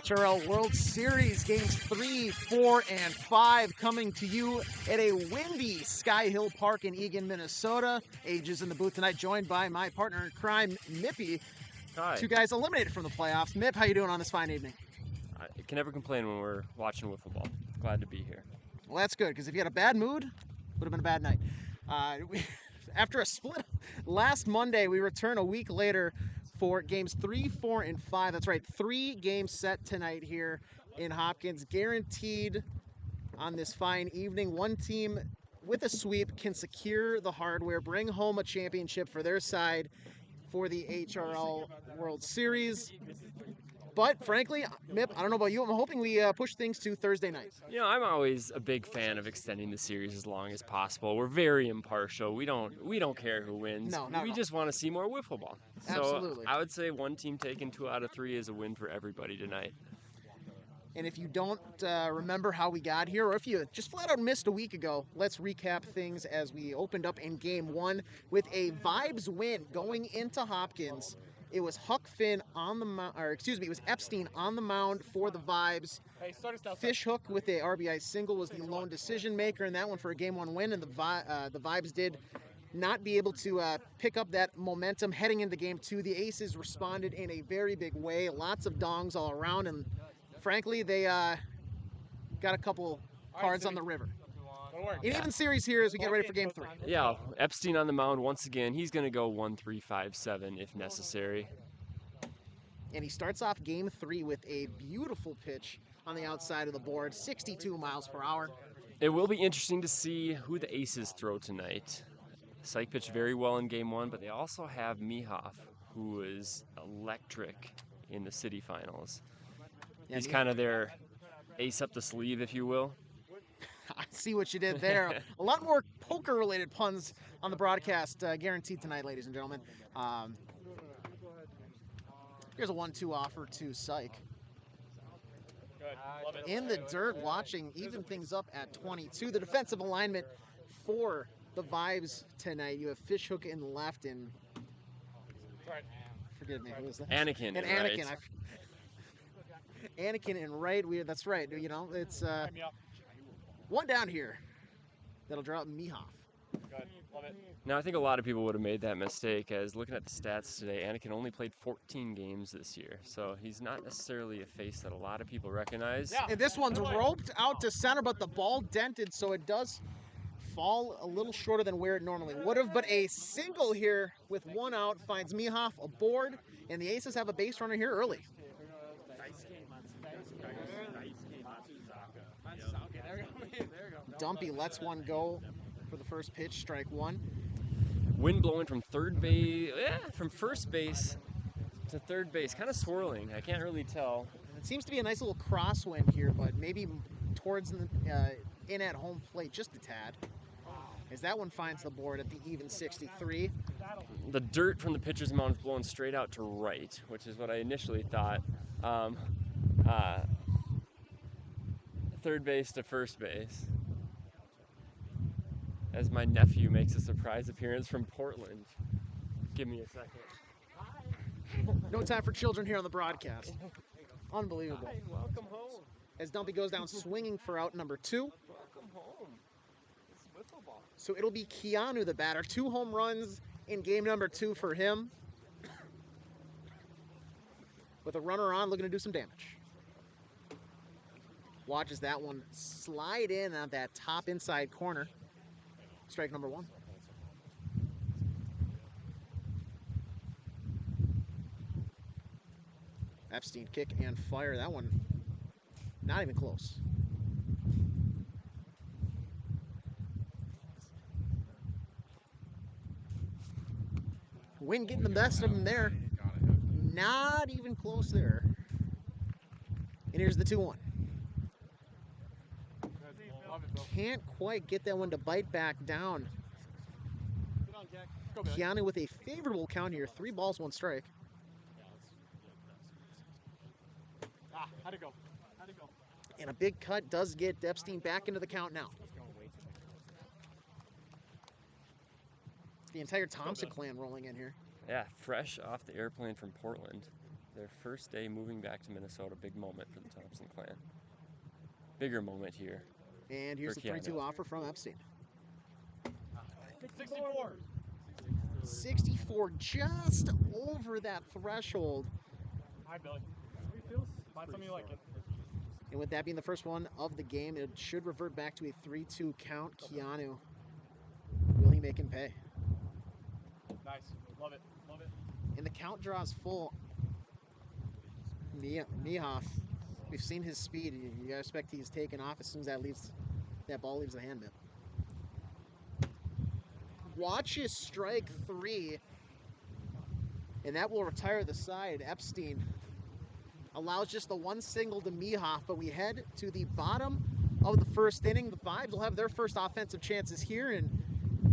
HRL World Series games 3, 4, and 5 coming to you at a windy Sky Hill Park in Eagan, Minnesota. Age is in the booth tonight, joined by my partner in crime, Mippy. Hi. Two guys eliminated from the playoffs. Mip, how you doing on this fine evening? I can never complain when we're watching wiffle ball. Glad to be here. Well, that's good, because if you had a bad mood, would have been a bad night. After a split last Monday, we return a week later for games 3, 4, and 5. That's right, 3 games set tonight here in Hopkins. Guaranteed on this fine evening. One team with a sweep can secure the hardware, bring home a championship for their side for the HRL World Series. But frankly, Mip, I don't know about you, I'm hoping we push things to Thursday night. You know, I'm always a big fan of extending the series as long as possible. We're very impartial. We don't care who wins. No, not we at all. just want to see more wiffle ball. Absolutely. So I would say one team taking 2 out of 3 is a win for everybody tonight. And if you don't remember how we got here, or if you just flat out missed a week ago, let's recap things as we opened up in game 1 with a Vibes win going into Hopkins. It was Huck Finn on the mound, or excuse me, it was Epstein on the mound for the Vibes. Fishhook with a RBI single was the lone decision maker in that one for a game 1 win, and the Vibes did not be able to pick up that momentum heading into game 2. The Aces responded in a very big way, lots of dongs all around, and frankly, they got a couple cards on the river. An even series here as we get ready for game 3. Yeah, Epstein on the mound once again. He's going to go 1-3-5-7 if necessary. And he starts off game 3 with a beautiful pitch on the outside of the board, 62 miles per hour. It will be interesting to see who the Aces throw tonight. Syke pitched very well in game 1, but they also have Mihoff, who is electric in the city finals. Yeah, He's kind of their ace up the sleeve, if you will. I see what you did there. A lot more poker-related puns on the broadcast, guaranteed tonight, ladies and gentlemen. Here's a 1-2 offer to Syke. In the dirt, watching, even things up at 22. The defensive alignment for the Vibes tonight. You have Fishhook in left and... Forgive me, who was that? Anakin. And Anakin. Right. Anakin and right. That's right. You know, it's one down here. That'll draw up Mihoff. Now, I think a lot of people would have made that mistake, as looking at the stats today, Anakin only played 14 games this year, so he's not necessarily a face that a lot of people recognize. And this one's roped out to center, but the ball dented, so it does fall a little shorter than where it normally would have. But a single here with 1 out finds Mihoff aboard, and the Aces have a base runner here early. Dumpy lets one go for the first pitch, strike 1. Wind blowing from from first base to third base, kind of swirling. I can't really tell. It seems to be a nice little crosswind here, but maybe towards in at home plate just a tad, as that one finds the board at the even 63. The dirt from the pitcher's mound is blowing straight out to right, which is what I initially thought. Third base to first base, as my nephew makes a surprise appearance from Portland. Give me a second. No time for children here on the broadcast. Unbelievable. Hi, welcome home. As Dumpy goes down swinging for out number 2. Welcome home. It's wiffle ball. So it'll be Keanu, the batter. 2 home runs in game number 2 for him. With a runner on, looking to do some damage. Watches that one slide in on that top inside corner. Strike number 1. Epstein kick and fire. That one not even close. Wind getting the best of him there. Not even close there. And here's the 2-1. Can't quite get that one to bite back down. Keanu with a favorable count here. 3 balls, 1 strike. How'd it go? And a big cut does get Epstein back into the count now. The entire Thompson clan rolling in here. Yeah, fresh off the airplane from Portland. their first day moving back to Minnesota. Big moment for the Thompson clan. Bigger moment here. And here's For the 3-2 Keanu. offer from Epstein. 64. 64, just over that threshold. Hi, Billy. Find something you like it. And with that being the first one of the game, it should revert back to a 3-2 count. Keanu, will he make him pay? Nice. Love it. Love it. And the count draws full. Mihoff, we've seen his speed. You gotta expect he's taken off as soon as that ball leaves the hand mitt. Watches strike 3, and that will retire the side. Epstein allows just the one single to Mihoff, but we head to the bottom of the first inning. The Vibes will have their first offensive chances here, and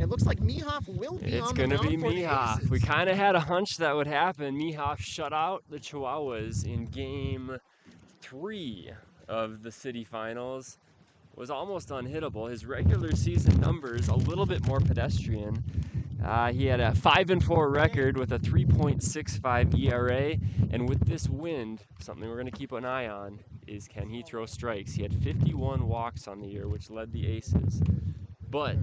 it looks like Mihoff will be It's on the going to mound be for the Mihoff. Aces. We kind of had a hunch that would happen. Mihoff shut out the Chihuahuas in game 3 of the city finals. Was almost unhittable. His regular season numbers a little bit more pedestrian. He had a 5-4 record with a 3.65 ERA, and with this wind, something we're going to keep an eye on is can he throw strikes. He had 51 walks on the year, which led the Aces. But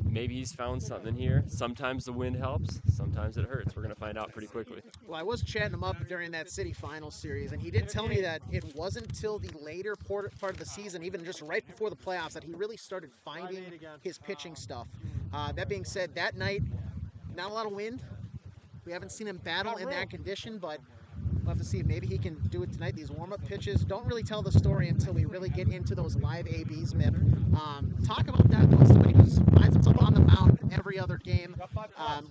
maybe he's found something here. Sometimes the wind helps, sometimes it hurts. We're going to find out pretty quickly. Well, I was chatting him up during that city finals series, and he did tell me that it wasn't until the later part of the season, even just right before the playoffs, that he really started finding his pitching stuff. That being said, that night, not a lot of wind. We haven't seen him battle in that condition, but we'll have to see if maybe he can do it tonight. These warm-up pitches don't really tell the story until we really get into those live ABs, Mip. Talk about that, though. Somebody who finds himself on the mound every other game.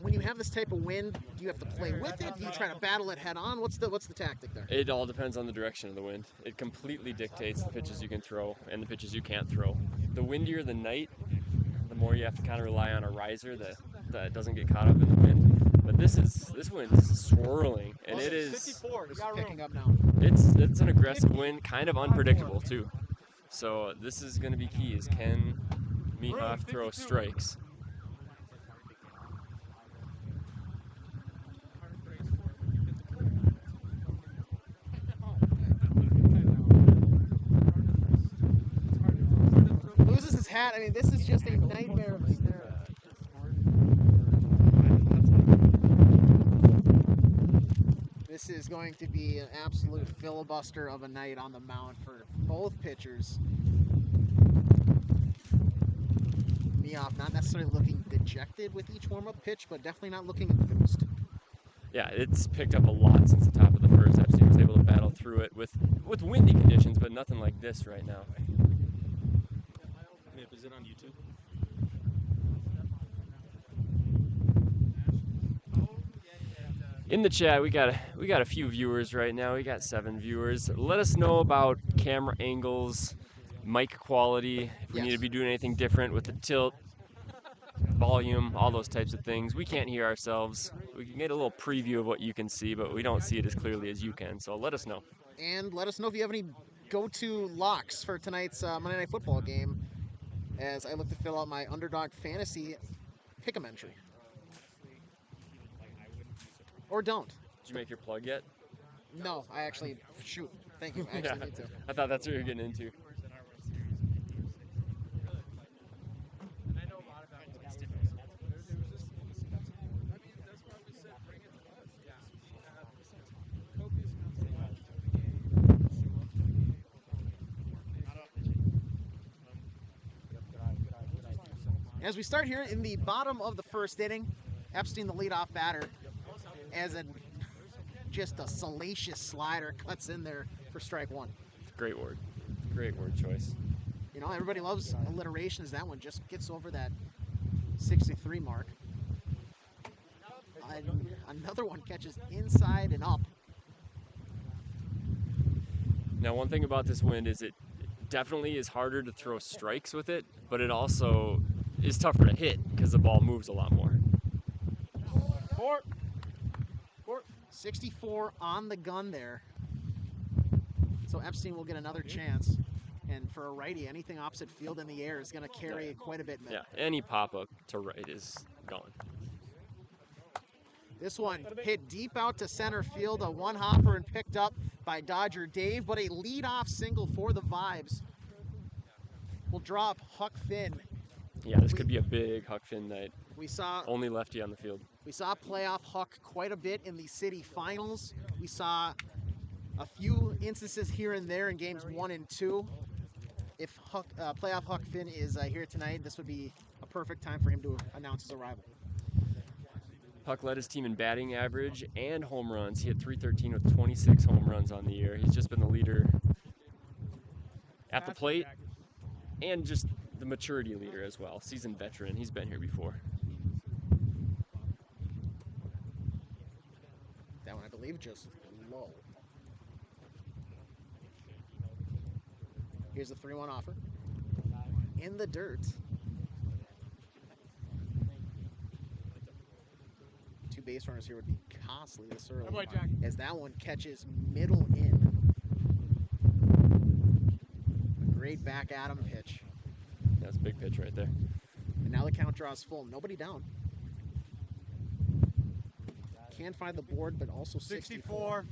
When you have this type of wind, do you have to play with it? Do you try to battle it head-on? What's the tactic there? It all depends on the direction of the wind. It completely dictates the pitches you can throw and the pitches you can't throw. The windier the night, the more you have to kind of rely on a riser that doesn't get caught up in the wind. But this wind is swirling, and it is 54. It's picking up now. it's an aggressive wind, kind of unpredictable too. So this is going to be key: is can Mihoff throw strikes? Loses his hat. I mean, this is just a nightmare of a stare. This is going to be an absolute filibuster of a night on the mound for both pitchers. Mihoff not necessarily looking dejected with each warm-up pitch, but definitely not looking enthused. Yeah, it's picked up a lot since the top of the first. Epstein was able to battle through it with windy conditions, but nothing like this right now. Is it on YouTube? In the chat, we got a few viewers right now. We got 7 viewers. Let us know about camera angles, mic quality, if we need to be doing anything different with the tilt, volume, all those types of things. We can't hear ourselves. We can get a little preview of what you can see, but we don't see it as clearly as you can. So let us know. And let us know if you have any go-to locks for tonight's Monday Night Football game, as I look to fill out my Underdog Fantasy pick'em entry. Or don't. Did you make your plug yet? No, I actually, shoot, thank you, I actually need to. I thought that's what you were getting into. As we start here in the bottom of the first inning, Epstein, the leadoff batter, as just a salacious slider cuts in there for strike 1. Great word choice. You know, everybody loves alliterations. That one just gets over that 63 mark. Another one catches inside and up. Now, one thing about this wind is it definitely is harder to throw strikes with it, but it also is tougher to hit because the ball moves a lot more. 64 on the gun there. So Epstein will get another chance. And for a righty, anything opposite field in the air is going to carry quite a bit. Yeah, any pop-up to right is gone. This one hit deep out to center field, a one-hopper and picked up by Dodger Dave, but a leadoff single for the Vibes will drop Huck Finn. Yeah, this could be a big Huck Finn night. We saw Only lefty on the field. We saw playoff Huck quite a bit in the city finals. We saw a few instances here and there in games 1 and 2. If playoff Huck Finn is here tonight, this would be a perfect time for him to announce his arrival. Huck led his team in batting average and home runs. He hit .313 with 26 home runs on the year. He's just been the leader at the plate and just the maturity leader as well. Seasoned veteran. He's been here before. That one, I believe, just low. Here's the 3-1 offer. In the dirt. Two base runners here would be costly this early, as that one catches middle in. A great back at him pitch. That's a big pitch right there. And now the count draws full. Nobody down. Can find the board, but also 64.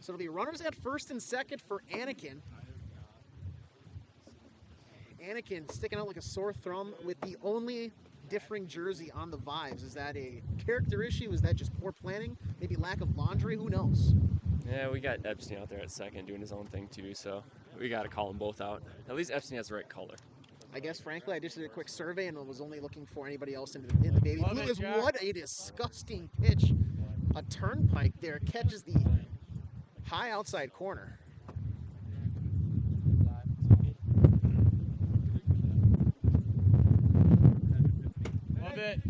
So it'll be runners at first and second for Anakin. Anakin sticking out like a sore thumb with the only differing jersey on the Vibes. Is that a character issue? Is that just poor planning? Maybe lack of laundry? Who knows? Yeah, we got Epstein out there at second doing his own thing too, so we got to call them both out. At least Epstein has the right color. I guess, frankly, I just did a quick survey and was only looking for anybody else in the baby blue. What a disgusting pitch. A turnpike there catches the high outside corner.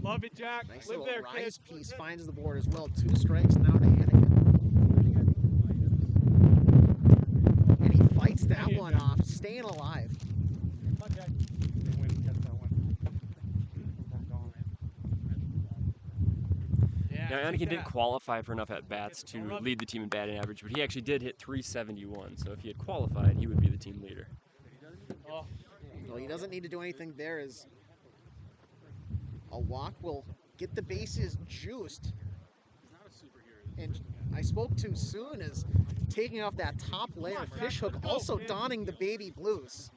Love it, Jack. Nice Live little there, rise kid. piece finds the board as well. 2 strikes now to Anakin. And he fights that one off, staying alive. Now, Anakin didn't qualify for enough at-bats to lead the team in batting average, but he actually did hit .371, so if he had qualified, he would be the team leader. Well, he doesn't need to do anything there, as a walk will get the bases juiced. And I spoke too soon as taking off that top layer. Fishhook also donning the baby blues.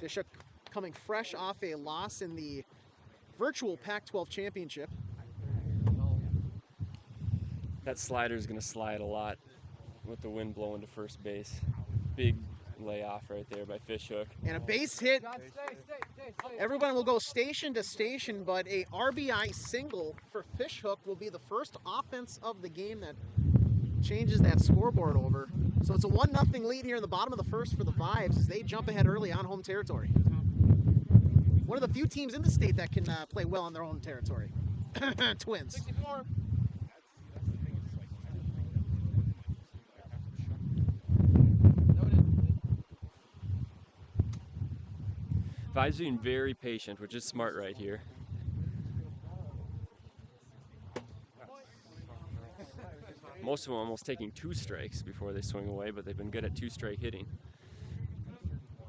Fishhook coming fresh off a loss in the virtual Pac-12 championship. That slider is going to slide a lot with the wind blowing to first base. Big layoff right there by Fishhook. And a base hit. Everyone will go station to station, but a RBI single for Fishhook will be the first offense of the game that changes that scoreboard over. So it's a 1-0 lead here in the bottom of the first for the Vibes as they jump ahead early on home territory. One of the few teams in the state that can play well on their own territory. Twins. 64. Vibes being very patient, which is smart right here. Most of them almost taking 2 strikes before they swing away, but they've been good at 2-strike hitting.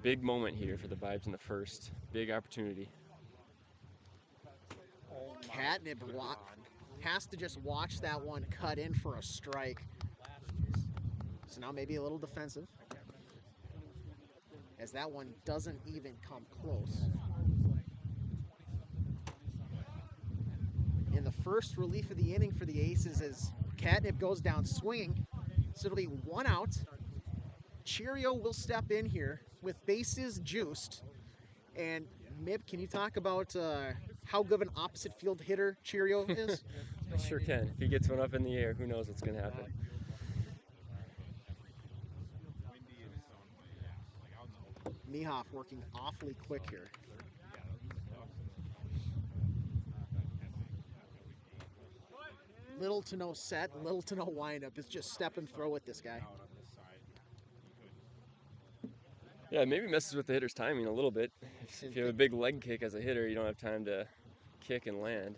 Big moment here for the Vibes in the first. Big opportunity. Catnip has to just watch that one cut in for a strike. So now maybe a little defensive, as that one doesn't even come close. In the first relief of the inning for the Aces as Catnip goes down swinging. So it'll be 1 out. Cheerio will step in here with bases juiced. And Mib, can you talk about how good of an opposite field hitter Cheerio is? I sure can. If he gets one up in the air, who knows what's going to happen. Mihoff working awfully quick here. Little to no set, little to no windup. It's just step and throw with this guy. Yeah, maybe messes with the hitter's timing a little bit. If you have a big leg kick as a hitter, you don't have time to kick and land.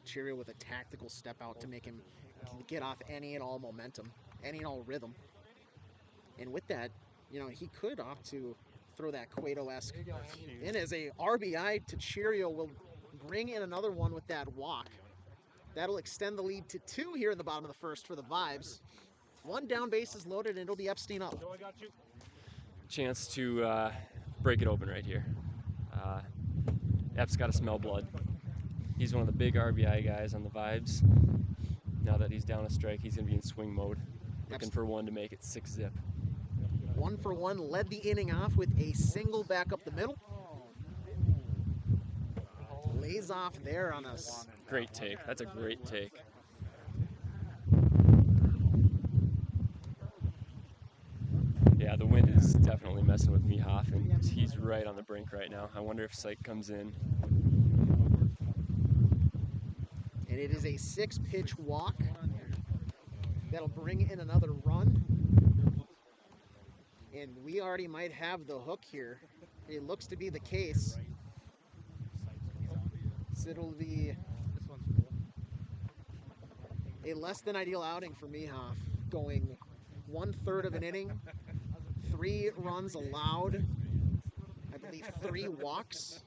Cheerio with a tactical step out to make him get off any and all momentum, any and all rhythm. And with that, you know, he could opt to throw that Cueto-esque in as a RBI to Cheerio will bring in another one with that walk. That'll extend the lead to 2 here in the bottom of the first for the Vibes. 1 down, bases loaded, and it'll be Epstein up. Chance to break it open right here. Ep's got to smell blood. He's one of the big RBI guys on the Vibes. Now that he's down a strike, he's going to be in swing mode, looking for one to make it 6-zip. 1 for 1, led the inning off with a single back up the middle. Lays off there on us. Great take. That's a great take. Yeah, the wind is definitely messing with Mihoff, and he's right on the brink right now. I wonder if Syke comes in. And it is a 6-pitch walk. That'll bring in another run. And we already might have the hook here. It looks to be the case. So it'll be a less than ideal outing for Mihoff, going 1/3 of an inning, 3 runs allowed, I believe 3 walks.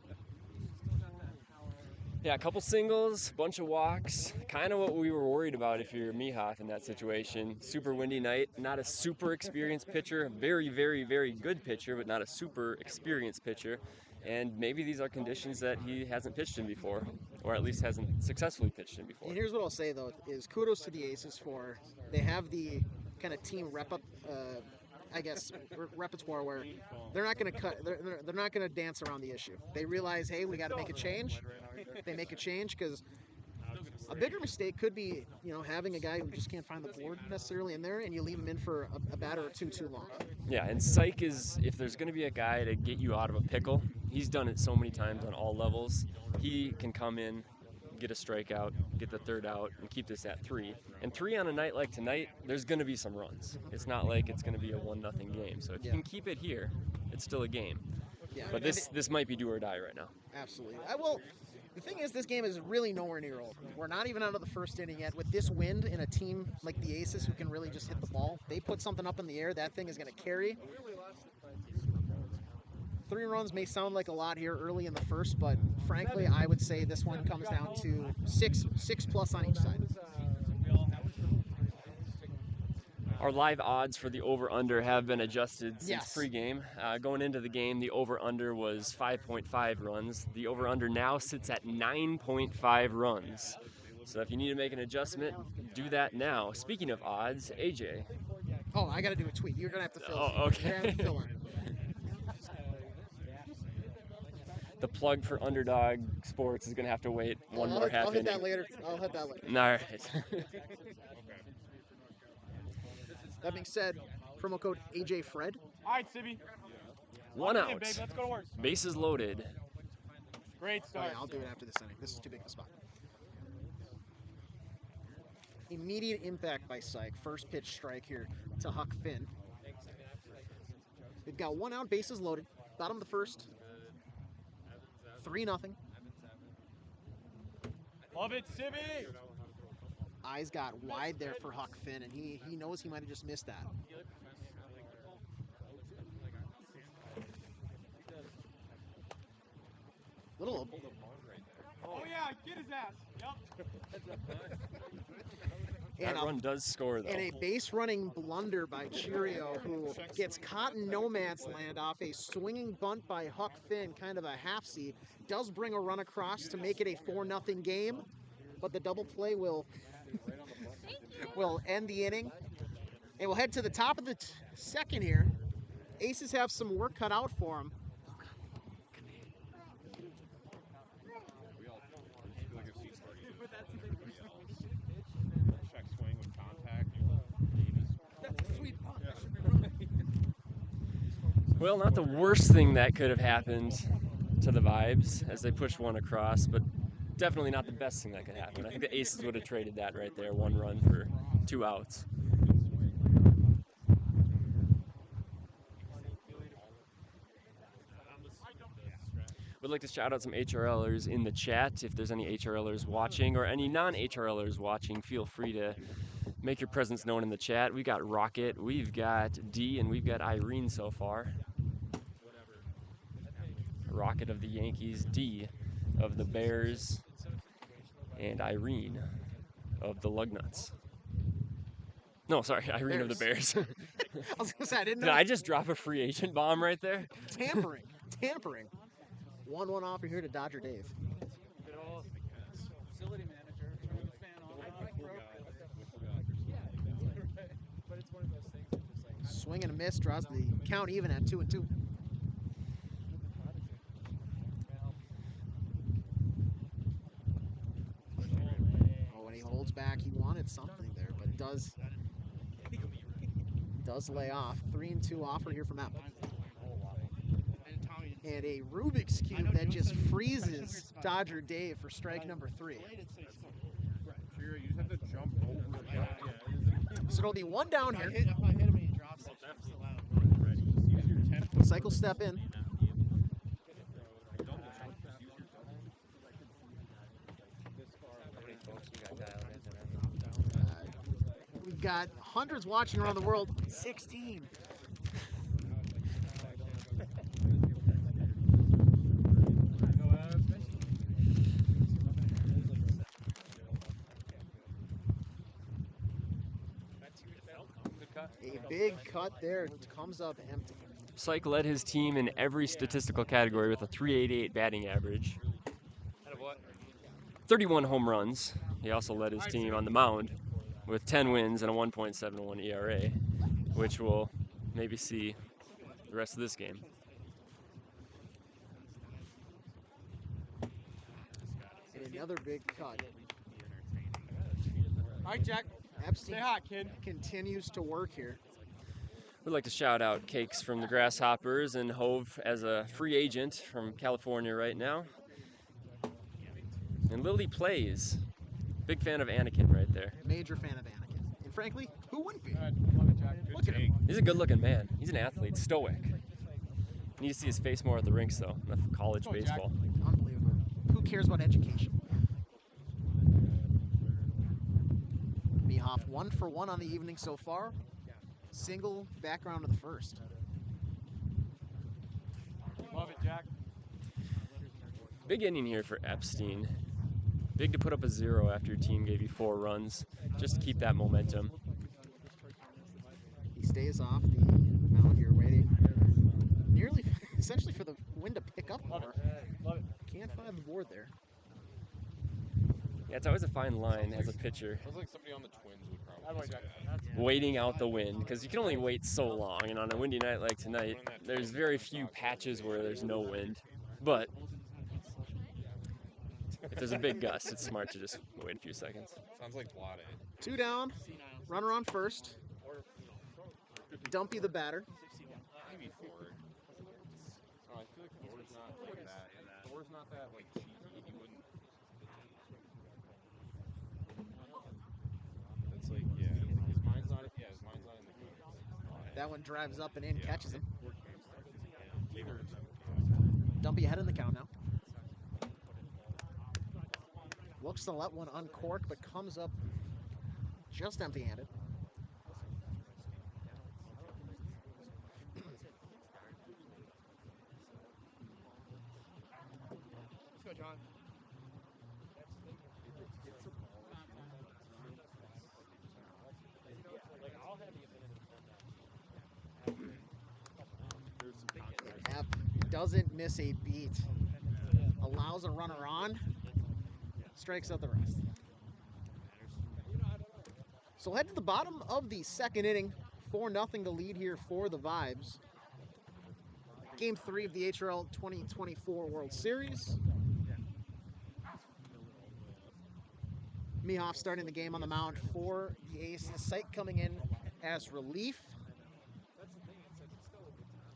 Yeah, a couple singles, bunch of walks. Kind of what we were worried about if you're Mihoff in that situation. Super windy night, not a super experienced pitcher. Very, very, very good pitcher, but not a super experienced pitcher. And maybe these are conditions that he hasn't pitched in before, or at least hasn't successfully pitched in before. And here's what I'll say though, is kudos to the Aces for, they have the kind of team repertoire where they're not going to they're not going to dance around the issue. They realize, hey, we got to make a change. They make a change because a bigger mistake could be, having a guy who just can't find the board necessarily in there, and you leave him in for a batter or two too long. Yeah, and Syke is, if there's going to be a guy to get you out of a pickle, he's done it so many times on all levels. He can come in, get a strikeout, get the 3rd out, and keep this at 3. And 3 on a night like tonight, there's going to be some runs. It's not like it's going to be a 1-0 game. So if you can keep it here, it's still a game. Yeah, but this might be do or die right now. Absolutely. The thing is, this game is really nowhere near over. We're not even out of the first inning yet. With this wind and a team like the Aces who can really just hit the ball, they put something up in the air, that thing is going to carry. 3 runs may sound like a lot here early in the first, but frankly, I would say this one comes down to 6 plus on each side. Our live odds for the over-under have been adjusted since Yes. pregame. Going into the game, the over-under was 5.5 runs. The over-under now sits at 9.5 runs. So if you need to make an adjustment, do that now. Speaking of odds, AJ. Oh, I got to do a tweet. You're going to have to fill in. Oh, okay. You're gonna have to fill in. The plug for Underdog Sports is going to have to wait one more half I'll hit inning. that later. I'll hit that later. All right. That being said, promo code AJFred. All right, Sibby. 1 Lock it in, out. baby. Let's go to work. Bases loaded. Great Oh, start. yeah, I'll do it after this inning. This is too big of a spot. Immediate impact by Syke. First pitch strike here to Huck Finn. We've got 1 out, bases loaded. Bottom of the first. 3-0. Love it, Sibby. Eyes got wide there for Huck Finn, and he knows he might have just missed that. Little. Oh, yeah, get his ass. Yep. That run does score, though. And a base running blunder by Cheerio, who gets caught in no man's land off a swinging bunt by Huck Finn, kind of a half-seat. Does bring a run across to make it a 4-0 game, but the double play will end the inning. And we'll head to the top of the second here. Aces have some work cut out for them. Well, not the worst thing that could have happened to the Vibes as they pushed one across, but definitely not the best thing that could happen. I think the Aces would have traded that right there, 1 run for 2 outs. We'd like to shout out some HRLers in the chat. If there's any HRLers watching or any non-HRLers watching, feel free to make your presence known in the chat. We've got Rocket, we've got D, and we've got Irene so far. Rocket of the Yankees, D of the Bears and Irene of the Lugnuts. No, sorry, Irene of the Bears. I was gonna say, I didn't know. Did I just drop a free agent bomb right there? Tampering. 1-1 offer here to Dodger Dave. Facility manager, but it's one of those things that just like Swing and a miss, draws the count even at 2-2. Oh, and he holds back. He wanted something there, but does lay off. 3-2 offer here from Apple. And a Rubik's Cube that just freezes Dodger Dave for strike number 3. You just have to jump over it. So it'll be one down here. if I hit him and he drops it, it's allowed. Cycle step in. We've got hundreds watching around the world. 16. A big cut there. Comes up empty. Syke led his team in every statistical category with a .388 batting average. 31 home runs. He also led his team on the mound with 10 wins and a 1.71 ERA, which we'll maybe see the rest of this game. And another big cut. All right, Jack. Epstein Stay hot, kid. continues to work here. We'd like to shout out Cakes from the Grasshoppers and Hove as a free agent from California right now. And Lily Plays. Big fan of Anakin right there. Major fan of Anakin. And frankly, who wouldn't be? Love it, Jack. Look at him. He's a good looking man. He's an athlete, stoic. Need to see his face more at the rinks though, not college baseball. Unbelievable. Who cares about education? Mehoff 1 for 1 on the evening so far. Single background of the first. Love it, Jack. Big inning here for Epstein. Big to put up a 0 after your team gave you 4 runs, just to keep that momentum. He stays off the mound here, waiting nearly, essentially for the wind to pick up more. Love it. Can't find the board there. Yeah, it's always a fine line as a pitcher, Sounds like somebody on the Twins would That probably way, say Jack. that. waiting out the wind, because you can only wait so long, and on a windy night like tonight, there's very few patches where there's no wind. But if there's a big gust, it's smart to just wait a few seconds. Sounds like Vlade. 2 down, runner on first. Dumpy the batter. Maybe Ford. Oh, I feel like Ford's not like that. Ford's not that like cheesy. He wouldn't. That's like his mind's not. Yeah, his mind's not in the good. That one drives up and in, catches him. Dumpy ahead in the count now. Looks to let one uncork, but comes up just empty-handed. Let's go, John. Ep doesn't miss a beat. Allows a runner on. Strikes out the rest. So we'll head to the bottom of the second inning. 4-0 to lead here for the Vibes. Game 3 of the HRL 2024 World Series. Mehoff starting the game on the mound for the Aces. Syke coming in as relief.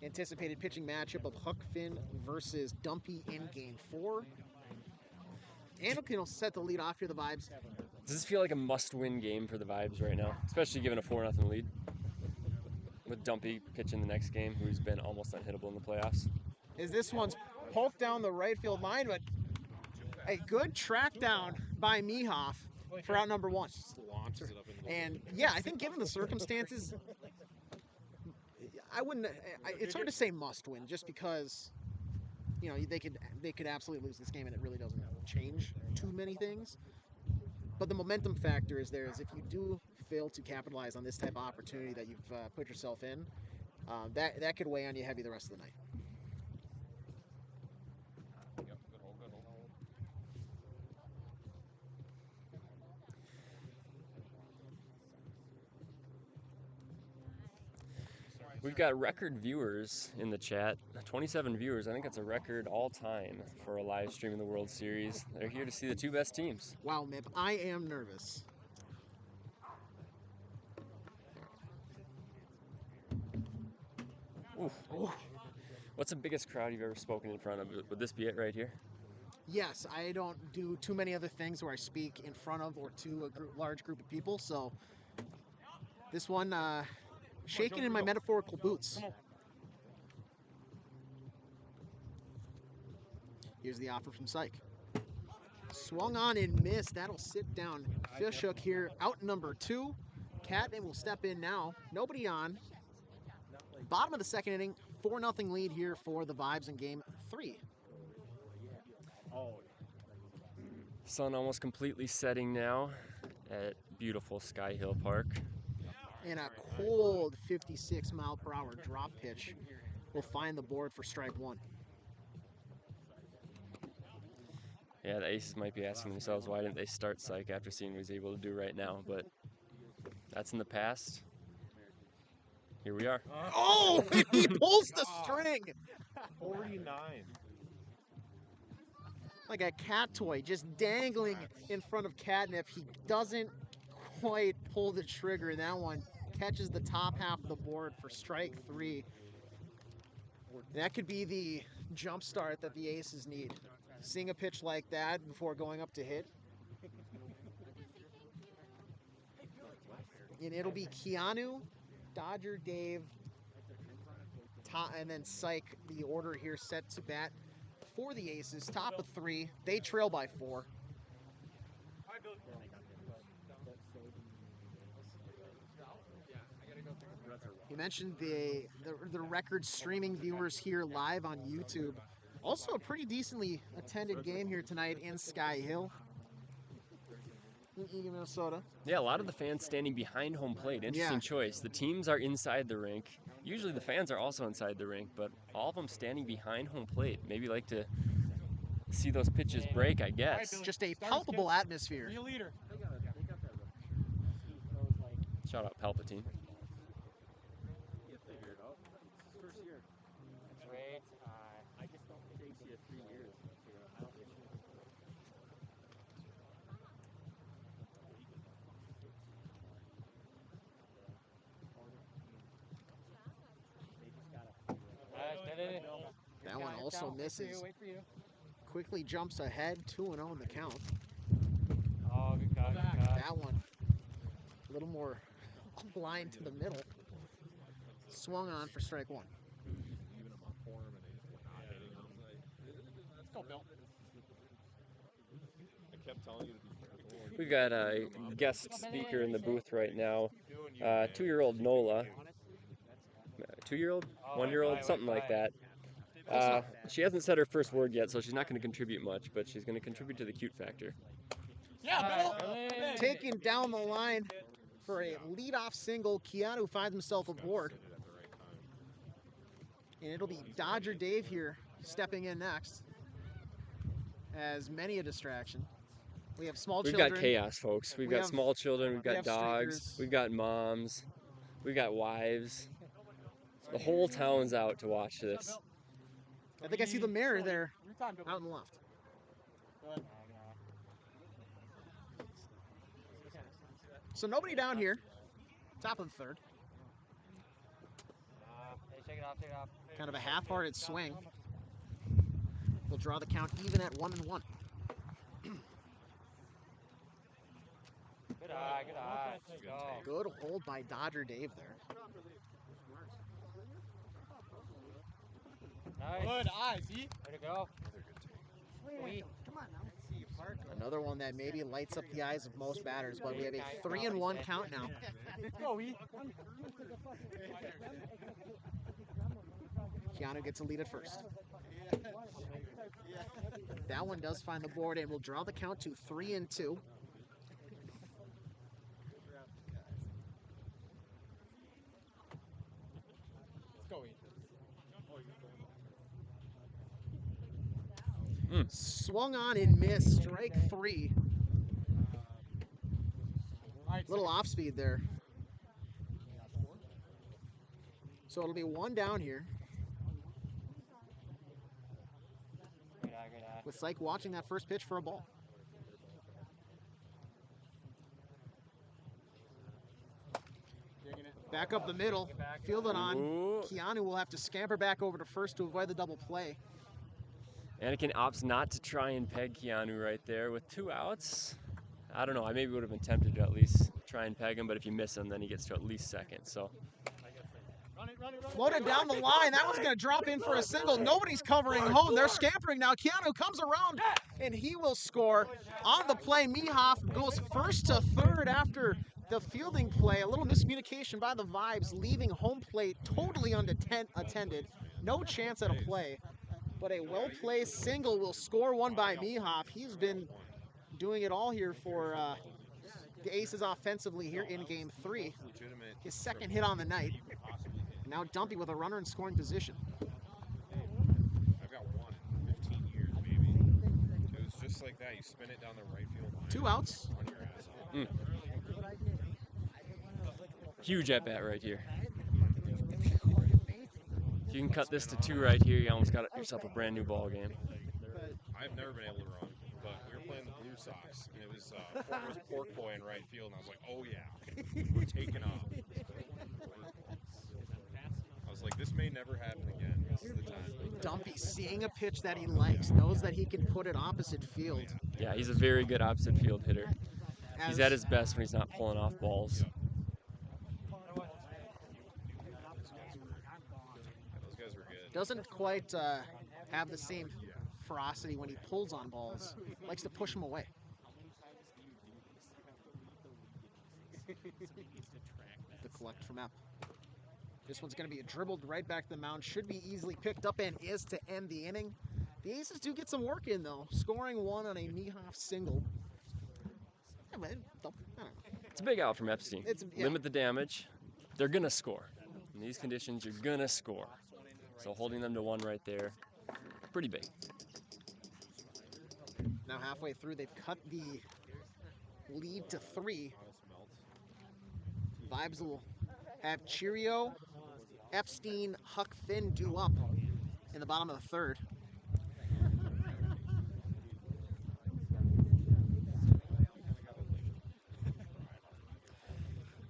Anticipated pitching matchup of Huck Finn versus Dumpy in Game 4. Anakin will set the lead off here, the Vibes. Does this feel like a must-win game for the Vibes right now, especially given a 4-0 lead? With Dumpy pitching the next game, who's been almost unhittable in the playoffs. As this one's poked down the right field line, but a good track down by Mehoff for out number 1. Just launches it up in the And yeah, I think given the circumstances, I wouldn't. It's hard to say must win just because you know, they could absolutely lose this game, and it really doesn't change too many things. But the momentum factor is there. Is if you do fail to capitalize on this type of opportunity that you've put yourself in, that could weigh on you heavy the rest of the night. Yep, good hold, good hold. We've got record viewers in the chat, 27 viewers. I think that's a record all time for a live stream in the World Series. They're here to see the two best teams. Wow, Mip, I am nervous. Oof. What's the biggest crowd you've ever spoken in front of? Would this be it right here? Yes, I don't do too many other things where I speak in front of or to a large group of people, so this one, shaking in my metaphorical boots. Here's the offer from Syke. Swung on and missed. That'll sit down. Fishhook here, out number 2. Catnip will step in now. Nobody on. Bottom of the second inning, 4-0 lead here for the Vibes in game 3. Sun almost completely setting now at beautiful Sky Hill Park. And a cold 56-mile-per-hour drop pitch will find the board for strike 1. Yeah, the Aces might be asking themselves why didn't they start Syke after seeing what he's able to do right now, but that's in the past. Here we are. Oh, he pulls the string 49. like a cat toy, just dangling in front of Catnip. He doesn't quite pull the trigger. That one catches the top half of the board for strike 3. That could be the jump start that the Aces need. Seeing a pitch like that before going up to hit. And it'll be Keanu, Dodger Dave, and then Syke, the order here set to bat for the Aces. Top of 3. They trail by 4. You mentioned the record streaming viewers here live on YouTube. Also a pretty decently attended game here tonight in Sky Hill, in Eagan, Minnesota. Yeah, a lot of the fans standing behind home plate. Interesting choice. The teams are inside the rink. Usually the fans are also inside the rink, but all of them standing behind home plate. Maybe like to see those pitches break, I guess. Just a palpable atmosphere. Be a leader. Shout out Palpatine. That one also misses. Quickly jumps ahead, 2-0 in the count. Oh, good God, good God. That one, a little more line to the middle. Swung on for strike 1. Even them up for him, and they just were not hitting him. Let's go, Bill. I kept telling you to be careful. We've got a guest speaker in the booth right now. 2-year-old Nola. 2-year-old? 1-year-old? Something like that. She hasn't said her first word yet, so she's not going to contribute much, but she's going to contribute to the cute factor. Yeah, Bill. Taken down the line for a leadoff single. Keanu finds himself aboard. And it'll be Dodger Dave here stepping in next. As many a distraction. We have small We've children. got chaos, folks. We've We got have- small children, we've we got have dogs, streakers. we've got moms, we've got wives. The whole town's out to watch this. I think I see the mirror there out in the left. So nobody down here. Top of the third. Hey, shake it off, shake it off. Kind of a half-hearted swing. We'll draw the count even at 1-1. Good eye, good eye. Let's go. Good hold by Dodger Dave there. Nice. Good eye, see? Way to go. Sweet. Another one that maybe lights up the eyes of most batters, but we have a 3-1 count now. Let's go, E. Keanu gets a lead at first. That one does find the board and will draw the count to 3-2. Swung on and missed. Strike 3. Little off speed there. So it'll be one down here. Great eye, great eye. With Syke watching that first pitch for a ball. Back up the middle. Fielded on. Ooh. Keanu will have to scamper back over to first to avoid the double play. Anakin opts not to try and peg Keanu right there with 2 outs. I don't know. I maybe would have been tempted to at least try and peg him, but if you miss him, then he gets to at least second. So Floated down the line. That one's going to drop in for a single. Nobody's covering home. They're scampering now. Keanu comes around, and he will score. On the play, Mehoff goes first to third after the fielding play. A little miscommunication by the Vibes, leaving home plate totally unattended. No chance at a play. But a well-placed single will score one by Mehoff. He's been doing it all here for the Aces offensively here in Game 3. His second hit on the night. Now Dumpy with a runner in scoring position. I've got one in 15 years, maybe. It was just like that. You spin it down the right field line. 2 outs. Run your ass off. huge at bat right here. If you can cut this to 2 right here, you almost got yourself a brand new ball game. I've never been able to run, but we were playing the Blue Sox, and it was Pork Boy in right field, and I was like, oh yeah, we're taking off. I was like, this may never happen again. This is the time. Dumpy seeing a pitch that he likes, knows that he can put it opposite field. Yeah, he's a very good opposite field hitter. He's at his best when he's not pulling off balls. Those guys were good. Doesn't quite have the same ferocity when he pulls on balls. Likes to push them away. The collect from Epp. This one's going to be dribbled right back to the mound. Should be easily picked up and is to end the inning. The Aces do get some work in, though. Scoring one on a Mehoff single. Yeah, but I don't know. It's a big out from Epstein. Yeah. Limit the damage. They're going to score. In these conditions, you're going to score. So holding them to 1 right there, pretty big. Now halfway through, they've cut the lead to 3. Vibes will have Cheerio, Epstein, Huck Finn due up in the bottom of the 3rd.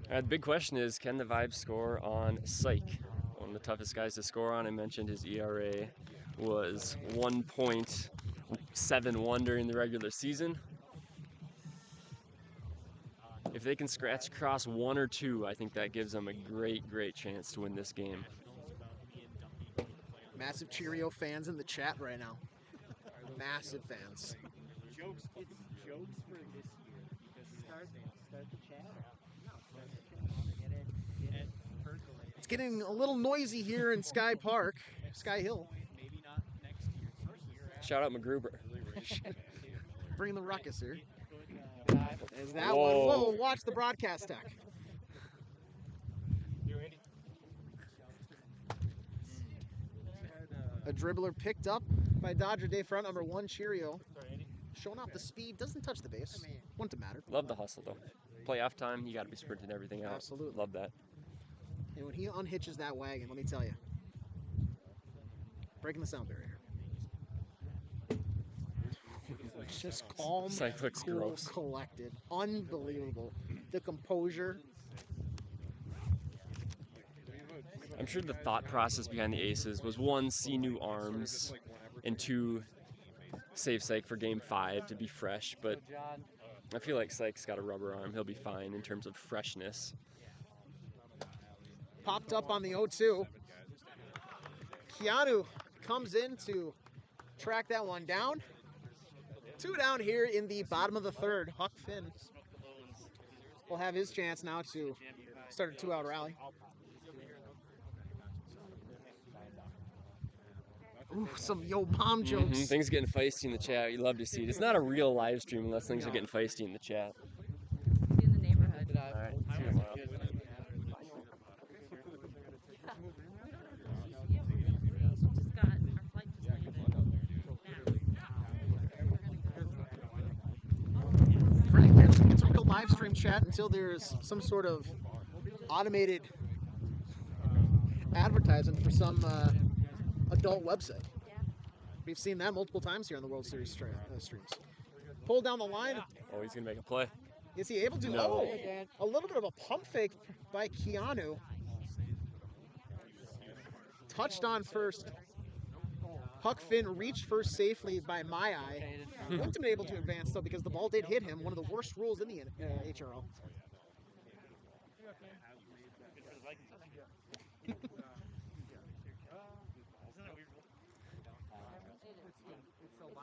The big question is, can the Vibes score on Syke? One of the toughest guys to score on. I mentioned his ERA was 1.71 during the regular season. If they can scratch across 1 or 2, I think that gives them a great, great chance to win this game. Massive Cheerio fans in the chat right now. Massive fans. Jokes for this year because start the chat. Get it percolating. It's getting a little noisy here in Sky Park, Sky Hill. Maybe not next year. Shout out McGruber. Bring the ruckus here. Good, There's that Whoa. one. Whoa, watch the broadcast tech. A dribbler picked up by Dodger Day front number 1, Cheerio. Showing off the speed, doesn't touch the base. Wouldn't matter. Love the hustle, though. Playoff time, you got to be sprinting everything out. Absolutely. Love that. And when he unhitches that wagon, let me tell you, breaking the sound barrier. Just calm, Syke looks cool, gross. collected. Unbelievable. The composure. I'm sure the thought process behind the Aces was 1, see new arms, and 2, save Syke for Game 5 to be fresh. But John. I feel like Syke's got a rubber arm. He'll be fine in terms of freshness. Popped up on the 0-2. Keanu comes in to track that one down. 2 down here in the bottom of the 3rd. Huck Finn will have his chance now to start a 2-out rally. Ooh, some yo mom jokes. Things getting feisty in the chat. You love to see it. It's not a real live stream unless things are getting feisty in the chat. In the neighborhood. All right, see you tomorrow. Just got our flight just landed. Right, it's a real live stream chat until there's some sort of automated advertisement for some adult website. We've seen that multiple times here on the World Series streams. Pull down the line. Oh, he's gonna make a play. Is he able to? No. Oh, a little bit of a pump fake by Keanu. Touched on first. Huck Finn reached first safely by my eye. Wouldn't have been able to advance though because the ball did hit him. One of the worst rules in the HRL.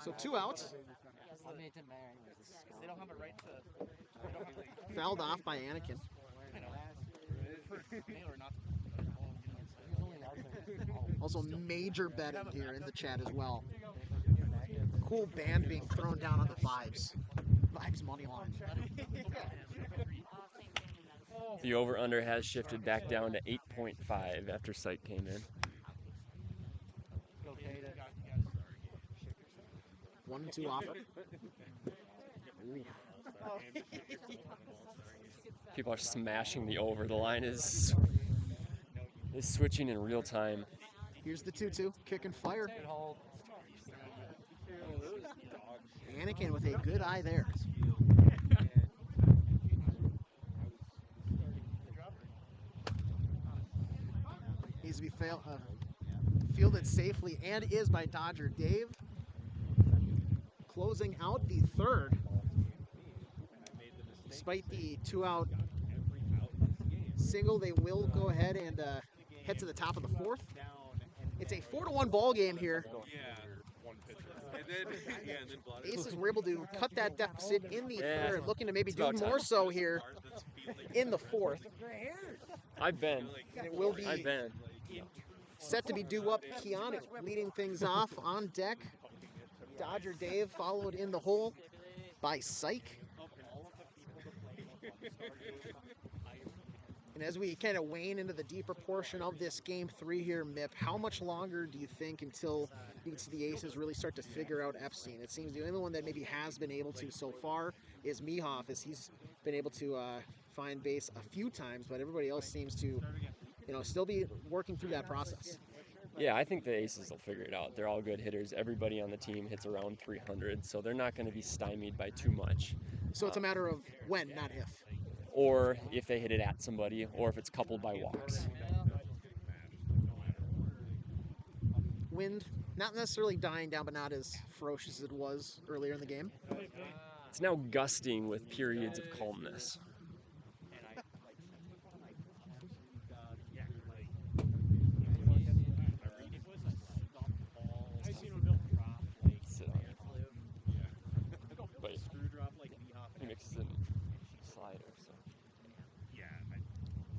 So 2 outs. I mean, it didn't matter anyways. They don't have a right to. Fouled off by Anakin. Also major betting here in the chat as well. Cool band being thrown down on the Vibes. Vibes money line. The over-under has shifted back down to 8.5 after Sight came in. 1-2 offer. People are smashing the over. The line is switching in real time. Here's the 2-2. Kick and fire. Anakin with a good eye there. Needs to be fielded safely and is by Dodger Dave. Closing out the third. Despite the 2-out single, they will go ahead and head to the top of the fourth. It's a 4-1 ball game here. Aces were able to cut that deficit in the third, looking to maybe do more so here in the fourth. I've been. And it will be set to be due up. Keanu leading things off on deck. Dodger Dave followed in the hole by Syke. And as we kind of wane into the deeper portion of this game 3 here, Mip, how much longer do you think until you can see the Aces really start to figure out Epstein? It seems the only one that maybe has been able to so far is Mihoff, as he's been able to find base a few times, but everybody else seems to, still be working through that process. Yeah, I think the Aces will figure it out. They're all good hitters. Everybody on the team hits around 300, so they're not going to be stymied by too much. So it's a matter of when, not if. Or if they hit it at somebody, or if it's coupled by walks. Wind, not necessarily dying down, but not as ferocious as it was earlier in the game. It's now gusting with periods of calmness. Sit on it. But he mixes in slider, so.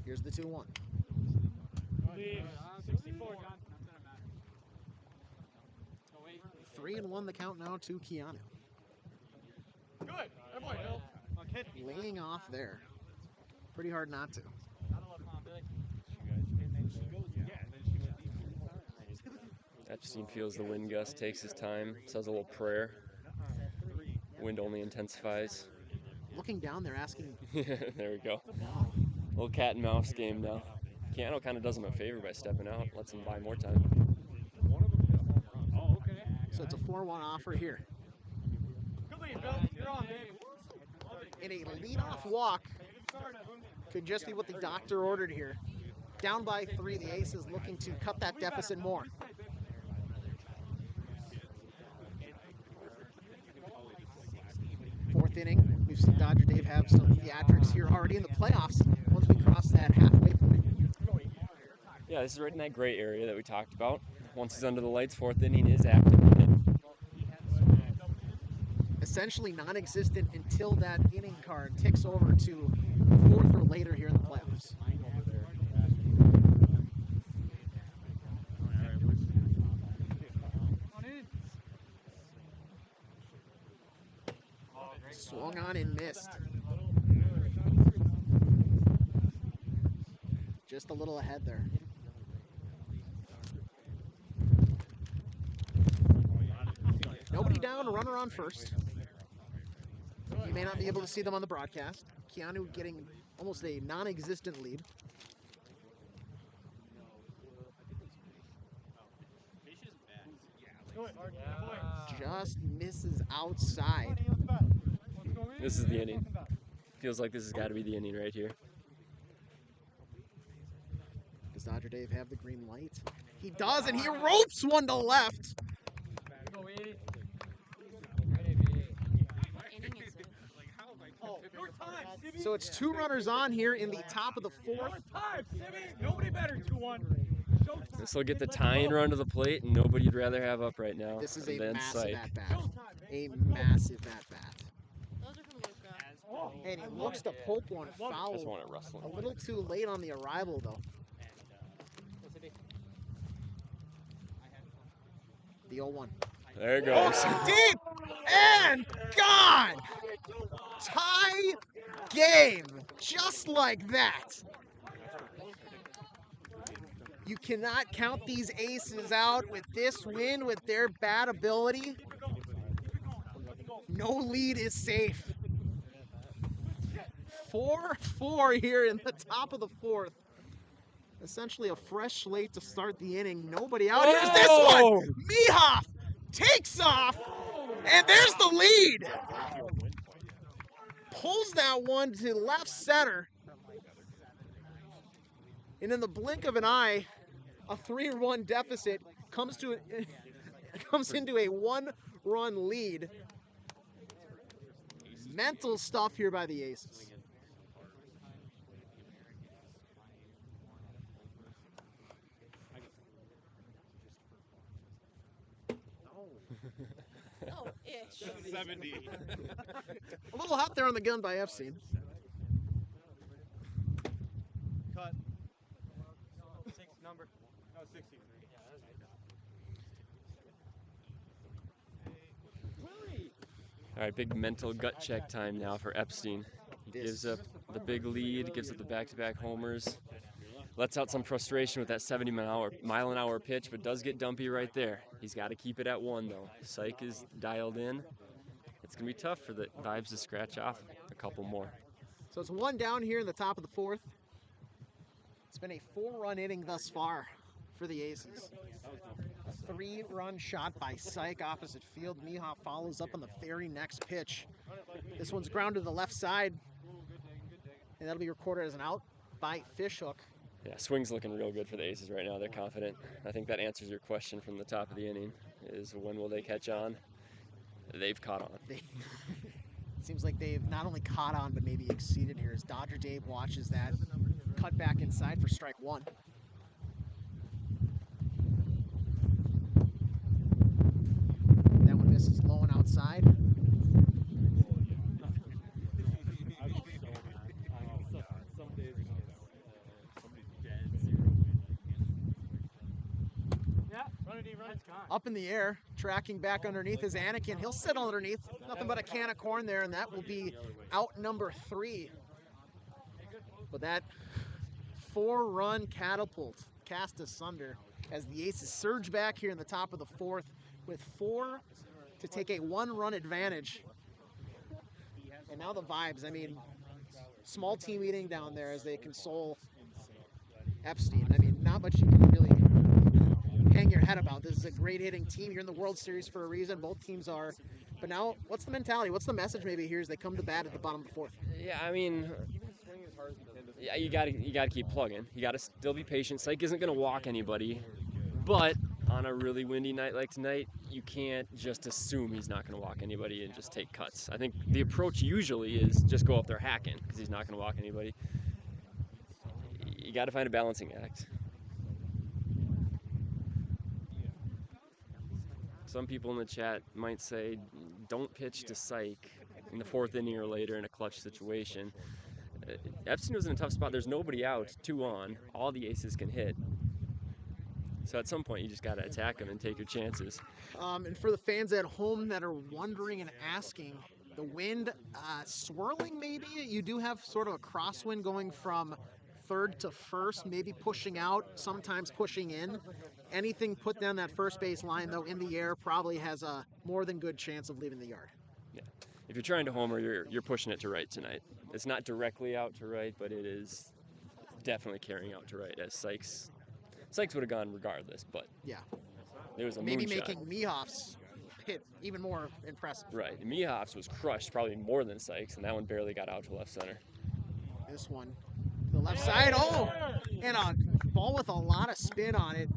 Here's the 2-1. 64, John. 3-1 the count now to Keanu. Good. Good boy, Bill. Laying off there. Pretty hard not to. Epstein feels the wind gust, takes his time, says a little prayer. Wind only intensifies. Looking down there, asking. There we go. Little cat and mouse game now. Keanu kind of does him a favor by stepping out, lets him buy more time. So it's a 4-1 offer here. Good lead, Bill. You're on, babe. And a leadoff walk could just be what the doctor ordered here. Down by 3, the Aces looking to cut that deficit more. Fourth inning, we've seen Dodger Dave have some theatrics here already in the playoffs once we cross that halfway point. Yeah, this is right in that gray area that we talked about. Once he's under the lights, fourth inning is active. Essentially non-existent until that inning card ticks over to fourth or later here in the playoffs. Swung on and missed. Just a little ahead there. Nobody down, runner on first. You may not be able to see them on the broadcast. Keanu getting almost a non-existent lead. Just misses outside. This is the inning. Feels like this has got to be the inning right here. Does Dodger Dave have the green light? He does, and he ropes one to left. Inning is it? So it's 2 runners on here in the top of the 4th. Nobody better 2-1. This will get the tying run to the plate, and nobody you'd rather have up right now This is a than massive Syke. at-bat. A massive at-bat. Those are from Luca. And he looks to poke one I just foul. want it rustling. A little too late on the arrival, though. The 0-1. There it goes. Deep and gone! Tie game. Just like that. You cannot count these aces out with this win, with their bat ability. No lead is safe. 4-4 here in the top of the 4th. Essentially a fresh slate to start the inning. Nobody out. Here's this one! Mihoff takes off, and there's the lead. Pulls that one to left center. And in the blink of an eye, a 3-run deficit comes into a 1-run lead. Mental stuff here by the Aces. Oh, ish. 70. A little hot there on the gun by Epstein. Cut. 6 number. Oh, 63. All right, big mental gut check time now for Epstein. He gives up the big lead, gives up the back-to-back homers, lets out some frustration with that 70-mile-an-hour pitch, but does get dumpy right there. He's got to keep it at 1, though. Syke is dialed in. It's going to be tough for the Vibes to scratch off a couple more. So it's 1 down here in the top of the 4th. It's been a 4-run inning thus far for the Aces. A 3-run shot by Syke opposite field. Mihoff follows up on the very next pitch. This one's grounded to the left side, and that'll be recorded as an out by Fishhook. Yeah, swing's looking real good for the Aces right now. They're confident. I think that answers your question from the top of the inning, is when will they catch on? They've caught on. It seems like they've not only caught on, but maybe exceeded here as Dodger Dave watches that. Cut back inside for strike 1. That one misses low and outside. Up in the air, tracking back underneath is Anakin. He'll sit underneath. Nothing but a can of corn there, and that will be out number 3. But that 4-run catapult cast asunder as the Aces surge back here in the top of the 4th with 4 to take a 1-run advantage. And now the Vibes, I mean, small team meeting down there as they console Epstein. I mean, not much you can really hang your head about. This is a great hitting team. You're in the World Series for a reason. Both teams are. But now, what's the mentality? What's the message maybe here as they come to bat at the bottom of the 4th? Yeah, I mean, yeah, you gotta keep plugging. You gotta still be patient. Syke isn't gonna walk anybody, but on a really windy night like tonight, you can't just assume he's not gonna walk anybody and just take cuts. I think the approach usually is just go up there hacking because he's not gonna walk anybody. You gotta find a balancing act. Some people in the chat might say, don't pitch to Syke in the 4th inning or later in a clutch situation. Epstein was in a tough spot. There's nobody out, 2 on. All the Aces can hit. So at some point, you just got to attack him and take your chances. And for the fans at home that are wondering and asking, The wind swirling maybe. You do have sort of a crosswind going from third to first, maybe pushing out, sometimes pushing in. Anything put down that first base line, though, in the air probably has a more than good chance of leaving the yard. Yeah. If you're trying to homer, you're pushing it to right tonight. It's not directly out to right, but it is definitely carrying out to right, as Sykes would have gone regardless, but Yeah. it was a Maybe moonshot. making Mihoff's hit even more impressive. Right. Mihoff's was crushed probably more than Sykes, and that one barely got out to left center. This one, the left side. Oh, and a ball with a lot of spin on it.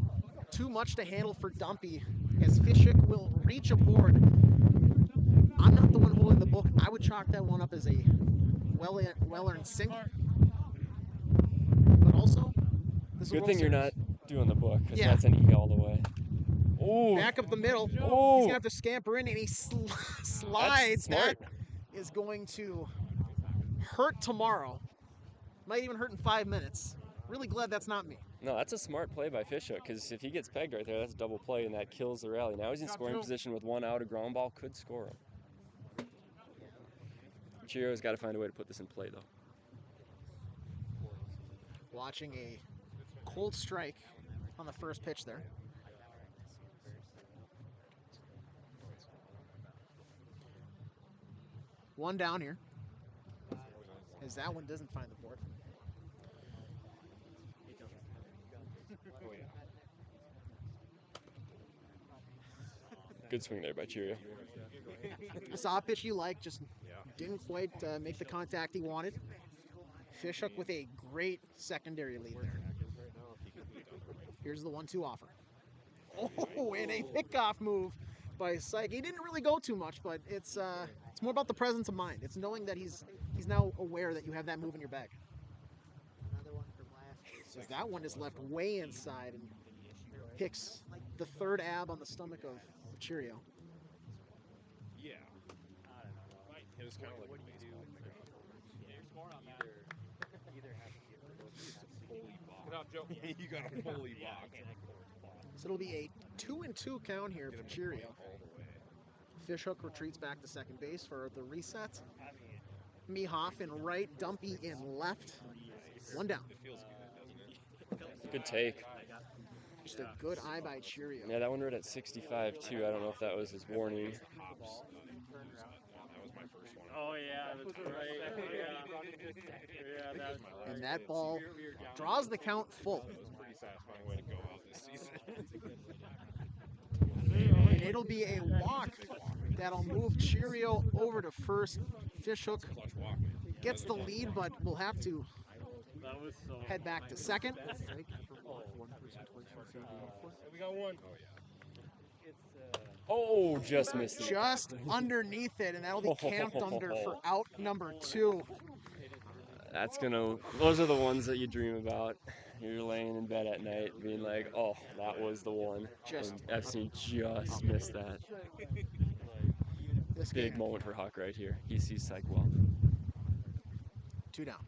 Too much to handle for Dumpy as Fishhook will reach aboard. I'm not the one holding the book. I would chalk that one up as a well-earned sink. But also, this is a Good World thing you're Series. not doing the book, because Yeah. that's an E all the way. Ooh. Back up the middle. He's Oh. gonna have to scamper in, and he slides. smart. That is going to hurt tomorrow. Might even hurt in 5 minutes. Really glad that's not me. No, that's a smart play by Fishhook, because if he gets pegged right there, that's a double play, and that kills the rally. Now he's in scoring position with one out. A ground ball could score him. Chirio's got to find a way to put this in play, though. Watching a cold strike on the first pitch there. One down here. As that one doesn't find the board. Good swing there by Chirio. I saw a pitch you like, just didn't quite make the contact he wanted. Fishhook with a great secondary lead there. Here's the 1-2 offer. Oh, and a pickoff move by Syke. He didn't really go too much, but it's more about the presence of mind. It's knowing that he's now aware that you have that move in your bag. So that one is left way inside and hits the third ab on the stomach of Chirio. Yeah. It was kind of like a baseball. You got a fully box. So it'll be a 2-2 count here for Chirio. Fishhook retreats back to second base for the reset. Mihoff in right, Dumpy in left. One down. It feels good, doesn't it? Good take. Just a good eye by Chirio. Yeah, that one read at 65 too. I don't know if that was his warning. Hops. That was my first one. Oh yeah, that's right. Yeah, that was And that ball draws the count full. That was a pretty satisfying way to go out this season. And it'll be a walk that'll move Chirio over to first. Fishhook Clutch walk, man. gets the lead, but we'll have to that was so. head back to second. We got one. Oh, just missed it. Just underneath it, and that'll be camped under for out number 2. Those are the ones that you dream about. You're laying in bed at night being like, oh, that was the one. Just- And Epstein just missed that. This Big game, moment for Huck right here. He sees Syke well. 2 down.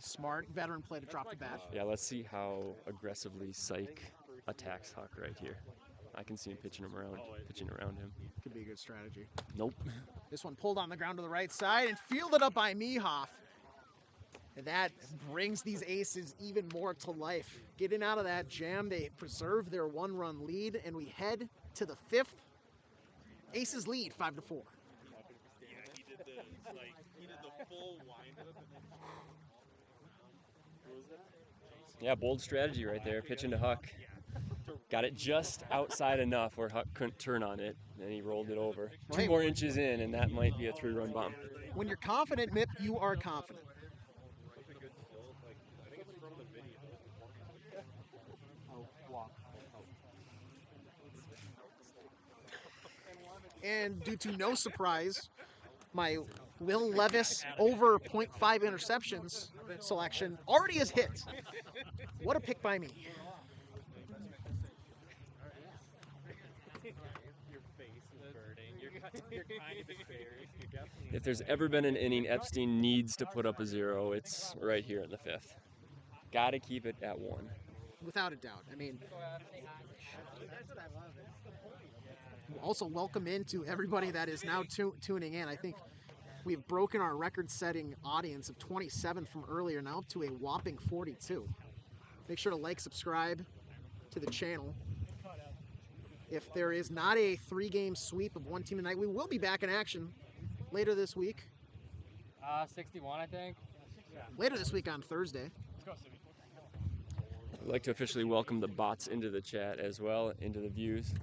Smart veteran play to drop the bat. Yeah, let's see how aggressively Syke attacks Huck right here. I can see him pitching around him. Could be a good strategy. Nope. This one pulled on the ground to the right side and fielded up by Mihoff. And that brings these aces even more to life. Getting out of that jam, they preserve their 1-run lead, and we head to the 5th. Aces lead 5-4. He did the full wind-up. Yeah, bold strategy right there. Pitching to Huck. Got it just outside enough where Huck couldn't turn on it. Then he rolled it over. Well, 2 hey. more inches in, and that might be a 3-run bomb. When you're confident, Mip, you are confident. And due to no surprise, my Will Levis over 0.5 interceptions selection already is hit. What a pick by me. Your face is burning. You're kind of embarrassed. If there's ever been an inning Epstein needs to put up a 0, it's right here in the 5th. Got to keep it at 1. without a doubt. I mean, also welcome into everybody that is now tuning in. I think we've broken our record-setting audience of 27 from earlier, now up to a whopping 42. Make sure to like, subscribe to the channel. If there is not a 3-game sweep of one team tonight, we will be back in action later this week. 61, I think. Later this week on Thursday. I'd like to officially welcome the bots into the chat as well, into the views.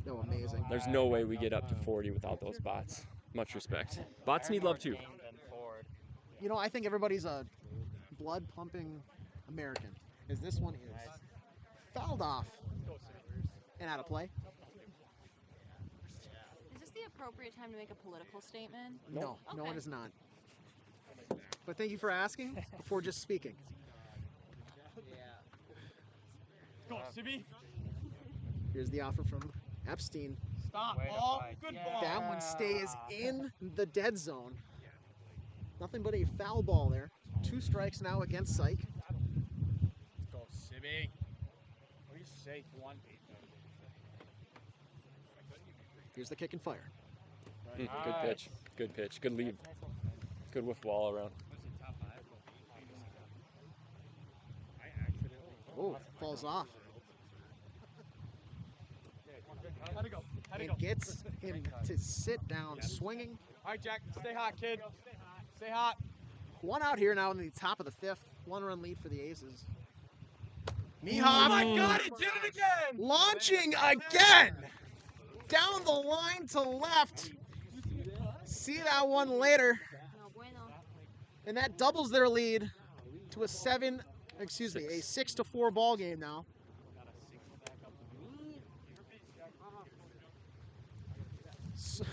No, amazing. There's no way we get up to 40 without those bots. Much respect. Bots need love too. You know, I think everybody's a blood-pumping American, as this one is fouled off and out of play. Is this the appropriate time to make a political statement? No, no, Okay. it is not. But thank you for asking before just speaking. Go, Sibby. Here's the offer from Epstein. Stop. Way to Ball. fight. Good Yeah. ball. That one stays in the dead zone. Nothing but a foul ball there. 2 strikes now against Syke. Let's go, Sibby. What do you say? One. Here's the kick and fire. Good pitch. Good pitch. Good lead. Good whiff ball all around. Oh, falls off. How'd it go? How'd it And go? gets him to sit down swinging. All right, Jack. Stay hot, kid. Stay hot. 1 out here now in the top of the 5th. 1-run lead for the Aces. Oh Mihawk my God! He did it again. launching again! Down the line to left. See that one later. No bueno. And that doubles their lead to a 6-4 ball game now. So,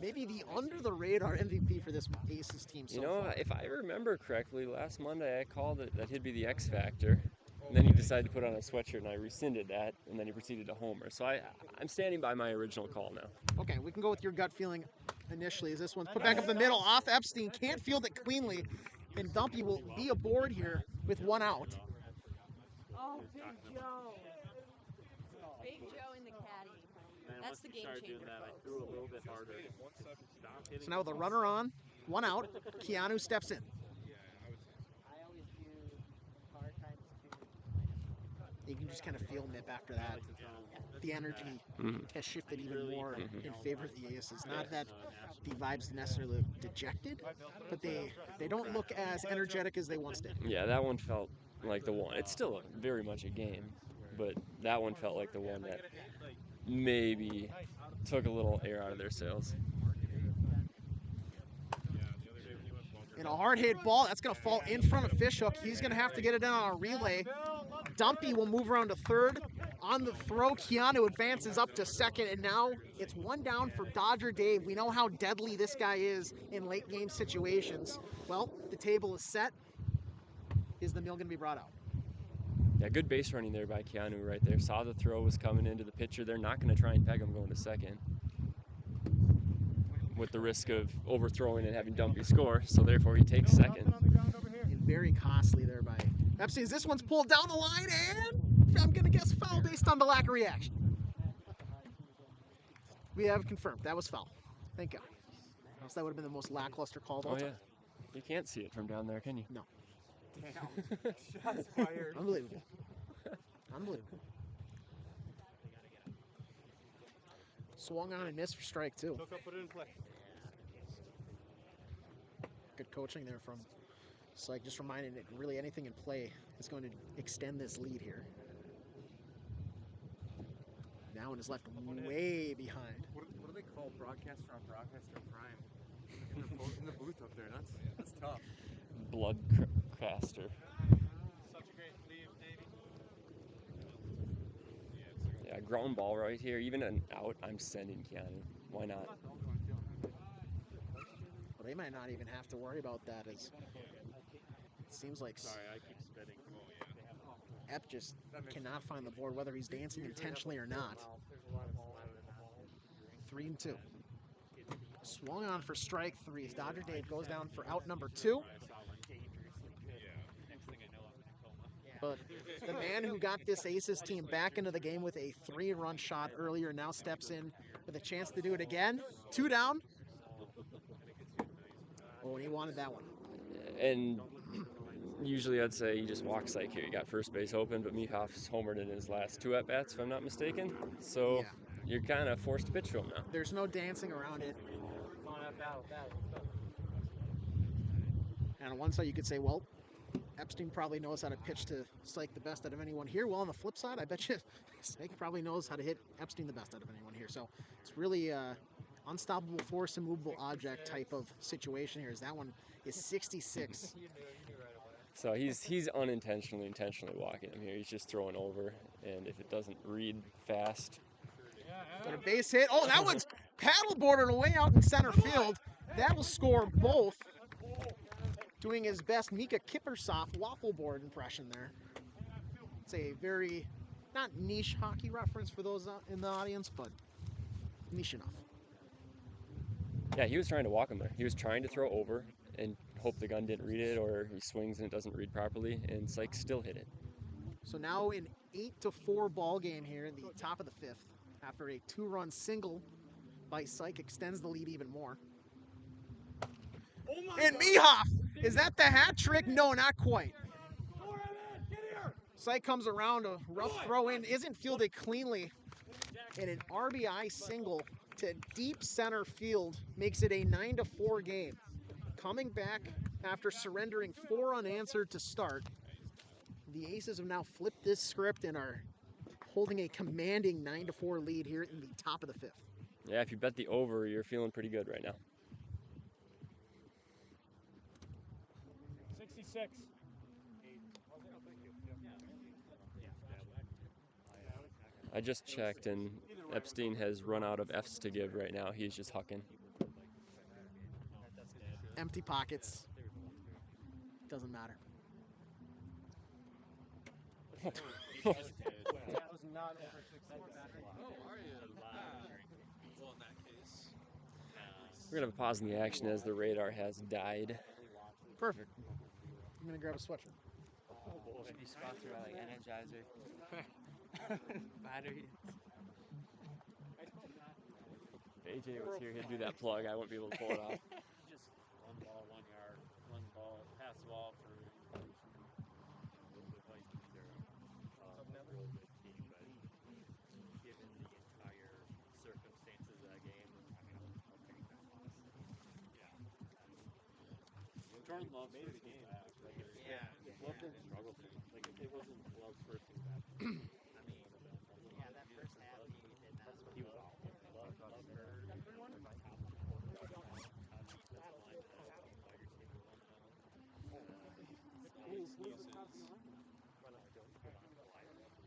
maybe the under the radar MVP for this Aces team so You know, far. if I remember correctly, last Monday I called it that he'd be the X Factor. And then he decided to put on a sweatshirt and I rescinded that, and then he proceeded to homer. So I'm standing by my original call now. Okay, we can go with your gut feeling initially. As this one's put back up the middle off Epstein, can't field it cleanly, and Dumpy will be aboard here with 1 out. Oh, Big Joe. Big Joe in the caddy. That's the game changer, folks. threw a little bit harder. So now with a runner on, 1 out, Keanu steps in. I always do hard times too. You can just kind of feel Mip after that. The energy has shifted even more in favor of the Aces. Not that the vibes necessarily look dejected, but they don't look as energetic as they once did. Yeah, that one felt like the one. It's still very much a game, but that one felt like the one that maybe took a little air out of their sails. And a hard hit ball, that's going to fall in front of Fishhook. He's going to have to get it in on a relay. Dumpy will move around to third. On the throw, Keanu advances up to second, and now it's 1 down for Dodger Dave. We know how deadly this guy is in late game situations. Well, the table is set. Is the mill going to be brought out? Yeah, good base running there by Keanu right there. Saw the throw was coming into the pitcher. They're not going to try and peg him going to second, with the risk of overthrowing and having Dumpy score, so therefore he takes second. And very costly there by Epstein. This one's pulled down the line, and I'm going to guess foul based on the lack of reaction. We have confirmed that was foul. Thank God. Else that would have been the most lackluster call of all Oh time. yeah, you can't see it from down there, can you? No. Shots fired. Unbelievable. Unbelievable. Swung on and missed for strike 2. Look up, put it in play. Good coaching there from Syke, just reminding it really anything in play is going to extend this lead here. That one is left way behind. What do they call broadcaster on broadcaster prime? In the booth up there, that's tough. Bloodcaster. Such a great lead, Davey. Yeah, ground ball right here. Even an out, I'm sending Keanu. Why not? Well, they might not even have to worry about that, as it seems like Sorry, I keep spitting. Ep just cannot find the board, whether he's dancing intentionally or not. 3-2. Swung on for strike 3 as Dodger Dave goes down for out number 2. But the man who got this Aces team back into the game with a 3-run shot earlier now steps in with a chance to do it again. 2 down. Oh, and he wanted that one. And usually I'd say you just walk Syke here. You got first base open, but Mihof's homered in his last 2 at-bats, if I'm not mistaken. So Yeah. you're kind of forced to pitch to him now. There's no dancing around it. And on one side, you could say, well, Epstein probably knows how to pitch to Syke the best out of anyone here. Well, on the flip side, I bet you Syke probably knows how to hit Epstein the best out of anyone here. So it's really unstoppable force, immovable object type of situation here. As that one is 66. So he's intentionally walking him here. He's just throwing over, and if it doesn't read fast, But a base hit. Oh, that one's paddleboarded away out in center field. That'll score both. Doing his best Mika Kippersoft waffle board impression there. It's a very, not niche hockey reference for those in the audience, but niche enough. yeah, he was trying to walk him there. He was trying to throw over and hope the gun didn't read it, or he swings and it doesn't read properly, and Syke still hit it. So now an 8-4 ball game here in the top of the 5th. After a 2-run single by Syke extends the lead even more. And Mihoff! Is that the hat trick? No, not quite. Syke comes around, a rough throw in, isn't fielded cleanly. And an RBI single to deep center field makes it a 9-4 game. Coming back after surrendering 4 unanswered to start, the Aces have now flipped this script and are holding a commanding 9-4 lead here in the top of the 5th. Yeah, if you bet the over, you're feeling pretty good right now. 66. I just checked, and Epstein has run out of Fs to give right now. He's just hucking. Empty pockets. Doesn't matter. That was not over 66. We're gonna have a pause in the action as the radar has died. Perfect. I'm gonna grab a sweatshirt. Should be sponsored by like Energizer. Batteries. If AJ was here, he'd do that plug. I wouldn't be able to pull it off. Just 1 ball, 1 yard, 1 ball, pass the ball for the Vikings are a real good team, but given the entire circumstances of that game, I'll take that loss. Yeah. Jordan Love made the game. Love didn't struggle too much. Like it wasn't Love's first game back. That first half, He was awful. Love hurt.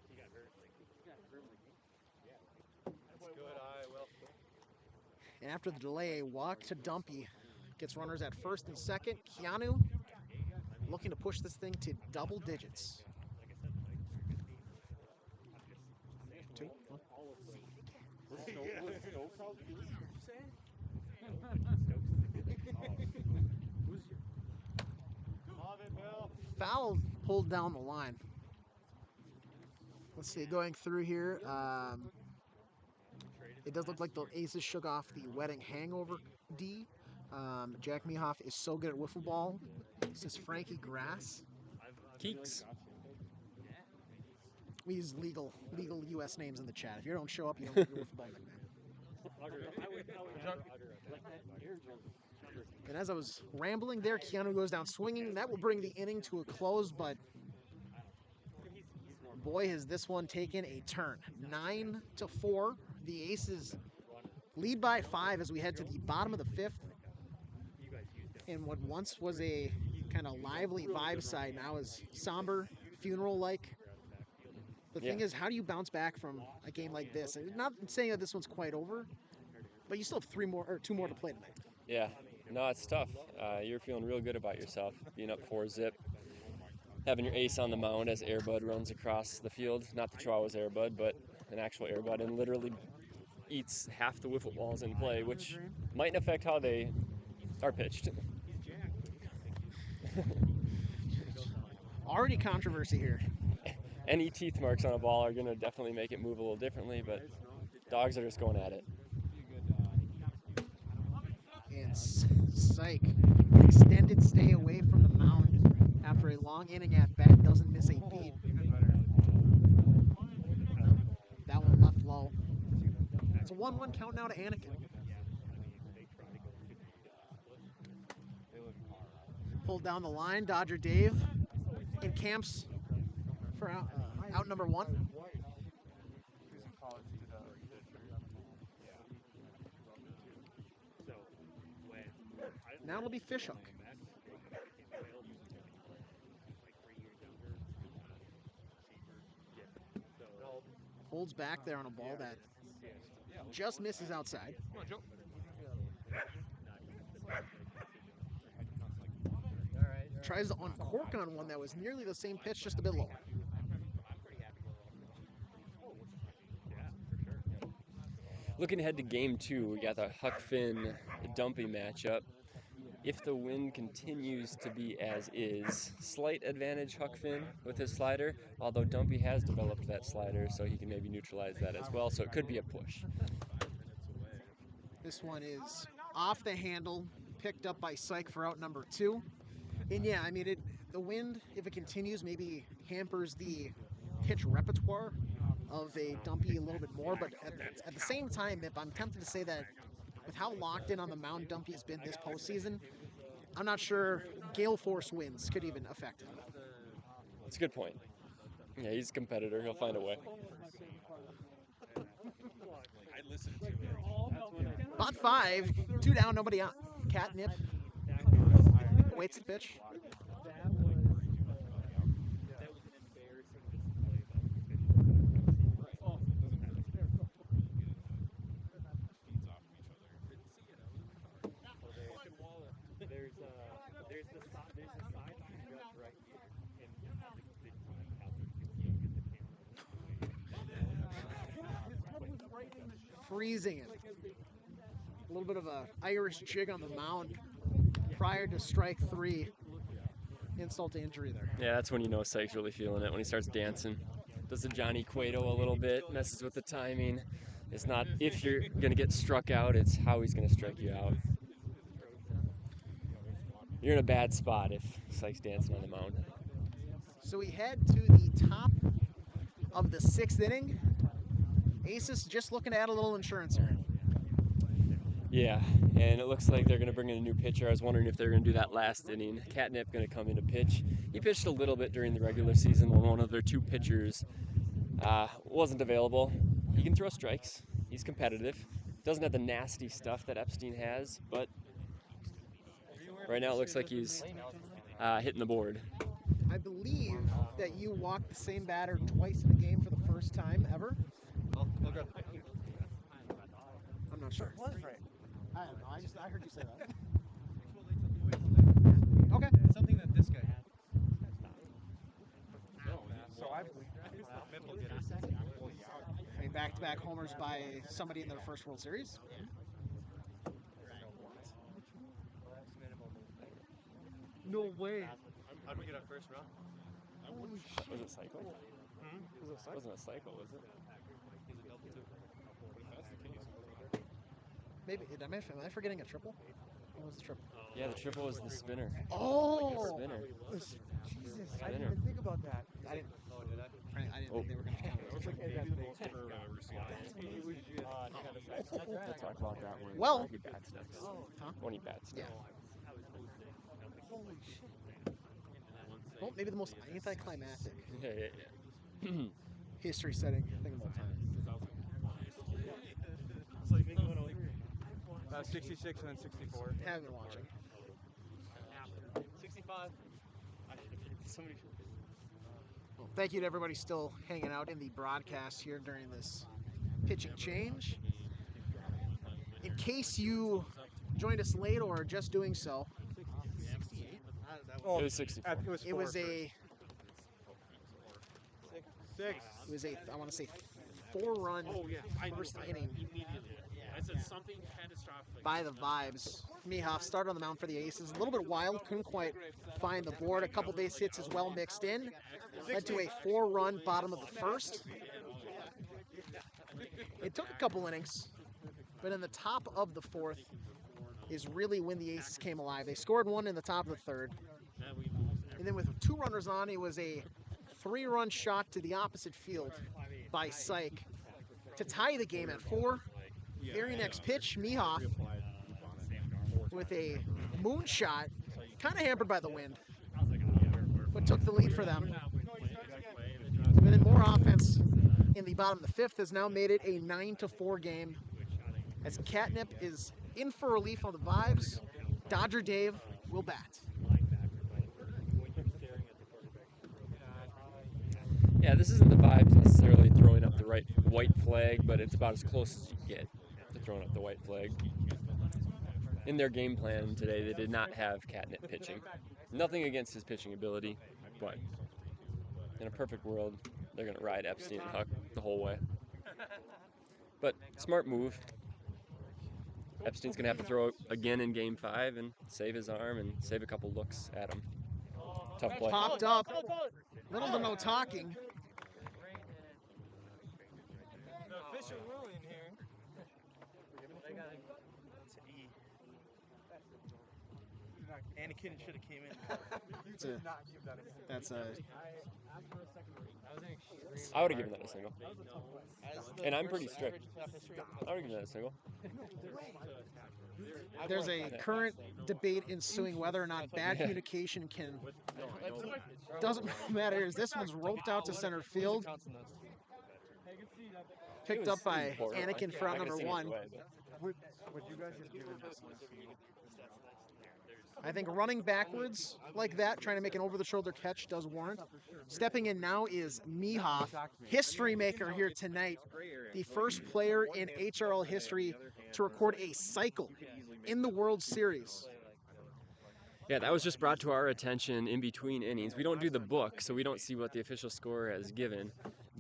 He got hurt. That's good. I will. And after the delay, a walk to Dumpy gets runners at first and second. Keanu looking to push this thing to double digits. 2, 1. Foul pulled down the line. Let's see, going through here. It does look like the Aces shook off the wedding hangover D. Jack Mihoff is so good at wiffle ball. This is Frankie Grass. Keeks. We use legal U.S. names in the chat. If you don't show up, you don't get your wiffle ball nickname. And as I was rambling there, Keanu goes down swinging. That will bring the inning to a close, but boy, has this one taken a turn. 9-4. The Aces lead by 5 as we head to the bottom of the 5th. And what once was a kind of lively vibe side now is somber, funeral-like. The thing is, how do you bounce back from a game like this? And not saying that this one's quite over, but you still have 2 more to play tonight. Yeah, no, it's tough. You're feeling real good about yourself, being up 4-zip, having your ace on the mound as Airbud runs across the field. Not the Chihuahua's Airbud, but an actual Airbud, and literally eats half the wiffle balls in play, which might affect how they are pitched. Already controversy here. any teeth marks on a ball are going to definitely make it move a little differently, but dogs are just going at it. And Psych, extended stay away from the mound after a long inning at bat, doesn't miss a beat. That one left low. It's a 1-1 count now to Anakin. Pulled down the line, Dodger Dave in camps for out number 1. Now it'll be Fishhook. Holds back there on a ball that just misses outside. Tries to uncork on one that was nearly the same pitch, just a bit lower. Looking ahead to game 2, we got the Huck Finn Dumpy matchup. If the wind continues to be as is, slight advantage Huck Finn with his slider, although Dumpy has developed that slider, so he can maybe neutralize that as well, so it could be a push. This one is off the handle, picked up by Psych for out number 2. And yeah, I mean, the wind, if it continues, maybe hampers the pitch repertoire of a Dumpy a little bit more, but at the same time, if I'm tempted to say that with how locked in on the mound Dumpy has been this postseason, I'm not sure gale force winds could even affect him. That's a good point. Yeah, he's a competitor. He'll find a way. Bot 5, 2 down, nobody out. Catnip waits the pitch. Freezing it. A little bit of a Irish jig on the mound prior to strike 3. Insult to injury there. Yeah, that's when you know Psych's really feeling it, when he starts dancing. Does the Johnny Cueto a little bit, messes with the timing. It's not if you're going to get struck out, it's how he's going to strike you out. You're in a bad spot if Psych's dancing on the mound. So we head to the top of the 6th inning. Aces just looking to add a little insurance here. Yeah, and it looks like they're going to bring in a new pitcher. I was wondering if they're going to do that last inning. Catnip going to come in to pitch. He pitched a little bit during the regular season when one of their 2 pitchers wasn't available. He can throw strikes. He's competitive. Doesn't have the nasty stuff that Epstein has, but right now it looks like he's hitting the board. I believe that you walked the same batter twice in a game for the first time ever. I'm not sure. I don't know. I heard you say that. Okay. Something that this guy had. So I believe I mean, back-to-back homers by somebody in their first World Series. No way. How'd we get our first run? Was it cycle? It wasn't a cycle, was it? Maybe. Am I forgetting a triple? What was the triple? Yeah, the triple was the spinner. Oh! Spinner. Jesus, I didn't even think about that. I didn't. Oh, did I? I didn't think they were going to count it as a triple. We'll talk about that when Well- he bats next. Huh? When he bats Yeah. next. Holy shit. Well, maybe the most anticlimactic Yeah. history-setting thing of all time. 66 and then 64. Haven't been watching. 65. Well, thank you to everybody still hanging out in the broadcast here during this pitching change. In case you joined us late or are just doing so, It was 64. it was a Six. I want to say 4-run first inning I said something catastrophic. by the Vibes. Mihoff started on the mound for the Aces. A little bit wild, couldn't quite find the board. A couple base hits as well mixed in. Led to a 4-run bottom of the first. It took a couple innings, but in the top of the fourth is really when the Aces came alive. They scored one in the top of the third. And then with 2 runners on, it was a 3-run shot to the opposite field by Syke to tie the game at 4. Very next pitch, Mihoff with a moonshot, kind of hampered by the wind, but took the lead for them. And then more offense in the bottom of the 5th has now made it a 9-4 game as Catnip is in for relief on the Vibes. Dodger Dave will bat. Yeah, this isn't the Vibes necessarily throwing up the right white flag, but it's about as close as you get to throwing up the white flag. In their game plan today, they did not have Catnip pitching. Nothing against his pitching ability, but in a perfect world, they're going to ride Epstein and Huck the whole way. But smart move. Epstein's going to have to throw again in Game 5 and save his arm and save a couple looks at him. Tough play. Popped up. Little to no talking. The official ruling here. Anakin should have came in. That's a I would have given that a single. And I'm pretty strict. I would have given that a single. There's a current debate ensuing whether or not bad communication can. Doesn't matter. As this one's roped out to center field, picked up by Anakin for out number 1. Would you guys have given this one? I think running backwards like that, trying to make an over-the-shoulder catch, does warrant. Stepping in now is Mihoff, history maker here tonight. The first player in HRL history to record a cycle in the World Series. Yeah, that was just brought to our attention in between innings. We don't do the book, so we don't see what the official score has given.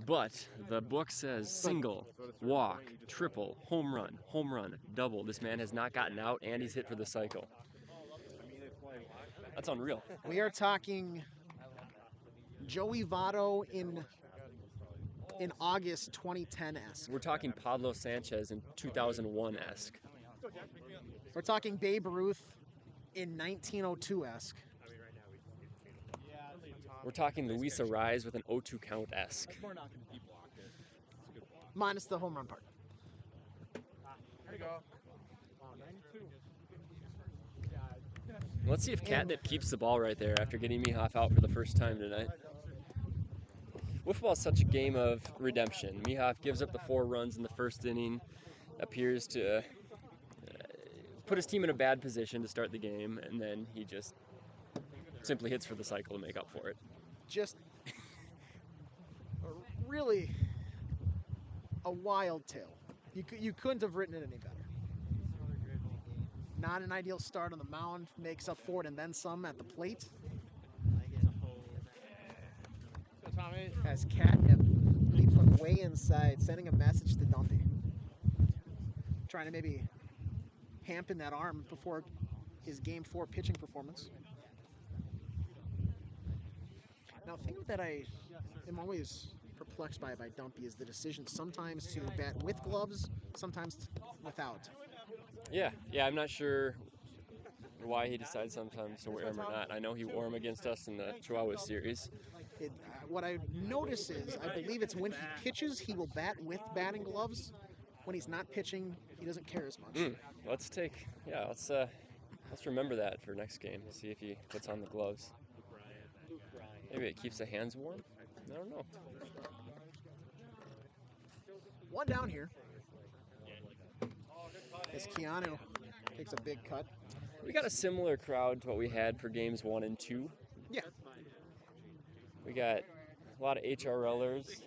But the book says single, walk, triple, home run, double. This man has not gotten out, and he's hit for the cycle. That's unreal. We are talking Joey Votto in August 2010-esque. We're talking Pablo Sanchez in 2001-esque. We're talking Babe Ruth in 1902-esque. We're talking Luis Arraez with an 0-2 count-esque. Minus the home run part. There you go. Let's see if Catnip keeps the ball right there after getting Mihoff out for the first time tonight. Wiffle ball is such a game of redemption. Mihoff gives up the 4 runs in the first inning, appears to put his team in a bad position to start the game, and then he just simply hits for the cycle to make up for it. Just really a wild tale. You couldn't have written it any better. Not an ideal start on the mound, makes up for it and then some at the plate. As Catnip leaps one way inside, sending a message to Dumpy. Trying to maybe hampen that arm before his Game 4 pitching performance. Now, the thing that I am always perplexed by Dumpy is the decision sometimes to bat with gloves, sometimes without. Yeah, I'm not sure why he decides sometimes to wear them or not. I know he wore them against us in the Chihuahua series. What I notice is, I believe it's when he pitches, he will bat with batting gloves. When he's not pitching, he doesn't care as much. Let's remember that for next game. See if he puts on the gloves. Maybe it keeps the hands warm. I don't know. One down here. As Keanu takes a big cut. We got a similar crowd to what we had for games 1 and 2. Yeah. We got a lot of HRLers,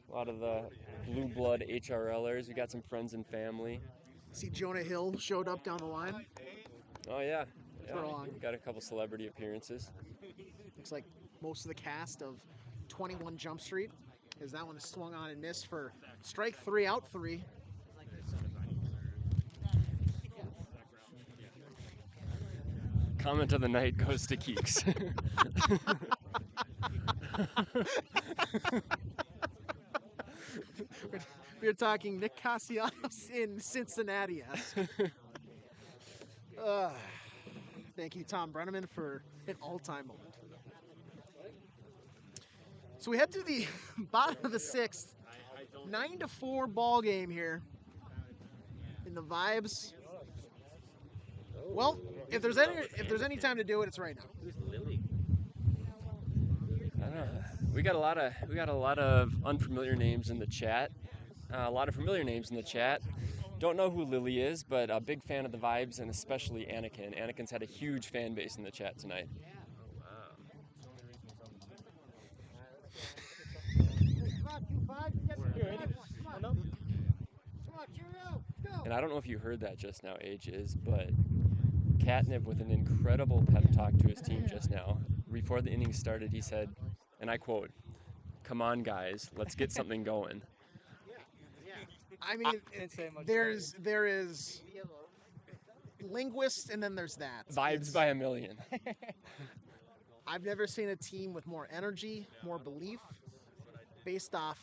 a lot of the blue blood HRLers. We got some friends and family. See, Jonah Hill showed up down the line. Oh yeah. We got a couple celebrity appearances. Looks like most of the cast of 21 Jump Street, as that one swung on and missed for strike 3, out 3. Comment of the night goes to Keeks. We're talking Nick Castellanos in Cincinnati. Thank you, Tom Brenneman, for an all-time moment. So we head to the bottom of the sixth, 9-4 ball game here. In the Vibes. Well, if there's any time to do it, it's right now. Who's Lily? I don't know. We got a lot of unfamiliar names in the chat. A lot of familiar names in the chat. Don't know who Lily is, but a big fan of the Vibes and especially Anakin. Anakin's had a huge fan base in the chat tonight. And I don't know if you heard that just now, Ages, but Catnip with an incredible pep talk to his team just now. Before the inning started, he said, and I quote, "Come on, guys, let's get something going." I mean, there is linguists, and then there's that. Vibes by a million. I've never seen a team with more energy, more belief, based off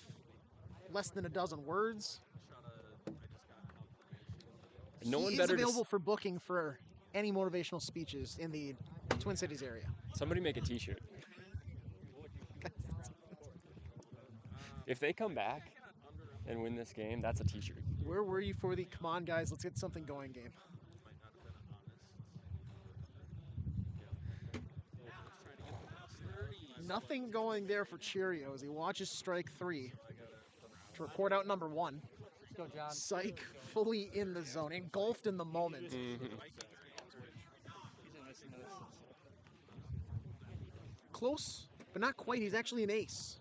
less than a dozen words. No one He is better available for booking for any motivational speeches in the Twin Cities area. Somebody make a T-shirt. If they come back and win this game, that's a T-shirt. Where were you for the "come on guys, let's get something going" game? Nothing going there for Cheerio as he watches strike three to record out number one. Go, John. Psych fully in the zone, engulfed in the moment. Close, but not quite. He's actually an ace.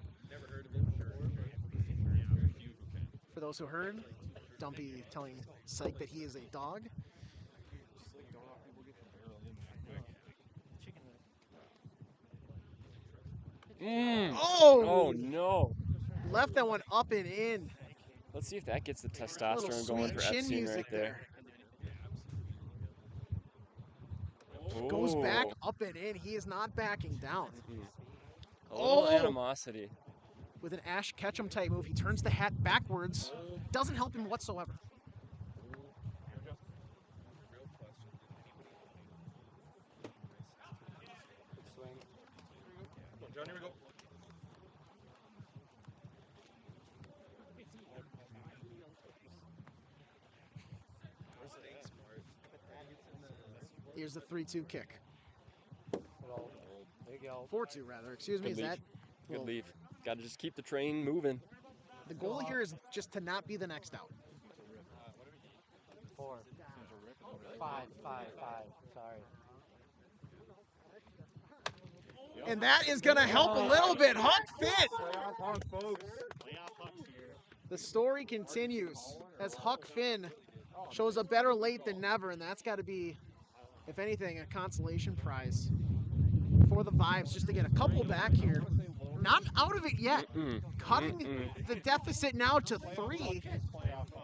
For those who heard, Dumpy telling Psych that he is a dog. Oh no! Left that one up and in. Let's see if that gets the Little testosterone going sweet for chin Epstein music right there. Goes back Ooh. up and in. He is not backing down. A little Oh! animosity. With an Ash Ketchum type move, he turns the hat backwards. Doesn't help him whatsoever. John, here we go. Here's the 3-2 kick. There you go. 4-2 rather, excuse me. Good Is leave. that Good well, leave. Got to just keep the train moving. the goal here is just to not be the next out. 4. 5. Sorry. And that is going to help a little bit. Huck Finn. The story continues as Huck Finn shows up better late than never, and that's got to be, if anything, a consolation prize for the Vibes just to get a couple back here. Not out of it yet. Cutting the deficit now to 3.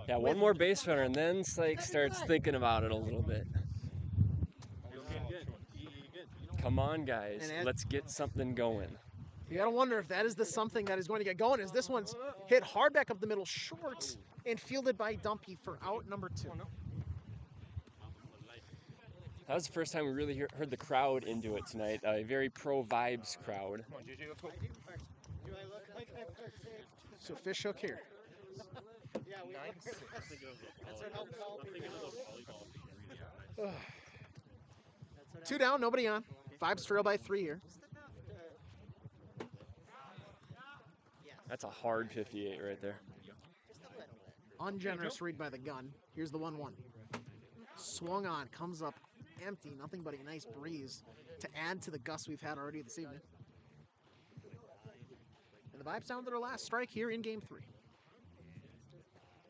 Yeah, one more base runner, and then Psych starts thinking about it a little bit. Come on, guys, let's get something going. You gotta wonder if that is the something that is going to get going, as this one's hit hard back up the middle, short, and fielded by Dumpy for out number 2. That was the first time we really heard the crowd into it tonight. A very pro-Vibes crowd. So fish hook here. 2 down, nobody on. Vibes trail by 3 here. That's a hard 58 right there. Ungenerous read by the gun. Here's the 1-1. Swung on, comes up empty. Nothing but a nice breeze to add to the gusts we've had already this evening. And the Vibes down to their last strike here in game 3.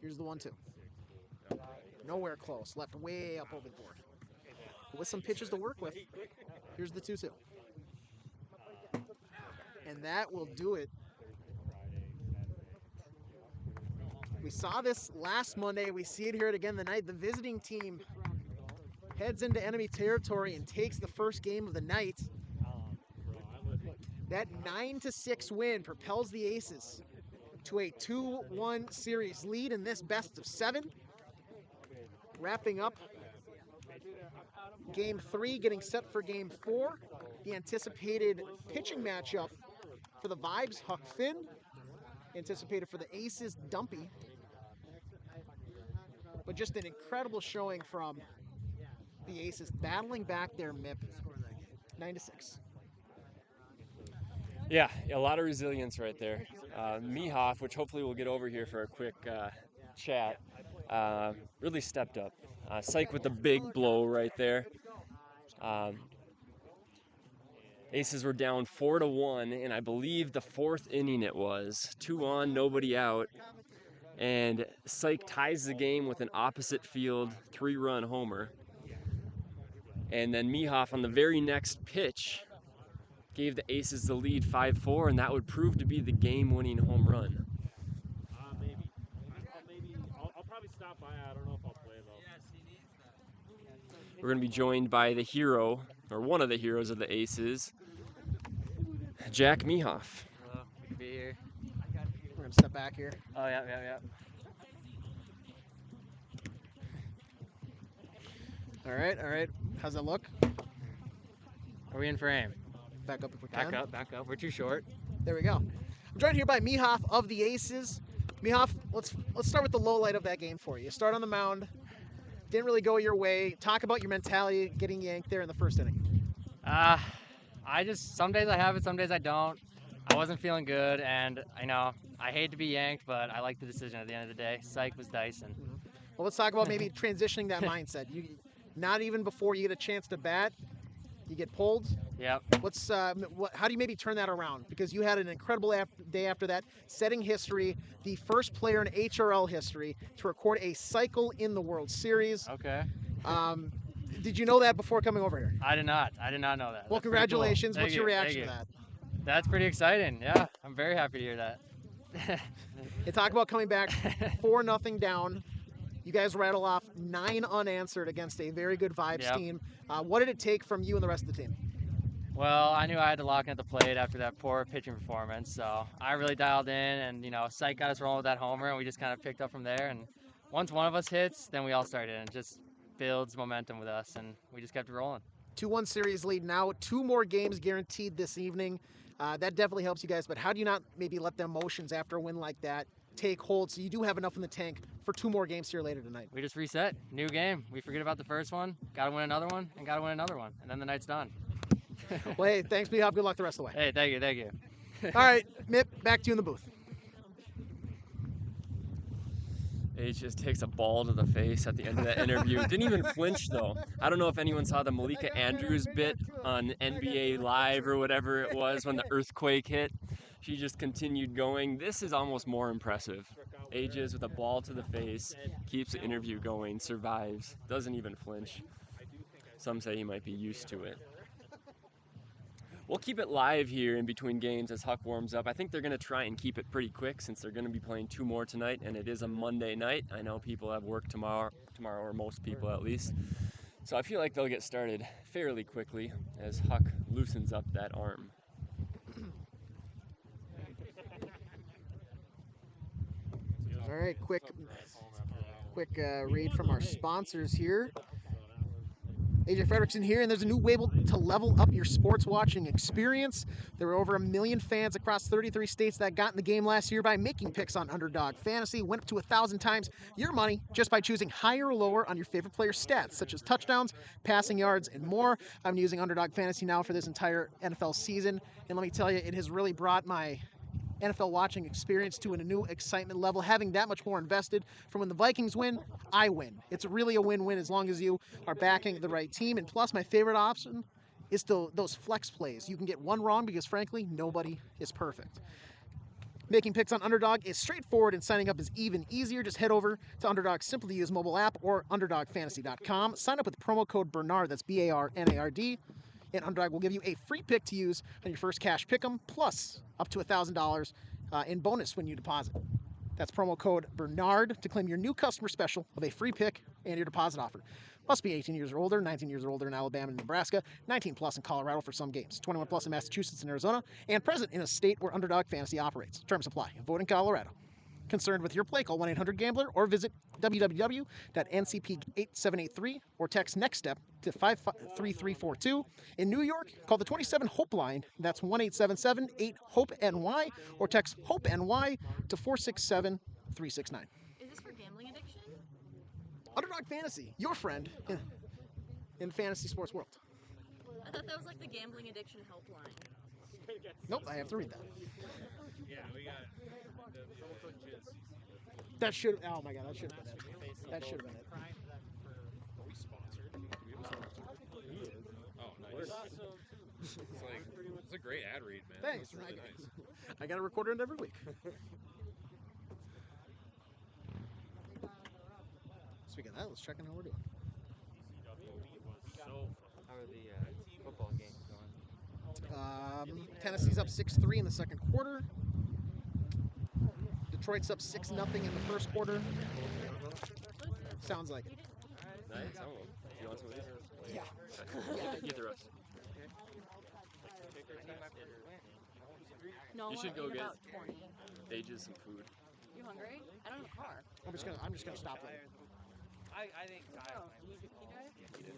Here's the 1-2. Nowhere close. Left way up over the board. But with some pitches to work with, here's the 2-2. And that will do it. We saw this last Monday. We see it here again tonight. The visiting team heads into enemy territory and takes the first game of the night. That 9-6 win propels the Aces to a 2-1 series lead in this best of 7. Wrapping up game 3, getting set for game 4. The anticipated pitching matchup for the Vibes, Huck Finn. Anticipated for the Aces, Dumpy. But just an incredible showing from the Aces, battling back their MIP 9-6. Yeah, a lot of resilience right there. Mihoff, which hopefully we'll get over here for a quick chat, really stepped up. Psych with the big blow right there. Aces were down 4-1, and I believe the 4th inning it was. 2 on, nobody out. And Psych ties the game with an opposite field 3-run homer. And then Mihoff on the very next pitch gave the Aces the lead 5-4, and that would prove to be the game-winning home run. Maybe. I'll probably stop by. I don't know if I'll play though. We're going to be joined by the hero, or one of the heroes of the Aces, Jack Mihoff. Hello, good to be here. We're going to step back here. Oh, yeah. All right. How's that look? Are we in frame? Back up if we can. Back up. We're too short. There we go. I'm joined here by Mihoff of the Aces. Mihoff, let's start with the low light of that game for you. You start on the mound, didn't really go your way. Talk about your mentality getting yanked there in the first inning. Some days I have it, some days I don't. I wasn't feeling good, and I hate to be yanked, but I like the decision at the end of the day. Psych was Dyson. Well, let's talk about maybe transitioning that mindset. Not even before you get a chance to bat, you get pulled. Yep. How do you maybe turn that around? Because you had an incredible day after that, setting history, the first player in HRL history to record a cycle in the World Series. Okay. Did you know that before coming over here? I did not know that. Well, That's pretty cool. congratulations. Thank What's you, your reaction thank to that? That's pretty exciting. Yeah, I'm very happy to hear that. You talk about coming back 4-0 down. You guys rattle off 9 unanswered against a very good Vibes team. What did it take from you and the rest of the team? Well, I knew I had to lock in at the plate after that poor pitching performance, so I really dialed in, and Psych got us rolling with that homer, and we just kind of picked up from there. And once one of us hits, then we all started, and it just builds momentum with us, and we just kept it rolling. 2-1 series lead now. 2 more games guaranteed this evening. That definitely helps you guys, but how do you not maybe let the emotions after a win like that take hold so you do have enough in the tank for 2 more games here later tonight? We just reset. New game. We forget about the first one, got to win another one, and got to win another one, and then the night's done. Well, hey, thanks, Mihoff. Good luck the rest of the way. Hey, thank you. All right, Mip, back to you in the booth. He just takes a ball to the face at the end of that interview. Didn't even flinch, though. I don't know if anyone saw the Malika Andrews bit on NBA Live or whatever it was when the earthquake hit. She just continued going. This is almost more impressive. Ages with a ball to the face, keeps the interview going, survives, doesn't even flinch. Some say he might be used to it. We'll keep it live here in between games as Huck warms up. I think they're going to try and keep it pretty quick since they're going to be playing 2 more tonight, and it is a Monday night. I know people have work tomorrow, or most people at least. So I feel like they'll get started fairly quickly as Huck loosens up that arm. All right, quick read from our sponsors here. AJ Fredrickson here, and there's a new way to level up your sports watching experience. There were over 1 million fans across 33 states that got in the game last year by making picks on Underdog Fantasy. Went up to 1,000 times your money just by choosing higher or lower on your favorite player's stats, such as touchdowns, passing yards, and more. I've been using Underdog Fantasy now for this entire NFL season, and let me tell you, it has really brought my NFL watching experience to a new excitement level, having that much more invested. From when the Vikings win, I win. It's really a win-win as long as you are backing the right team. And plus, my favorite option is those flex plays. You can get one wrong because, frankly, nobody is perfect. Making picks on Underdog is straightforward, and signing up is even easier. Just head over to Underdog's simple-to-use mobile app or UnderdogFantasy.com. Sign up with promo code Bernard, that's B-A-R-N-A-R-D, and Underdog will give you a free pick to use on your first cash pick'em, plus up to $1,000 in bonus when you deposit. That's promo code Bernard to claim your new customer special of a free pick and your deposit offer. Must be 18 years or older, 19 years or older in Alabama and Nebraska, 19 plus in Colorado for some games, 21 plus in Massachusetts and Arizona, and present in a state where Underdog Fantasy operates. Terms apply. Vote in Colorado. Concerned with your play, call 1-800-GAMBLER or visit www.ncp8783 or text NEXT STEP to 53342. In New York, call the 27 HOPE line. That's 1-877-8-HOPE-NY or text HOPE-NY to 467-369. Is this for gambling addiction? Underdog Fantasy, your friend in fantasy sports world. I thought that was like the gambling addiction helpline. Nope, I have to read that. Yeah, we got That should. Oh my god, that should have been it. That should have been it. Are we sponsored? Do we have a sponsor? Oh, nice. It's a great ad read, man. Thanks. That's really nice. I gotta record it every week. Speaking of that, let's check on how we're doing. How are the football games going? Tennessee's up 6-3 in the second quarter. Detroit's up 6-0 in the first quarter. Sounds like it. Nice. Oh, you want some of these? Yeah. Get the rest. No, You should go in get about 20. Dages some food. You hungry? I don't have a car. I'm just gonna stop there. I think Oh,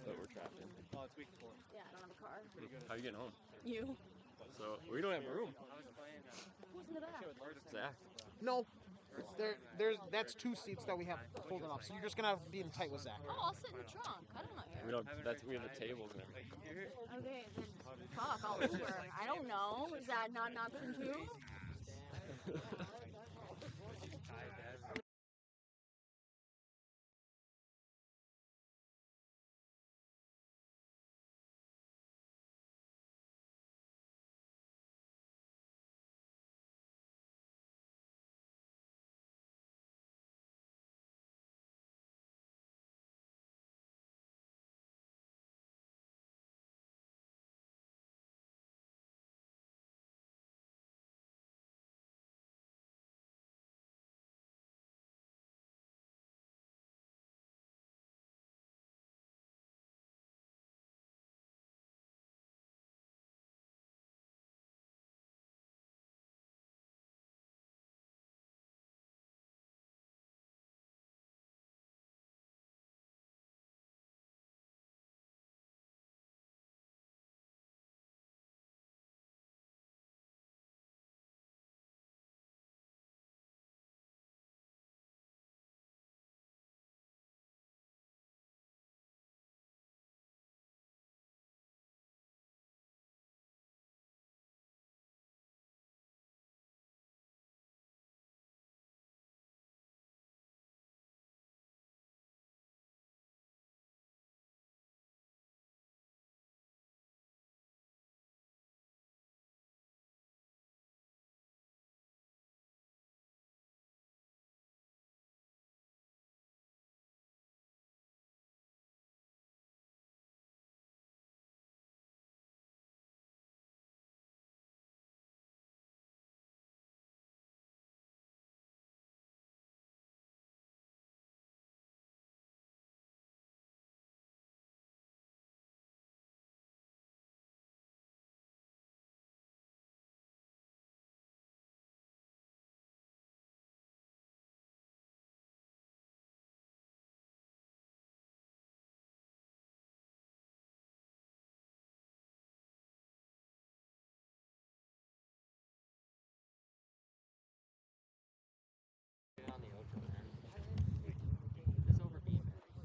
But we're trapped in. Oh, it's week 4. yeah, I don't have a car. How are you getting home? You. So we don't have a room. Who's in the back? Zach. No, that's 2 seats that we have folded up. So you're just gonna have to be in tight with Zach. Oh, I'll sit in the trunk. I don't know. We don't. We have the tables and everything. Okay, then fuck, I'll Uber. I don't know. Is that not an option too?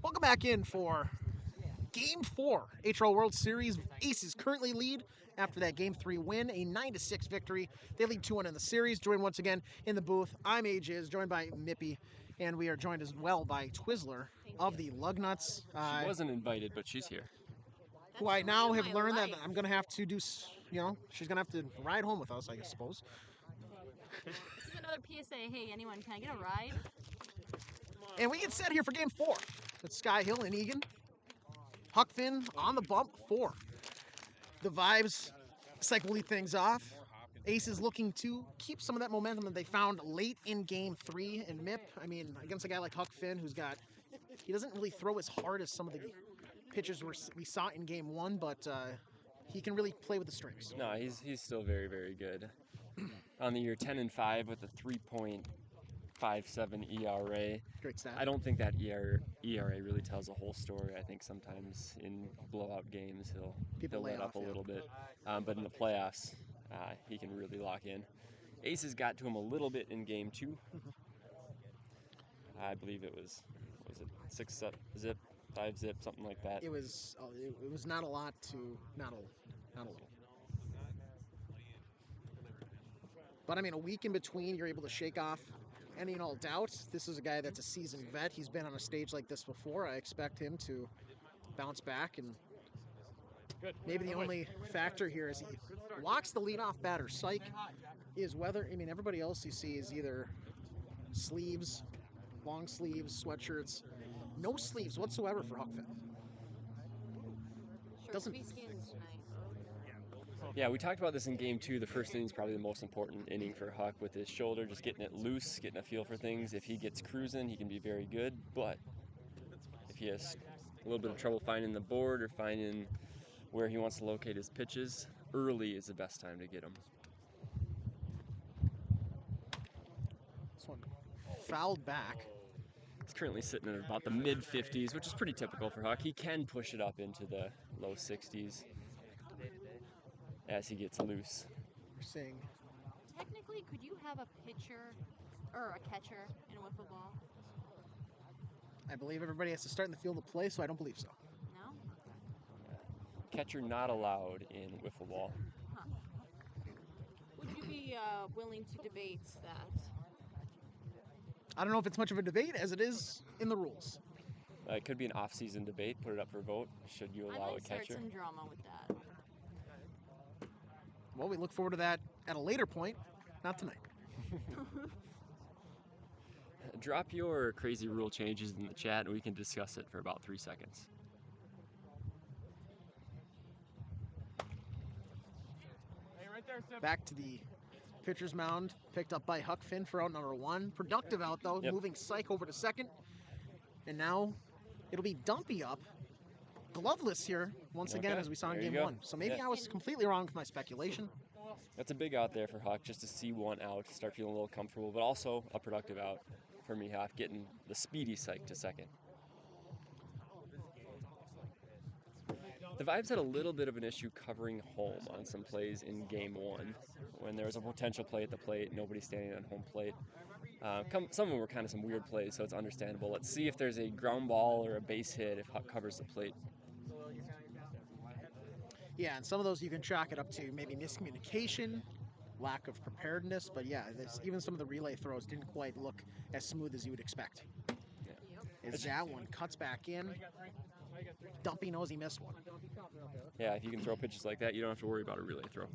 Welcome back in for Game 4, HRL World Series. Aces currently lead after that Game 3 win, a 9-6 victory. They lead 2-1 in the series. Joined once again in the booth, I'm AJiz, joined by Mippy, and we are joined as well by Twizzler of the Lugnuts. She wasn't invited, but she's here. Who I now have learned that I'm going to have to do, she's going to have to ride home with us, I suppose. This is another PSA. Hey, anyone, can I get a ride? And we get set here for Game 4. It's Sky Hill and Egan. Huck Finn on the bump for the Vibes. Looks like we'll lead things off. Ace is looking to keep some of that momentum that they found late in game 3 in MIP. I mean, against a guy like Huck Finn, he doesn't really throw as hard as some of the pitches we saw in game 1, but he can really play with the strings. No, he's still very, very good. On the year, 10-5 with a 3.57 ERA. Great stat. I don't think that ERA really tells a whole story. I think sometimes in blowout games he'll let up a little bit, but in the playoffs he can really lock in. Aces got to him a little bit in game 2. I believe it was 6 zip, 5 zip, something like that. It was not a lot to not a little. But I mean, a week in between, you're able to shake off any and all doubts. This is a guy that's a seasoned vet. He's been on a stage like this before. I expect him to bounce back, and maybe the only factor here is he walks the leadoff batter. Psych is whether, I mean, everybody else you see is either sleeves, long sleeves, sweatshirts, no sleeves whatsoever for Huck Finn. Doesn't skins tonight. Yeah, we talked about this in game 2. The first inning is probably the most important inning for Huck with his shoulder, just getting it loose, getting a feel for things. If he gets cruising, he can be very good, but if he has a little bit of trouble finding the board or finding where he wants to locate his pitches, early is the best time to get him. This one fouled back. He's currently sitting at about the mid-50s, which is pretty typical for Huck. He can push it up into the low 60s as he gets loose. We're seeing. Technically, could you have a pitcher or a catcher in a wiffle ball? I believe everybody has to start in the field of play, so I don't believe so. No? Catcher not allowed in wiffle ball. Huh. Would you be willing to debate that? I don't know if it's much of a debate as it is in the rules. It could be an off-season debate. Put it up for vote. Should you I allow might a catcher? start some drama with that. Well, we look forward to that at a later point, not tonight. Drop your crazy rule changes in the chat and we can discuss it for about 3 seconds. Back to the pitcher's mound, picked up by Huck Finn for out number 1. Productive out though, Yep. moving Psych over to second. And now it'll be Dumpy up. Gloveless here once again Okay, as we saw in there you game go. 1. So maybe Yeah. I was completely wrong with my speculation. That's a big out there for Huck, just to see one out, start feeling a little comfortable, but also a productive out for Mihaf, getting the speedy Psych to second. The Vibes had a little bit of an issue covering home on some plays in game 1. When there was a potential play at the plate, nobody standing on home plate. Some of them were kind of some weird plays, so it's understandable. Let's see if there's a ground ball or a base hit if Huck covers the plate. Yeah, and some of those you can chalk it up to maybe miscommunication, lack of preparedness, but yeah, even some of the relay throws didn't quite look as smooth as you would expect. As that one cuts back in, Dumpy knows he missed one. Yeah, if you can throw pitches like that, you don't have to worry about a relay throw.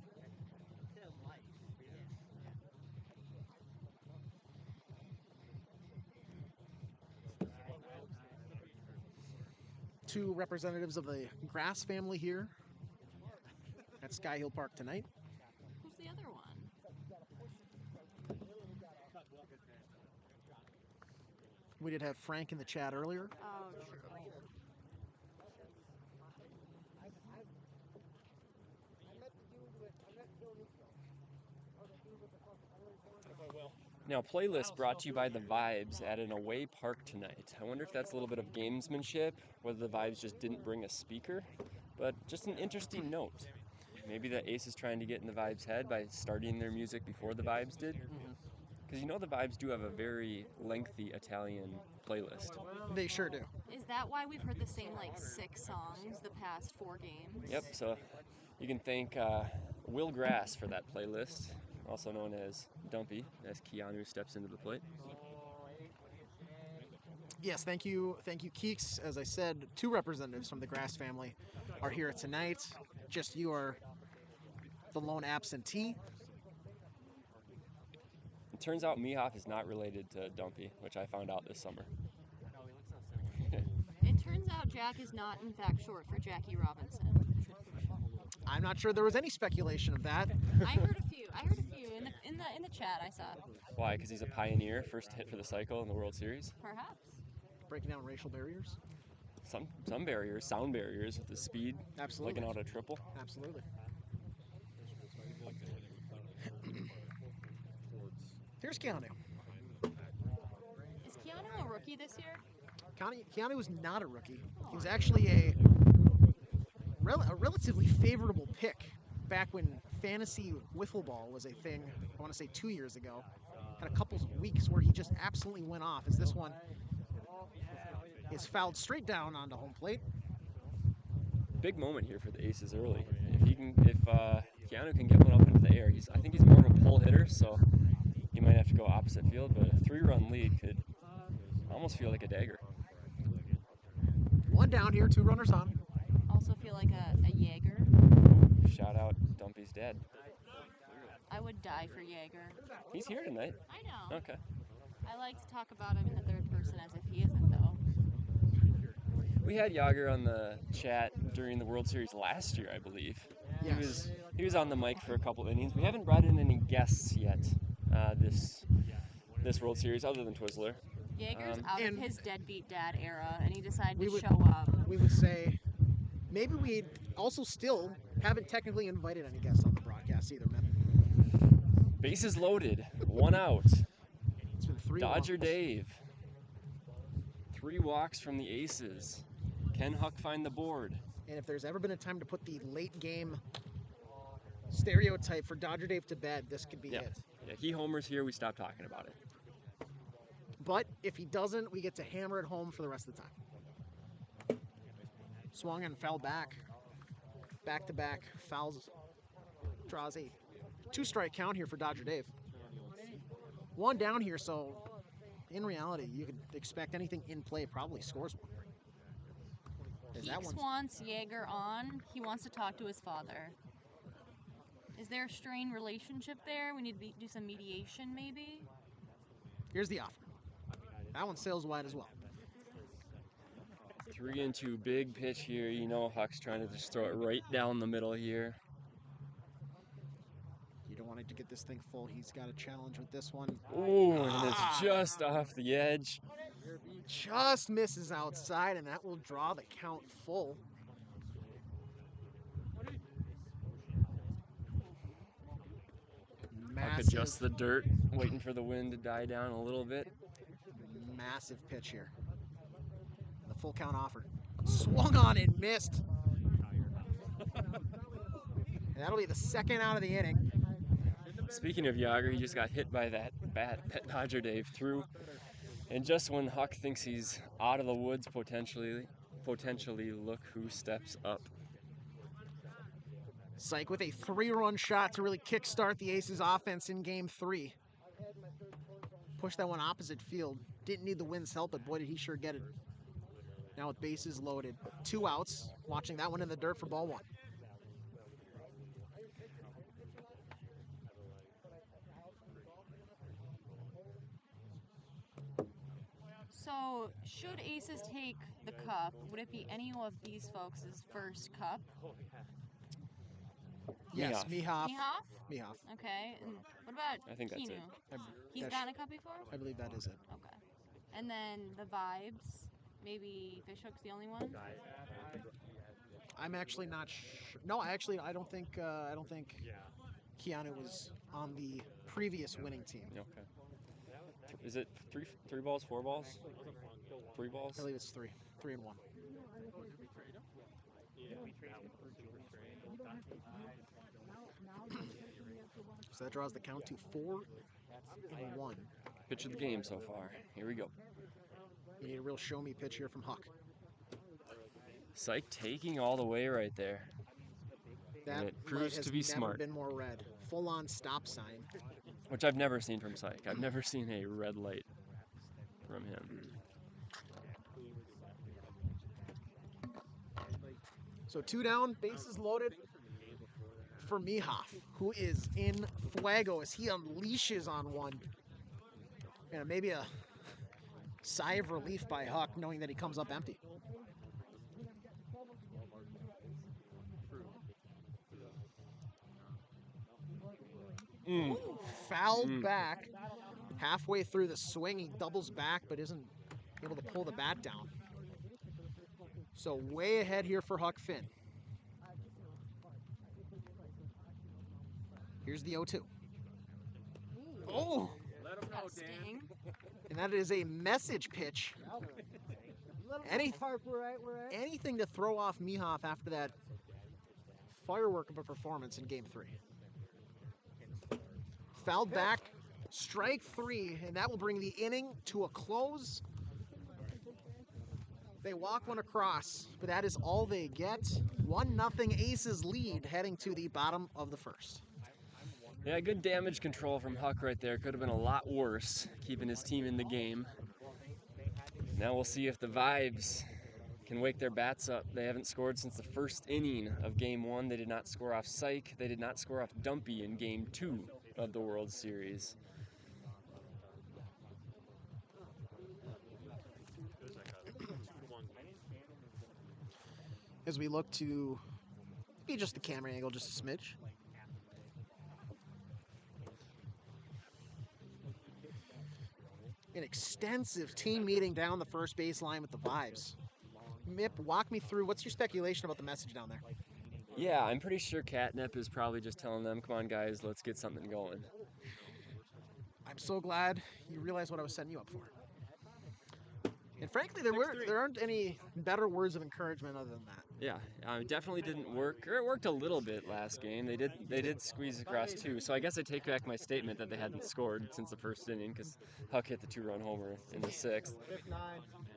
Two representatives of the Grass family here at Sky Hill Park tonight. Who's the other one? We did have Frank in the chat earlier. Oh, true. Now, playlist brought to you by the Vibes at an away park tonight. I wonder if that's a little bit of gamesmanship, whether the Vibes just didn't bring a speaker, but just an interesting note. Maybe the Ace is trying to get in the Vibes' head by starting their music before the Vibes did. Because you know the Vibes do have a very lengthy Italian playlist. They sure do. Is that why we've heard the same, like, 6 songs the past 4 games? Yep, so you can thank Will Grass for that playlist, also known as Dumpy, as Keanu steps into the plate. Yes, thank you, Keeks. As I said, 2 representatives from the Grass family are here tonight. Just you are the lone absentee. It turns out Mihaf is not related to Dumpy, which I found out this summer. It turns out Jack is not, in fact, short for Jackie Robinson. I'm not sure there was any speculation of that. I heard a few. I heard a few in the chat. I saw Why? Because he's a pioneer, first hit for the cycle in the World Series. perhaps. Breaking down racial barriers. Some barriers, sound barriers with the speed, Absolutely. flicking out a triple. Absolutely. Here's Keanu. Is Keanu a rookie this year? Keanu was not a rookie. He was actually a relatively favorable pick back when fantasy wiffle ball was a thing. I want to say 2 years ago. Had a couple of weeks where he just absolutely went off. As this one is fouled straight down onto home plate. Big moment here for the Aces early. If Keanu can get one up into the air, I think he's more of a pull hitter, so he might have to go opposite field. But a 3-run lead could almost feel like a dagger. One down here, 2 runners on. Also feel like a Jaeger. Shout out Dumpy's dad. I would die for Jaeger. He's here tonight. I know. Okay. I like to talk about him in the third person as if he isn't, though. We had Yager on the chat during the World Series last year, I believe. Yes. He was on the mic for a couple innings. We haven't brought in any guests yet this World Series other than Twizzler. Jaeger's out of and his deadbeat dad era, and he decided we to would- show up. We would say maybe we also still haven't technically invited any guests on the broadcast either, man. Bases loaded, 1 out. It's been 3 Dodger walks. Dave. 3 walks from the Aces. Can Huck find the board? And if there's ever been a time to put the late game stereotype for Dodger Dave to bed, this could be Yeah. it. Yeah, he homers here, we stop talking about it. But if he doesn't, we get to hammer it home for the rest of the time. Swung and fell back. Back-to-back fouls. Draws a 2-strike count here for Dodger Dave. 1 down here, so in reality, you could expect anything in play probably scores 1. As that Keeks one's wants Jaeger on. He wants to talk to his father. Is there a strained relationship there? We need to do some mediation, maybe? here's the offer. That one sails wide as well. 3-2, big pitch here. You know Huck's trying to just throw it right down the middle here. You don't want to get this thing full. He's got a challenge with this one. Ooh, and it's just off the edge. Just misses outside, and that will draw the count full. Huck adjusts the dirt, waiting for the wind to die down a little bit. Massive pitch here. The full count offer. Swung on and missed. And that'll be the 2nd out of the inning. Speaking of Yager, he just got hit by that bat that Dodger Dave threw. And just when Huck thinks he's out of the woods potentially, look who steps up. Syke with a 3-run shot to really kickstart the Aces offense in game 3. Push that one opposite field. Didn't need the wind's help, but boy did he sure get it. Now with bases loaded. 2 outs. Watching that one in the dirt for ball 1. So, should Aces take the cup, would it be any of these folks' first cup? Yes, Mihoff. Mihoff? Mihoff. Okay. And what about I think that's Keanu? it. He's That gotten a cup before? I believe that is it. Okay. And then the vibes, maybe Fishhook's the only one? I'm actually not sure. No, I don't think Keanu was on the previous winning team. Okay. Is it three balls, 4 balls? 3 balls? I believe it's 3. 3 and 1. So that draws the count to 4 and 1. Pitch of the game so far. Here we go. We need a real show me pitch here from Huck. Syke taking all the way right there. That And it light proves has to be never smart. been more red. Full on stop sign. Which I've never seen from Syke. I've never seen a red light from him. So 2 down, bases loaded for Mihoff, who is in fuego as he unleashes on one. And maybe a sigh of relief by Huck knowing that he comes up empty. Fouled back. Halfway through the swing, he doubles back but isn't able to pull the bat down. So way ahead here for Huck Finn. Here's the 0-2. Oh! That sting. And that is a message pitch. Anything to throw off Mihov after that firework of a performance in Game 3. Fouled back, strike 3, and that will bring the inning to a close. They walk one across, but that is all they get. 1-0 Aces lead heading to the bottom of the first. Yeah, good damage control from Huck right there. Could have been a lot worse, keeping his team in the game. Now we'll see if the Vibes can wake their bats up. They haven't scored since the first inning of Game 1. They did not score off Syke. They did not score off Dumpy in Game 2 of the World Series. As we look to be just the camera angle, just a smidge. An extensive team meeting down the first baseline with the Vibes. Mip, walk me through, what's your speculation about the message down there? Yeah, I'm pretty sure Catnip is probably just telling them, come on guys, let's get something going. I'm so glad you realized what I was setting you up for. And frankly, there aren't any better words of encouragement other than that. Yeah, it definitely didn't work. Or it worked a little bit last game. They did squeeze across 2. So I guess I take back my statement that they hadn't scored since the first inning because Huck hit the 2-run homer in the 6th.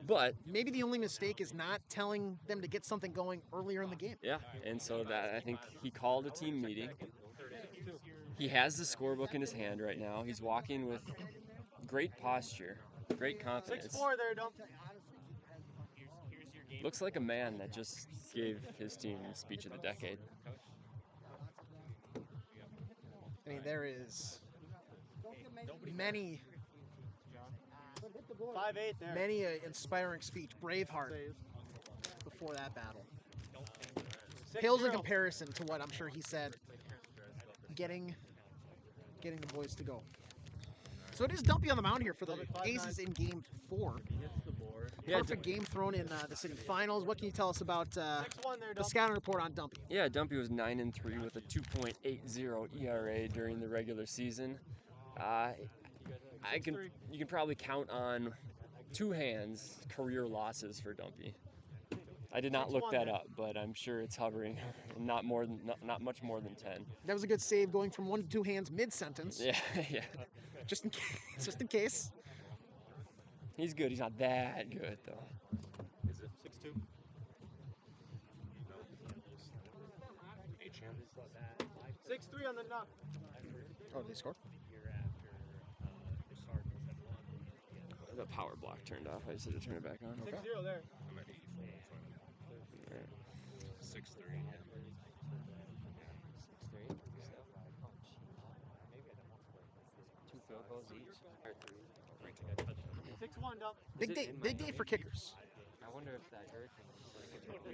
But maybe the only mistake is not telling them to get something going earlier in the game. Yeah, and so that I think he called a team meeting. He has the scorebook in his hand right now. He's walking with great posture, great confidence. 6-4 there, don't. Looks like a man that just gave his team speech of the decade. I mean, there is many 5-8 there. many inspiring speech, Braveheart, before that battle. Pales in comparison to what I'm sure he said, getting the boys to go. So it is Dumpy on the mound here for the Aces in Game 4. Perfect game thrown in the city finals. What can you tell us about the scouting report on Dumpy? Yeah, Dumpy was 9-3 with a 2.80 ERA during the regular season. You can probably count on 2 hands career losses for Dumpy. I did not look that up, but I'm sure it's hovering not much more than 10. That was a good save, going from 1 to 2 hands mid-sentence. Yeah, yeah. Just in case. He's good. He's not that good though. Is it 6-2? HM. 6-3 on the knock. Oh, they scored? The power block turned off. I just had to turn it back on. Okay. 6-0 there. I'm at 84. Right. 6-3. 2 field goals each. 6-1, dump. Big day for kickers. I wonder if that hurt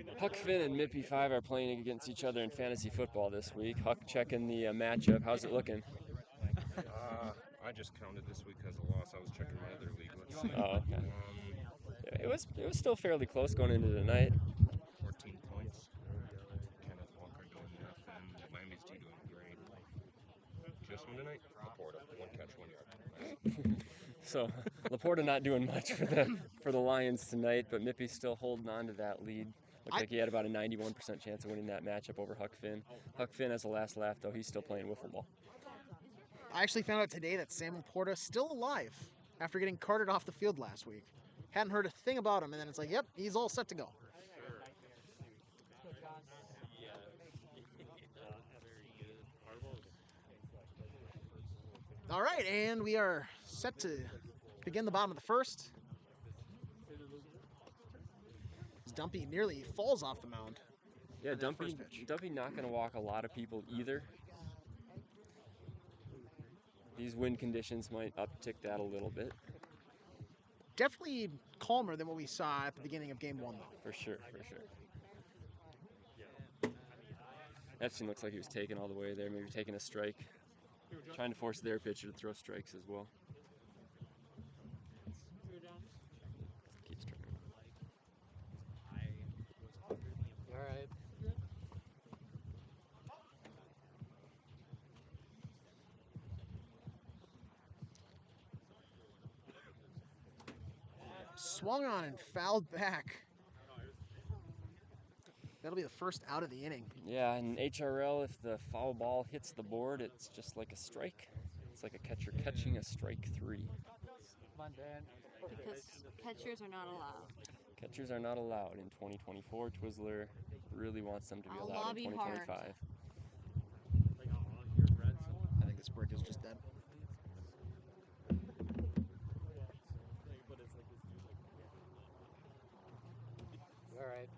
him. Huck Finn and Mippy 5 are playing against each other in fantasy football this week. Huck checking the matchup. How's it looking? I just counted this week as a loss. I was checking my other league. Oh, okay. It was still fairly close going into tonight. 14 points. Kenneth Walker doing nothing. Miami's D doing great. Just won tonight. Laporta, 1 catch, 1 yard. So Laporta not doing much for the Lions tonight, but Mippy's still holding on to that lead. Looked like he had about a 91% chance of winning that matchup over Huck Finn. Huck Finn has the last laugh, though. He's still playing wiffle ball. I actually found out today that Sam Laporta is still alive after getting carted off the field last week. Hadn't heard a thing about him, and then it's like, yep, he's all set to go. All right, and we are set to begin the bottom of the first. Dumpy nearly falls off the mound. Yeah, Dumpy not going to walk a lot of people either. These wind conditions might uptick that a little bit. Definitely calmer than what we saw at the beginning of Game 1, though. For sure. Epstein looks like he was taken all the way there, maybe taking a strike. Trying to force their pitcher to throw strikes as well. Keeps turning. All right. Swung on and fouled back. That'll be the first out of the inning. Yeah, in HRL, if the foul ball hits the board, it's just like a strike. It's like a catcher catching a strike 3. Come on, Dan. Because catchers are not allowed. Catchers are not allowed in 2024. Twizzler really wants them to be I'll allowed in lobby hard. 2025. I think this brick is just dead. All right.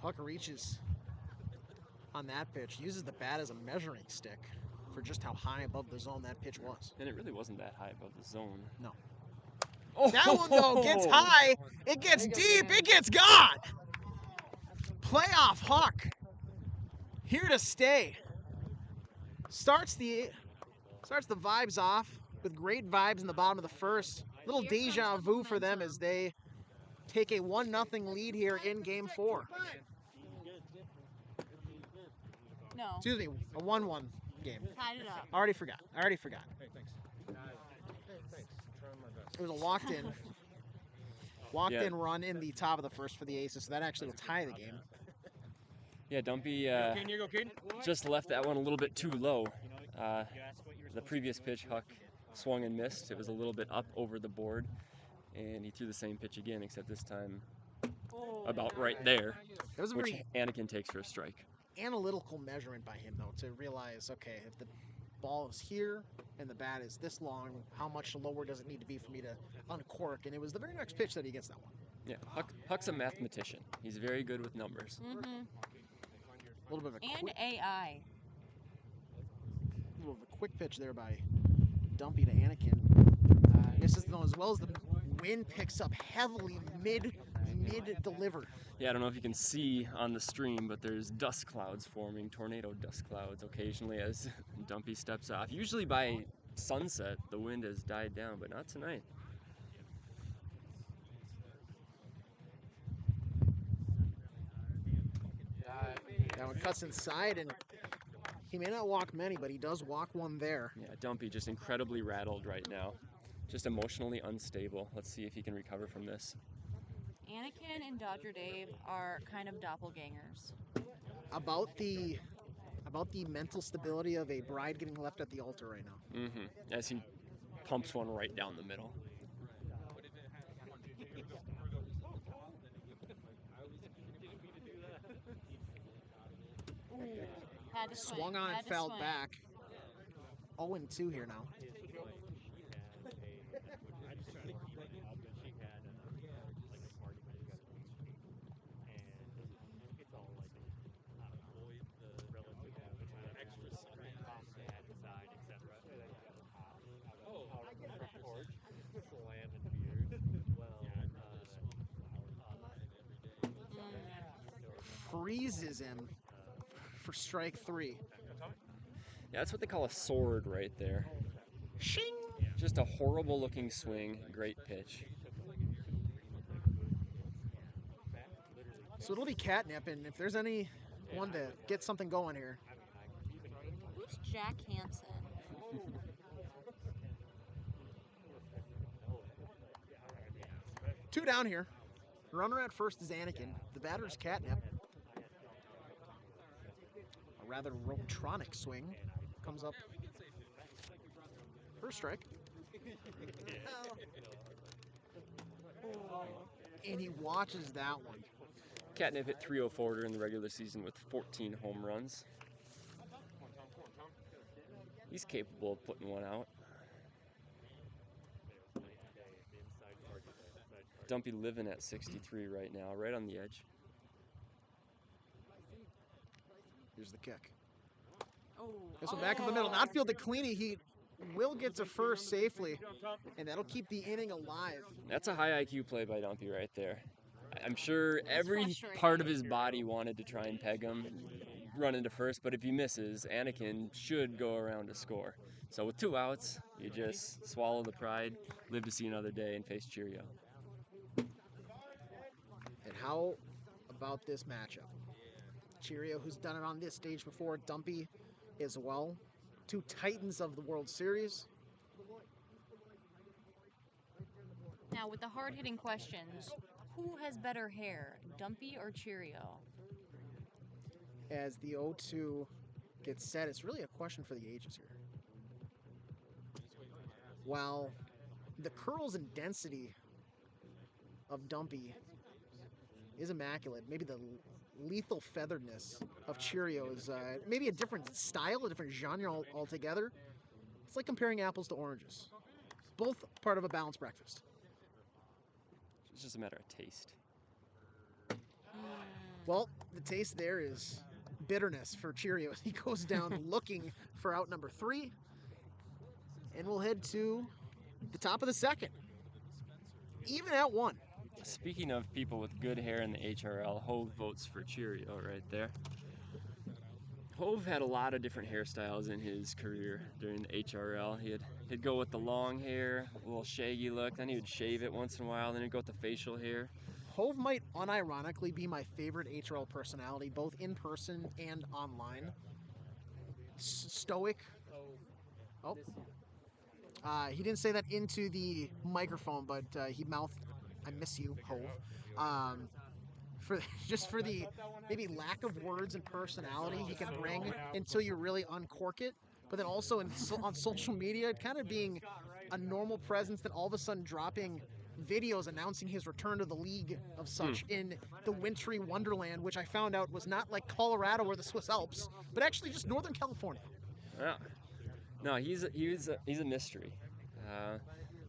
Huck reaches on that pitch, uses the bat as a measuring stick for just how high above the zone that pitch was. And it really wasn't that high above the zone. No. Oh, That one, though, gets high, it gets deep, it gets gone! Playoff Huck, here to stay. Starts the vibes off with great vibes in the bottom of the first. Little deja vu for them as they take a 1-0 lead here in Game 4. No. Excuse me, a 1-1 game. Tied it up. I already forgot. Hey, thanks. Thanks. Trying my best. It was a walked-in run in the top of the first for the Aces, so that actually will tie the game. Yeah, Dumpy Can you go, kid? just left that one a little bit too low. The previous pitch, Huck swung and missed. It was a little bit up over the board, and he threw the same pitch again, except this time about right there, It was a which very Anakin takes for a strike. analytical measurement by him, though, to realize, okay, if the ball is here and the bat is this long, how much lower does it need to be for me to uncork? And it was the very next pitch that he gets that one. Yeah, Huck's a mathematician. He's very good with numbers. Mm-hmm. A little bit of a And quick, AI. little bit of a quick pitch there by Dumpy to Anakin. Misses though, as well as the wind picks up heavily mid deliver. Yeah, I don't know if you can see on the stream, but there's dust clouds forming, tornado dust clouds occasionally as Dumpy steps off. Usually by sunset, the wind has died down, but not tonight. That one cuts inside, and he may not walk many, but he does walk one there. Yeah, Dumpy just incredibly rattled right now. Just emotionally unstable. Let's see if he can recover from this. Anakin and Dodger Dave are kind of doppelgangers. About the mental stability of a bride getting left at the altar right now. Mm-hmm. As he pumps one right down the middle. Had to swing, Swung on had and to fouled swing. back. 0-2 here now. Freezes him for strike 3. Yeah, that's what they call a sword right there. Shing! Just a horrible looking swing, great pitch. So it'll be catnip, and if there's anyone to get something going here, Who's Jack Hansen? 2 down here. Runner at first is Anakin. The batter's catnip. A rather Robotronic swing comes up. First strike. And he watches that one. Catnip hit .304 during the regular season with 14 home runs. He's capable of putting one out. Dumpy living at 63 right now, right on the edge. Here's the kick. Oh. This one back in the middle. Not fielded clean. He will get to first safely, and that'll keep the inning alive. That's a high IQ play by Dumpy right there. I'm sure That's every frustrating. part of his body wanted to try and peg him. run into first, but if he misses, Anakin should go around to score. So with 2 outs, you just swallow the pride, live to see another day, and face Cheerio. And how about this matchup? Cheerio, who's done it on this stage before, Dumpy as well. 2 titans of the World Series. Now, with the hard-hitting questions, who has better hair, Dumpy or Cheerio? As the 0-2 gets set, it's really a question for the ages here. While the curls and density of Dumpy is immaculate, maybe the lethal featheredness of Cheerio is maybe a different style, a different genre altogether. It's like comparing apples to oranges. Both part of a balanced breakfast. It's just a matter of taste. Well, the taste there is bitterness for Cheerio as he goes down looking for out number 3. And we'll head to the top of the second. Even at 1. Speaking of people with good hair in the HRL, Hove votes for Cheerio right there. Hove had a lot of different hairstyles in his career during the HRL. He'd go with the long hair, a little shaggy look, then he would shave it once in a while, then he'd go with the facial hair. Hove might unironically be my favorite HRL personality, both in person and online. Stoic. Oh. He didn't say that into the microphone, but he mouthed, "I miss you, Hove." For the maybe lack of words and personality he can bring until you really uncork it, but then also on social media, kind of being a normal presence, then all of a sudden dropping videos announcing his return to the league of such in the wintry wonderland, which I found out was not like Colorado or the Swiss Alps, but actually just Northern California. Yeah. No, he's a mystery.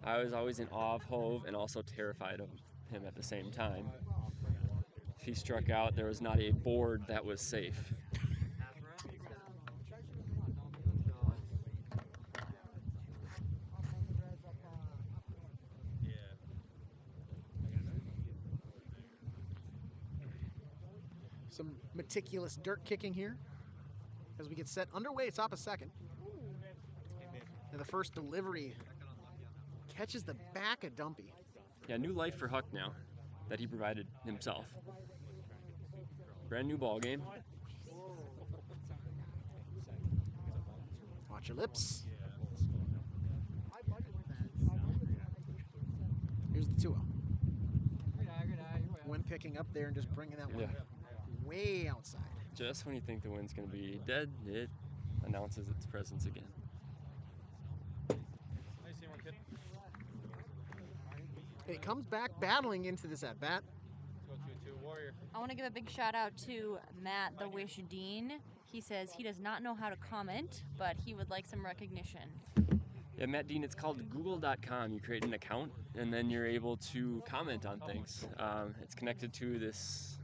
I was always in awe of Hove and also terrified of him at the same time. If he struck out, there was not a board that was safe. Some meticulous dirt kicking here as we get set underway, top of second. And the first delivery catches the back of Dumpy. Yeah, new life for Huck now that he provided himself. Brand new ball game. Watch your lips. Here's the 2-0. Wind picking up there and just bringing that one way outside. Just when you think the wind's going to be dead, it announces its presence again. It comes back battling into this at-bat. I want to give a big shout out to Matt the Wish Dean. He says he does not know how to comment, but he would like some recognition. Yeah, Matt Dean, it's called google.com. You create an account, and then you're able to comment on things. It's connected to this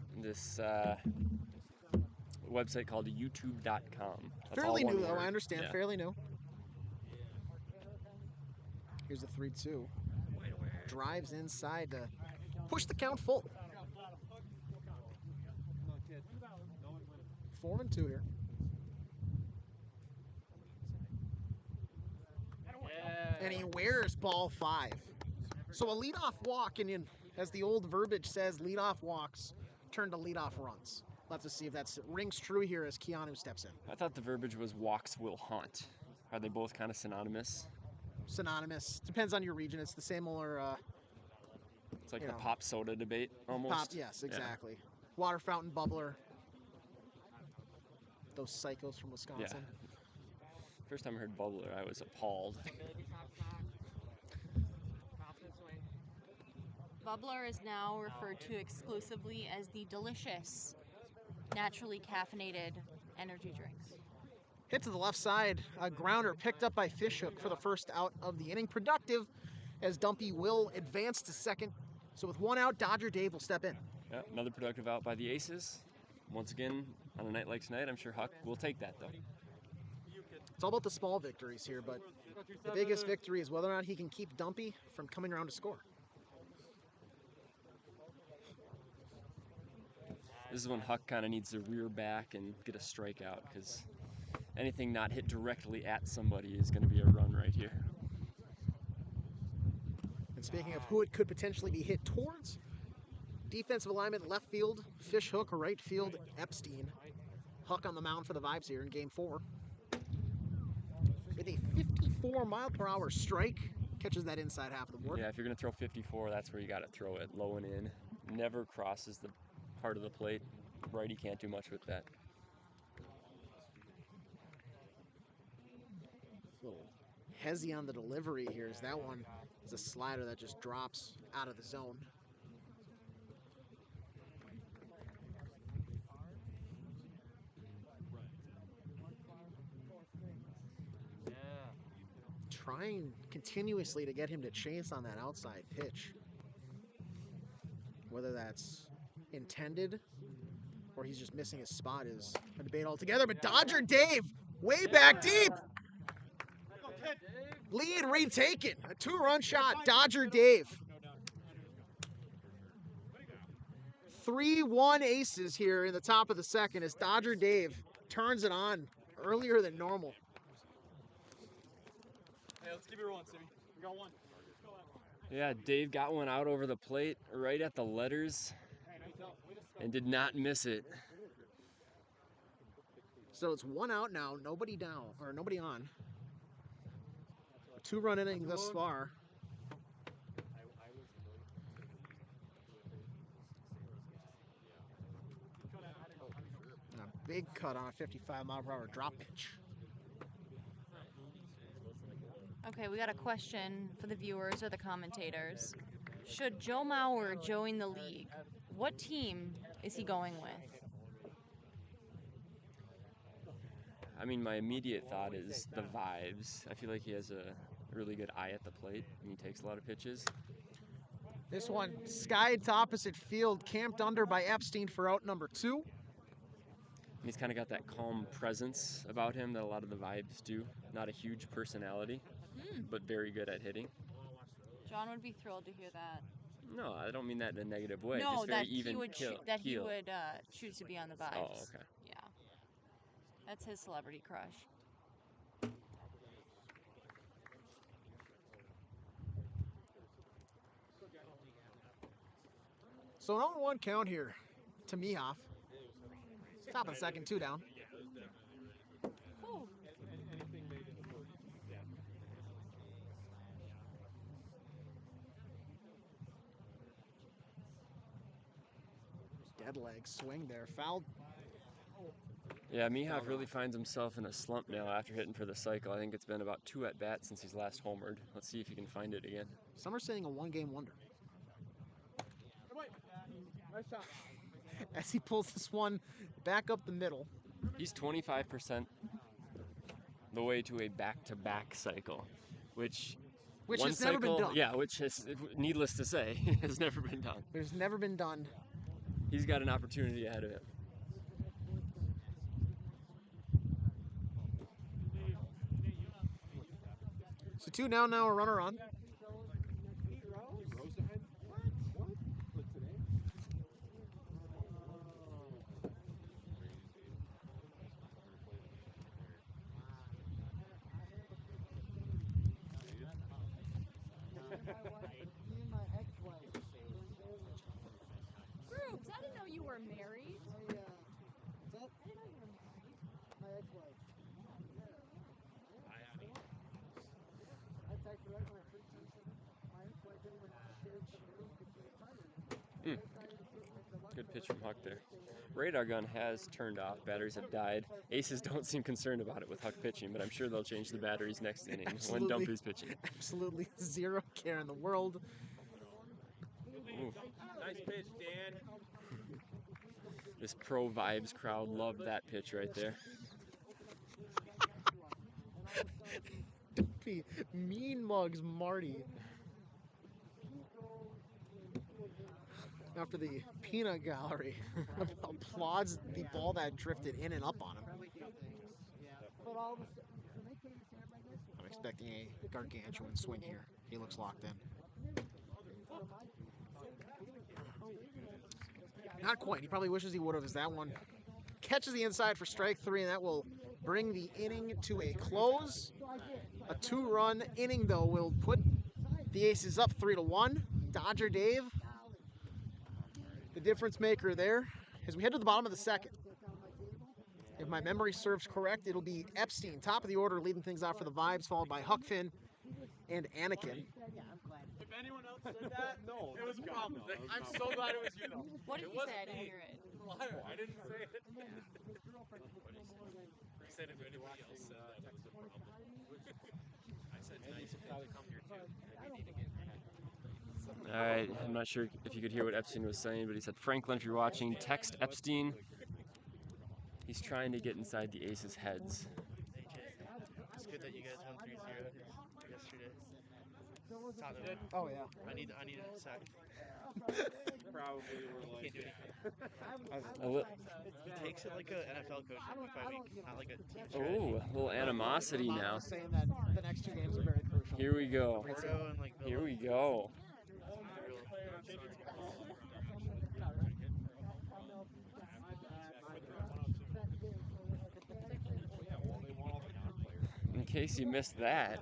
website called youtube.com. Fairly new, though, I understand. Yeah. Fairly new. Here's the 3-2. Drives inside to push the count full. 4-2 here. And he wears ball 5. So a leadoff walk, and as the old verbiage says, leadoff walks turn to leadoff runs. We'll have to see if that rings true here as Keanu steps in. I thought the verbiage was walks will haunt. Are they both kind of synonymous? Synonymous. Depends on your region. It's the same or it's like the pop soda debate almost. Pop, yes, exactly. Yeah. Water fountain, bubbler. Those psychos from Wisconsin. Yeah. First time I heard bubbler, I was appalled. Bubbler is now referred to exclusively as the delicious, naturally caffeinated energy drinks. Hit to the left side, a grounder picked up by Fishhook for the first out of the inning. Productive as Dumpy will advance to second. So with 1 out, Dodger Dave will step in. Yeah, another productive out by the Aces. Once again, on a night like tonight, I'm sure Huck will take that, though. It's all about the small victories here, but the biggest victory is whether or not he can keep Dumpy from coming around to score. This is when Huck kind of needs to rear back and get a strikeout, because anything not hit directly at somebody is going to be a run right here. And speaking of who it could potentially be hit towards, defensive alignment, left field, Fish Hook, right field, Epstein. Huck on the mound for the Vibes here in Game 4. With a 54-mile-per-hour strike, catches that inside half of the board. Yeah, if you're going to throw 54, that's where you got to throw it, low and in. Never crosses the heart of the plate. Righty can't do much with that. Little hezzy on the delivery here, as that one is a slider that just drops out of the zone. Trying continuously to get him to chase on that outside pitch. Whether that's intended or he's just missing his spot is a debate altogether. But Dodger Dave, way back deep. Lead retaken. A 2-run shot. Dodger Dave. 3-1 aces here in the top of the second as Dodger Dave turns it on earlier than normal. Hey, let's keep it rolling, Simi. We got one. Yeah, Dave got one out over the plate right at the letters and did not miss it. So it's 1 out now, nobody down, or nobody on. A 2-run inning thus far. And a big cut on a 55-mile-per-hour drop pitch. Okay, we got a question for the viewers or the commentators. Should Joe Mauer join the league? What team is he going with? I mean, my immediate thought is the Vibes. I feel like he has a really good eye at the plate, and he takes a lot of pitches. This one skied to opposite field, camped under by Epstein for out number 2. And he's kind of got that calm presence about him that a lot of the Vibes do. Not a huge personality, but very good at hitting. John would be thrilled to hear that. No, I don't mean that in a negative way. No, Just very that even he would keel. he would choose to be on the Vibes. Oh, okay. Yeah, that's his celebrity crush. So an 0-1 count here to Mihoff. Top of the second, 2 down. Cool. Dead leg swing there, fouled. Yeah, Mihoff really finds himself in a slump now after hitting for the cycle. I think it's been about 2 at-bats since he's last homered. Let's see if he can find it again. Some are saying a 1-game wonder. As he pulls this one back up the middle. He's 25% the way to a back-to-back cycle, which one has never been cycle- done. Yeah, which has, needless to say, has never been done. There's never been done. He's got an opportunity ahead of him. So 2 down now, a runner on. Brooks, I didn't know you were married. Good pitch from Huck there. Radar gun has turned off. Batteries have died. Aces don't seem concerned about it with Huck pitching, but I'm sure they'll change the batteries next inning when Dumpy's pitching. Absolutely zero care in the world. Ooh. Nice pitch, Dan. This pro Vibes crowd loved that pitch right there. Dumpy mean mugs Marty. After the peanut gallery applauds the ball that drifted in and up on him. I'm expecting a gargantuan swing here. He looks locked in. Not quite. He probably wishes he would have, as that one catches the inside for strike 3, and that will bring the inning to a close. A 2-run inning, though, will put the Aces up 3-1. Dodger Dave, the difference maker there. As we head to the bottom of the second, if my memory serves correct, it'll be Epstein, top of the order, leading things out for the Vibes, followed by Huckfin and Anakin. If anyone else said that, no. It was probably. I'm so glad it was you, though. What did you say? I didn't hear it. I didn't say it. He said if anybody else said that, it was a problem. I said tonight you should probably come here too. We need to get All right, I'm not sure if you could hear what Epstein was saying, but he said, Franklin, if you're watching, text Epstein. He's trying to get inside the Aces' heads. It's good that you guys won 3-0 yesterday. Oh, yeah. I need a sack. Probably were like. Can't do anything. He takes it like an NFL coach week by week, not like a team strategy. Oh, a little animosity now. Saying that the next 2 games are very crucial. Here we go. Porto and like Here we go. In case you missed that,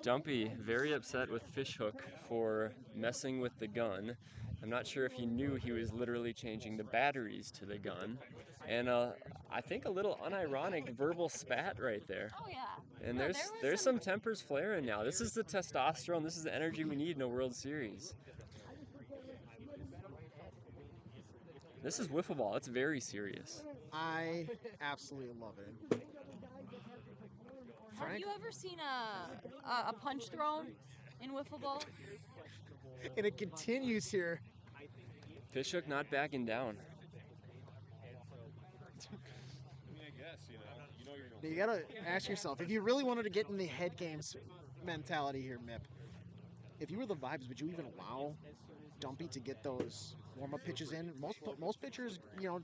Dumpy very upset with Fishhook for messing with the gun. I'm not sure if he knew he was literally changing the batteries to the gun. And I think a little unironic verbal spat right there. Oh yeah. And No, there's some tempers flaring now. This is the testosterone. This is the energy we need in a World Series. This is wiffle ball. It's very serious. I absolutely love it. Have you ever seen a punch thrown in wiffle ball? And it continues here. Fishhook not backing down. You gotta ask yourself, if you really wanted to get in the head games mentality here, Mip, if you were the Vibes, would you even allow Dumpy to get those warm-up pitches in? Most pitchers,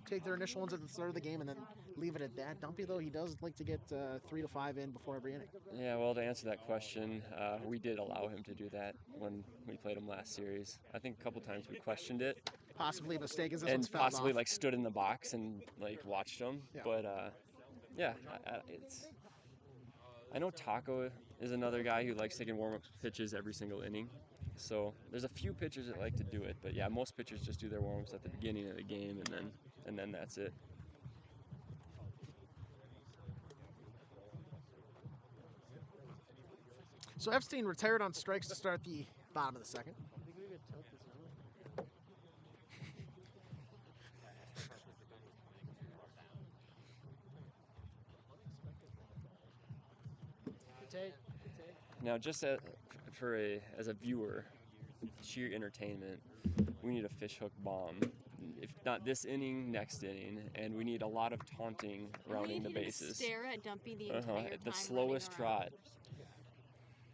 take their initial ones at the start of the game and then leave it at that. Dumpy, though, he does like to get 3 to 5 in before every inning. Yeah, well, to answer that question, we did allow him to do that when we played him last series. I think a couple times we questioned it. Possibly a mistake as this And one's fouled possibly off. stood in the box and watched him. Yeah. But yeah, I know Taco is another guy who likes taking warm-up pitches every single inning. So there's a few pitchers that like to do it, but yeah, most pitchers just do their warm-ups at the beginning of the game and then that's it. So Epstein retired on strikes to start the bottom of the second. Now, just as a viewer, sheer entertainment, we need a Fishhook bomb. If not this inning, next inning, and we need a lot of taunting rounding the bases. Stare at Dumpy the entire time. At the slowest trot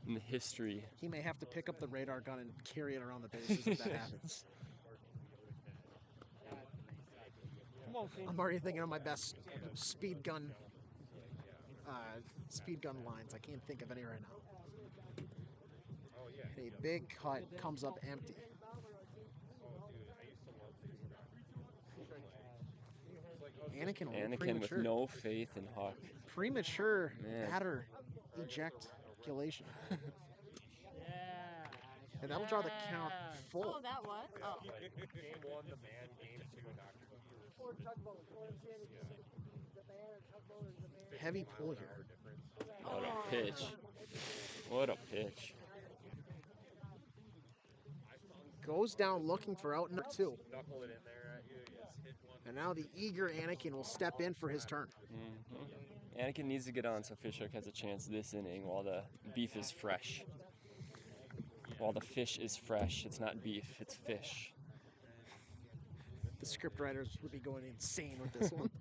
in the history. He may have to pick up the radar gun and carry it around the bases if that happens. I'm already thinking of my best speed gun lines. I can't think of any right now. A big cut comes up empty. Anakin with no faith in Huck. Premature Man. batter ejaculation. And that'll draw the count full. Oh, that was? Oh. Game 1, the man. Game 2, Dr. Heavy pull here. What a pitch. What a pitch. Goes down looking for out number 2. Knuckle it in there at you. Just hit one. And now the eager Anakin will step in for his turn. Mm-hmm. Anakin needs to get on so Fishhook has a chance this inning while the beef is fresh. While the fish is fresh. It's not beef, it's fish. The script writers would be going insane with this one.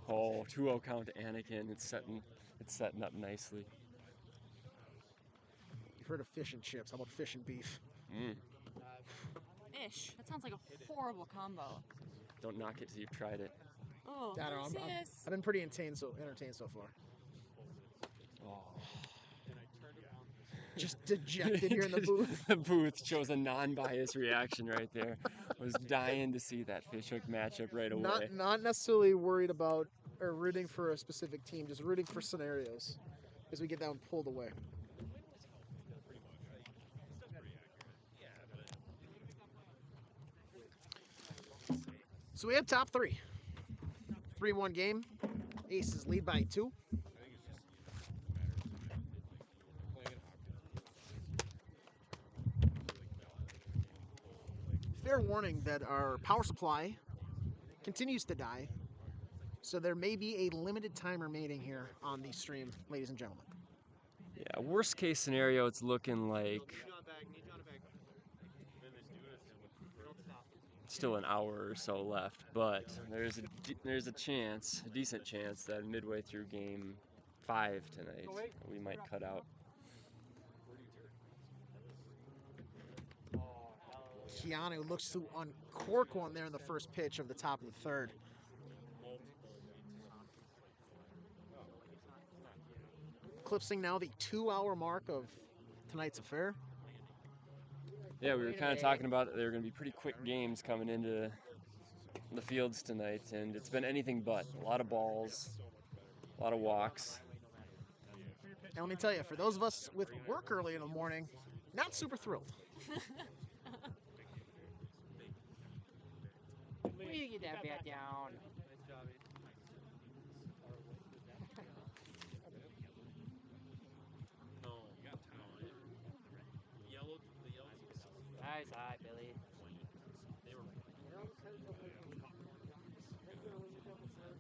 Oh, 2-0 count to Anakin. It's setting up nicely. You've heard of fish and chips. How about fish and beef? Fish. That sounds like a horrible combo. Don't knock it till you've tried it. Oh, I don't know, sis. I've been pretty entertained so far. Oh. just dejected here in the booth. The booth shows a non-biased reaction right there. Was dying to see that Fishhook matchup right away. Not necessarily worried about or rooting for a specific team, just rooting for scenarios as we get that one pulled away. So we have top three. 3-1 game. Aces lead by 2. Fair warning that our power supply continues to die, so there may be a limited time remaining here on the stream, ladies and gentlemen. Yeah, worst case scenario, it's looking like still an hour or so left, but there's a chance, a decent chance that midway through game 5 tonight, we might cut out. Keanu looks to uncork one there in the first pitch of the top of the third. Eclipsing now the 2-hour mark of tonight's affair. Yeah, we were kind of talking about that there were going to be pretty quick games coming into the fields tonight, and it's been anything but. A lot of balls, a lot of walks. And let me tell you, for those of us with work early in the morning, not super thrilled. Will you get that bat down? Nice eye, Billy.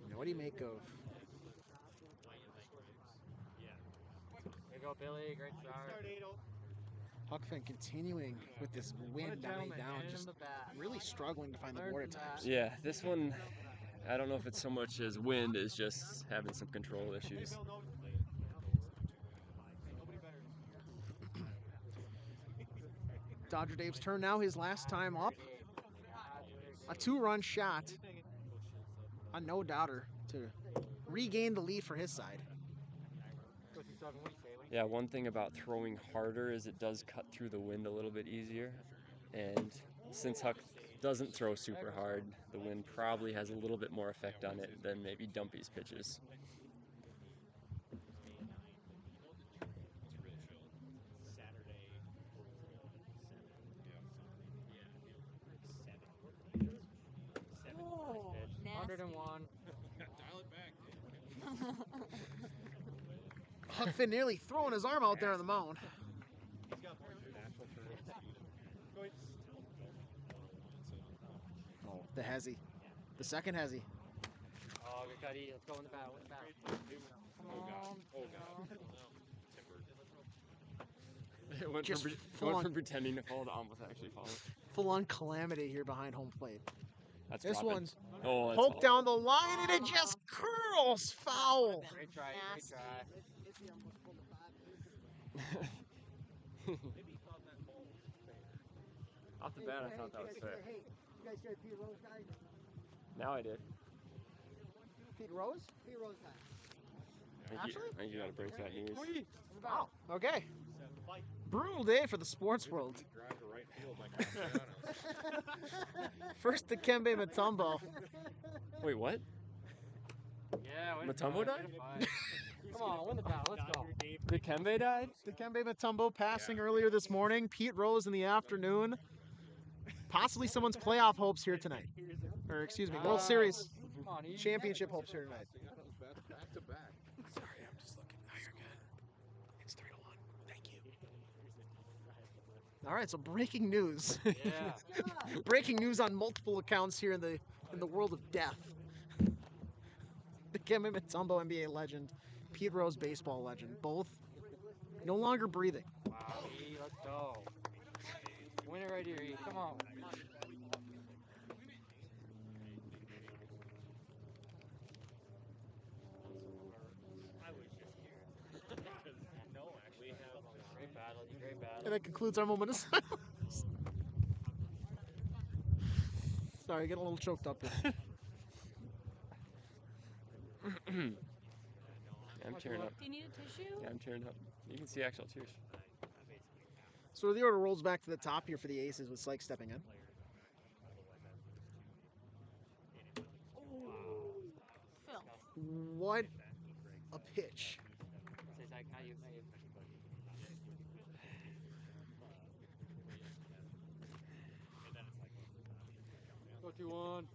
Now, what do you make of? There you go, Billy. Great start. Huckfin continuing with this wind dying down, just really struggling to find the water types. Yeah, this one, I don't know if it's so much as wind as just having some control issues. Dodger Dave's turn now, his last time up. A 2-run shot. A no-doubter to regain the lead for his side. Yeah, one thing about throwing harder is it does cut through the wind a little bit easier. And since Huck doesn't throw super hard, the wind probably has a little bit more effect on it than maybe Dumpy's pitches. Oh, nasty. 101. Dial it back. Huckfin nearly throwing his arm out there on the mound. Oh, the hezzy. The second hezzy. Oh, good cutty. Let's go in the battle. With the battle. It went Just from, full on- from pretending to fall to almost actually falling. Full-on calamity here behind home plate. That's This dropping. one's Oh, that's poked down the line and it just curls foul. Great try. Great try. Off the bat, I thought that was fair. Now I did. Pete Rose? I think you gotta break that news. Wow. Okay. Brutal day for the sports world. Drive to right field like Castellanos. First, the Kembe Mutombo. Wait, what? Yeah, Mutombo died? Come on, win the battle. Let's go. Did Kembe died? Dikembe Mutombo passing earlier this morning. Pete Rose in the afternoon. Possibly someone's playoff hopes here tonight. Or, excuse me, World Series Come on, easy. championship hopes here tonight. Back to back. Sorry, I'm just looking. Oh, you're good. It's 3-1. Thank you. All right, so breaking news. Yeah. Breaking news on multiple accounts here in the world of death. Dikembe Mutombo, NBA legend, Pete Rose, baseball legend, both no longer breathing. Wow, E, let's go. Win it right here, E. Come on. Great battle, great battle. And that concludes our moment of silence. Sorry, getting a little choked up there. I'm tearing up. Do you need a tissue? Yeah, I'm tearing up. You can see actual tears. So the order rolls back to the top here for the Aces with Syke stepping in. Phil. What a pitch. Go 2-1.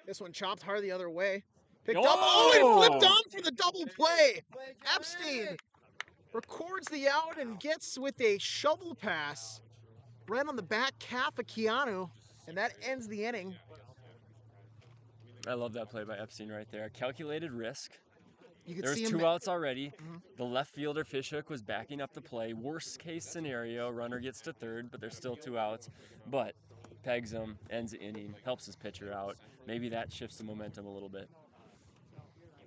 This one chopped hard the other way. Picked up. Oh, he flipped on for the double play. Epstein records the out and gets with a shovel pass right on the back calf of Keanu, and that ends the inning. I love that play by Epstein right there. Calculated risk. You could There was see him. 2 outs already. The left fielder Fishhook was backing up the play. Worst case scenario, runner gets to third, but there's still 2 outs. But pegs him, ends the inning, helps his pitcher out. Maybe that shifts the momentum a little bit.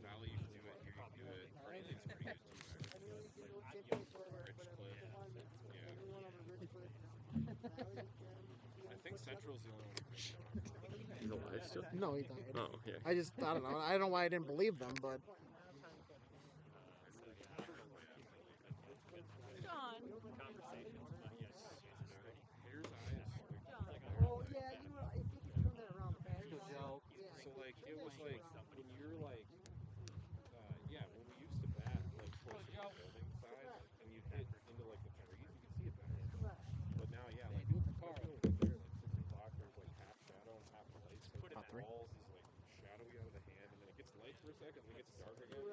Valley, you can do it. Here, you can do it. Arlington's pretty good too. Rich Cliff. Yeah. I think Central's the only one. He's alive still? No, he died. Oh, yeah. I don't know. I don't know why I didn't believe them, but John. So like it was like when you're like when we used to bat like closer to the building side and you hit into like the trees, you could see it better. But now like you look at Carl over there, like 6 o'clock, there's like half shadow and half light. So the balls is like shadowy out of the hand and then it gets light for a second and then it gets dark again.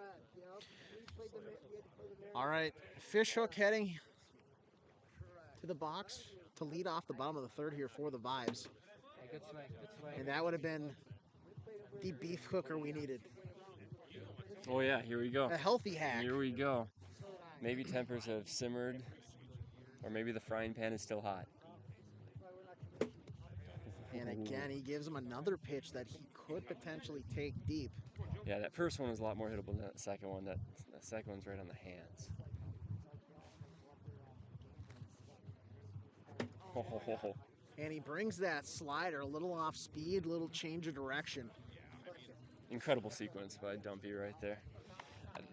all right. Fishhook heading to the box to lead off the bottom of the third here for the Vibes. Good swing. Good swing. And that would have been the beef hooker we needed. Oh, yeah, here we go. A healthy hack. Here we go. Maybe tempers have simmered, or maybe the frying pan is still hot. And again, he gives him another pitch that he could potentially take deep. Yeah, that first one was a lot more hittable than that second one. That second one's right on the hands. Oh. And he brings that slider a little off speed, a little change of direction. Incredible sequence by Dumpy right there.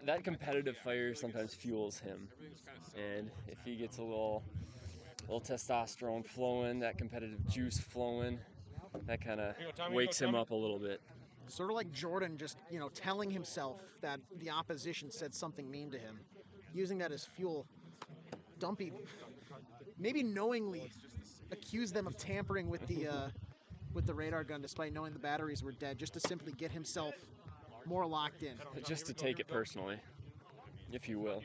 That competitive fire sometimes fuels him. And if he gets a little testosterone flowing, that competitive juice flowing, that kind of wakes him up a little bit. Sort of like Jordan just, telling himself that the opposition said something mean to him, using that as fuel. Dumpy maybe knowingly accused them of tampering with the radar gun despite knowing the batteries were dead, just to simply get himself more locked in. Just to take it personally, if you will.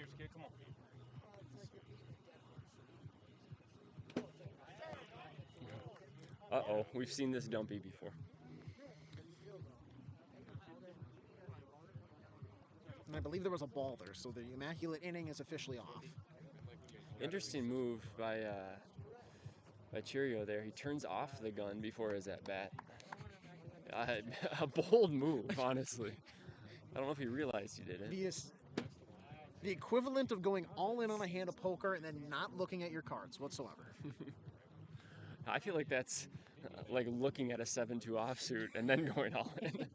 Uh-oh, we've seen this Dumpy before. And I believe there was a ball there, so the immaculate inning is officially off. Interesting move by Cheerio there. He turns off the gun before his at-bat. A bold move, honestly. I don't know if he realized he did it. The equivalent of going all in on a hand of poker and then not looking at your cards whatsoever. I feel like that's like looking at a 7-2 offsuit and then going all in.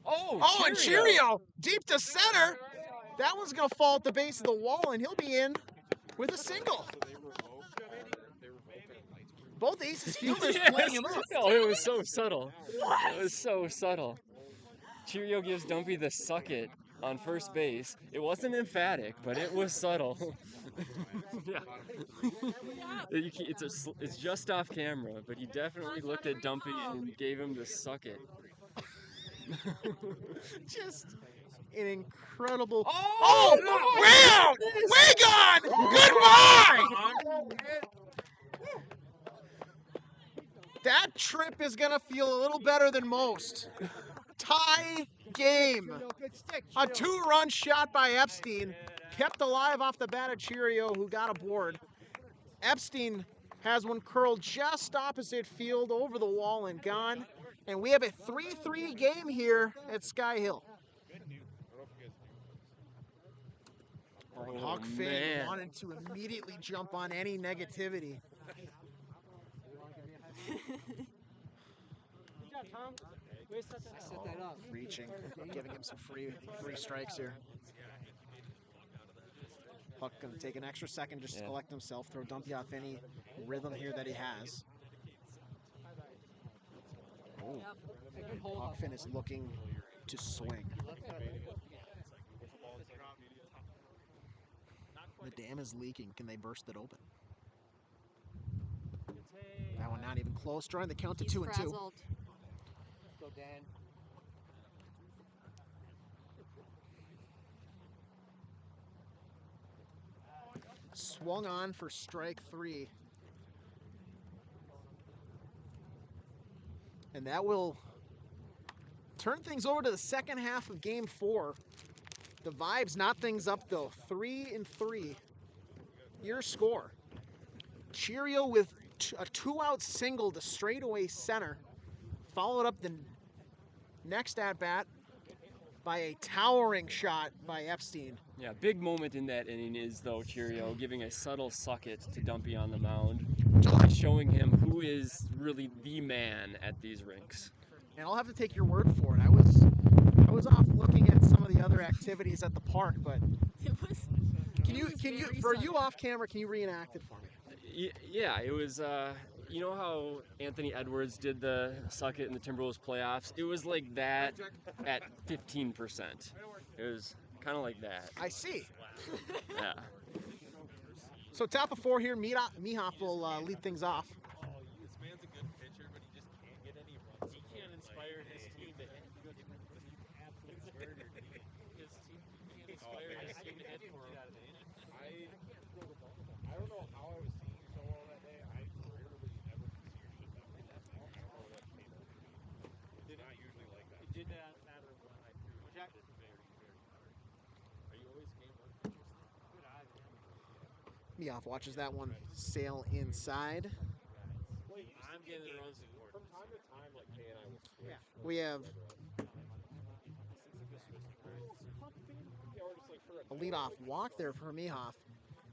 Oh, and Cheerio deep to center. That one's going to fall at the base of the wall, and he'll be in with a single. Both Aces fielders playing him up. Oh, it was so subtle. It was so subtle. Cheerio gives Dumpy the suck it on first base. It wasn't emphatic, but it was subtle. Yeah. It's just off camera, but he definitely looked at Dumpy and gave him the suck it. Just an incredible. Oh, wow! Way gone! Goodbye! That trip is going to feel a little better than most. Tie game. A 2-run shot by Epstein. Kept alive off the bat of Cheerio, who got aboard. Epstein has one curled just opposite field over the wall and gone. And we have a 3-3 game here at Sky Hill. Oh, Hawk Finn wanted to immediately jump on any negativity. Reaching, giving him some free strikes here. Huck gonna take an extra second just to collect himself, throw Dumpy off any rhythm here that he has. Huckfin is looking to swing. The dam is leaking. Can they burst it open? That one not even close. Drawing the count to 2-2. Frazzled. Go, Dan. Swung on for strike 3. And that will turn things over to the second half of game 4. The Vibes knot things up though, 3-3. Your score. Cheerio with a 2-out single to straightaway center. Followed up the next at-bat by a towering shot by Epstein. Yeah, big moment in that inning is, though, Cheerio giving a subtle suck it to Dumpy on the mound, showing him who is really the man at these rinks. And I'll have to take your word for it. I was off looking at some of the other activities at the park, but can you for you off camera, can you reenact it for me? Yeah, it was. You know how Anthony Edwards did the suck it in the Timberwolves playoffs? It was like that at 15%. It was kind of like that. I see. Yeah. So top of 4 here, Mihoff will lead things off. This man's a good pitcher, but he just can't get any runs. He can't inspire his team to hit. His team can't inspire his team to hit for him. I don't know how I was seeing so well that day. I rarely ever see your shit that way. That's how that came out. It's not usually like that. It did not matter when I threw it. It's very, very hard. Are you always game 1 pitchers? Good eyes, man. Mihoff watches that one sail inside. I'm getting the runs support. From time to time, like Kay and I will switch. We have a leadoff walk there for Mihoff.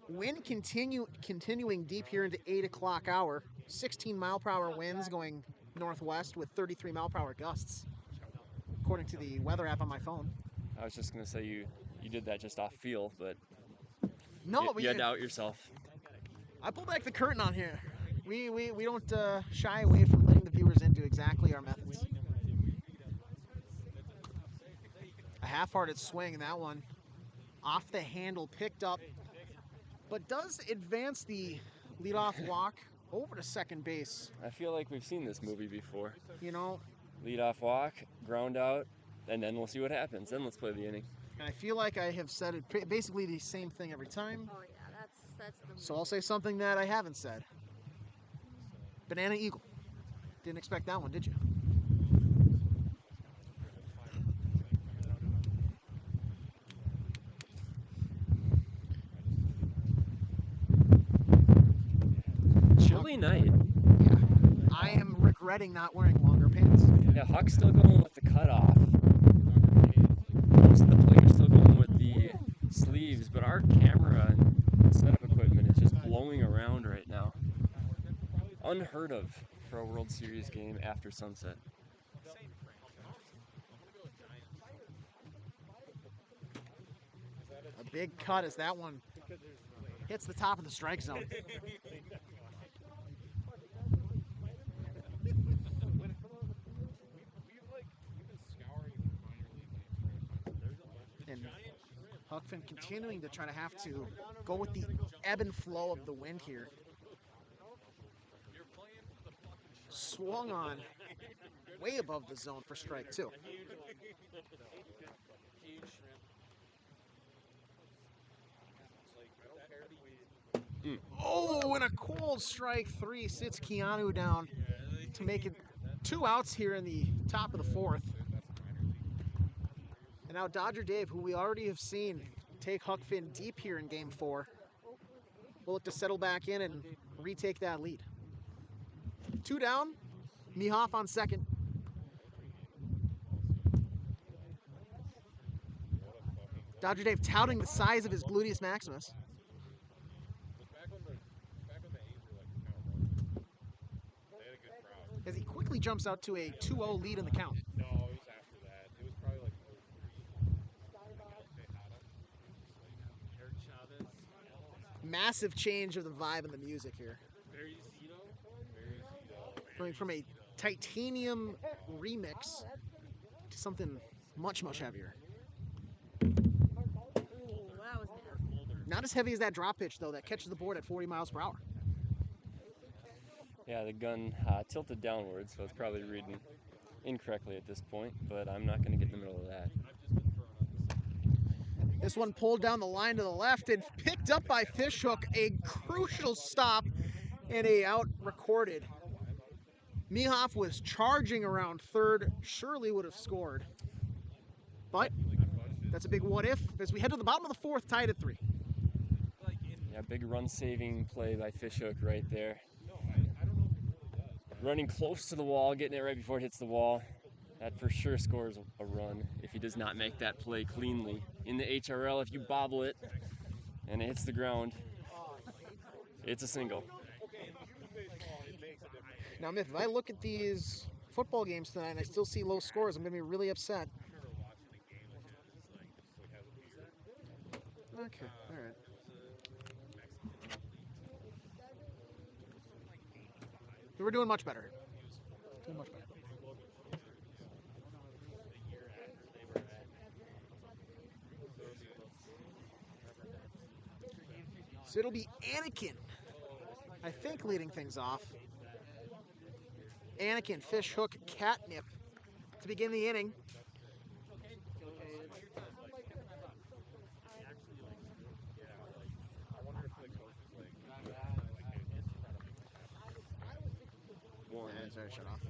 Wind continuing deep here into 8 o'clock hour. 16 mile-per-hour winds going northwest with 33 mile-per-hour gusts, according to the weather app on my phone. I was just gonna say you did that just off feel, but No, you had to out yourself. I pulled back the curtain on here. We don't shy away from letting the viewers into exactly our methods. A half-hearted swing in that one. Off the handle, picked up, but does advance the leadoff walk over to second base. I feel like we've seen this movie before. You know, Leadoff walk, ground out, and then we'll see what happens. Then let's play the inning. and I feel like I have said it basically the same thing every time. Oh yeah, that's the. So I'll say something that I haven't said. Banana Eagle. Didn't expect that one, did you? Chilly night. Yeah. I am regretting not wearing longer pants. Yeah, Huck's still going with the cutoff. Most of the players still going with the sleeves, but our camera and setup equipment is just blowing around right now. Unheard of for a World Series game after sunset. A big cut as that one hits the top of the strike zone. And Huckfin continuing to try to have to go with the ebb and flow of the wind here. Swung on way above the zone for strike 2. Oh, and a cold strike 3 sits Keanu down to make it 2 outs here in the top of the 4th. And now Dodger Dave, who we already have seen take Huckfin deep here in game 4, will look to settle back in and retake that lead. 2 down, Mihoff on second. Dodger Dave touting the size of his gluteus maximus. As he quickly quickly jumps out to a 2-0 lead in the count. No, it was after that. It was probably like 0-3. Eric Chavez. Massive change of the vibe and the music here. Barry Zito. Going from a titanium remix to something much, much heavier. Not as heavy as that drop pitch, though, that catches the board at 40 miles per hour. Yeah, the gun tilted downward, so it's probably reading incorrectly at this point, but I'm not going to get in the middle of that. This one pulled down the line to the left and picked up by Fishhook. A crucial stop and a out recorded. Mehoff was charging around third, surely would have scored. But that's a big what if as we head to the bottom of the fourth, tied at 3. Yeah, big run-saving play by Fishhook right there. Running close to the wall, getting it right before it hits the wall. That for sure scores a run if he does not make that play cleanly. In the HRL, if you bobble it and it hits the ground, it's a single. Now, Miff, if I look at these football games tonight and I still see low scores, I'm going to be really upset. Okay, all right. We're doing much better. Doing much better. So it'll be Anakin, I think, leading things off. Anakin, Fishhook, Catnip to begin the inning. Yeah, sorry, shut off.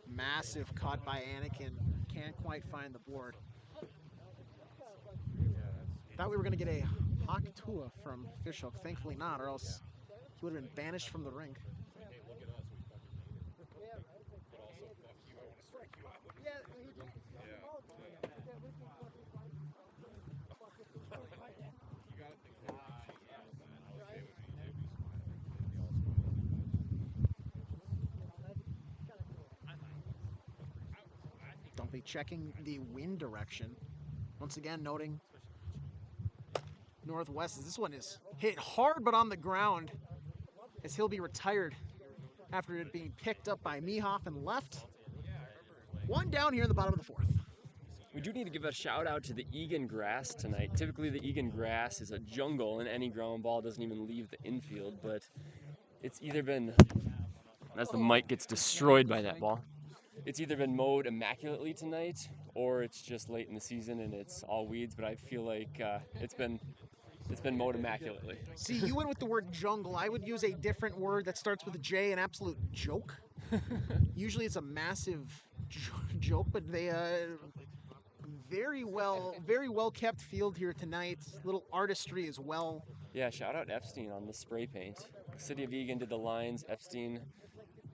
Massive cut by Anakin. Can't quite find the board. Thought we were going to get a Hawk Tua from Fishhook. Thankfully not, or else he would have been banished from the rink. Dumpy checking the wind direction. Once again, noting northwest. This one is hit hard but on the ground as he'll be retired after it being picked up by Mehoff and left. One down here in the bottom of the fourth. We do need to give a shout out to the Egan grass tonight. Typically the Egan grass is a jungle and any ground ball doesn't even leave the infield, but it's either been, as the mic gets destroyed by that ball, it's either been mowed immaculately tonight or it's just late in the season and it's all weeds, but I feel like it's been mowed immaculately. See, you went with the word jungle. I would use a different word that starts with a J, an absolute joke. Usually it's a massive joke, but they very well kept field here tonight. Little artistry as well. Yeah, shout out Epstein on the spray paint. The city of Egan did the lines. Epstein,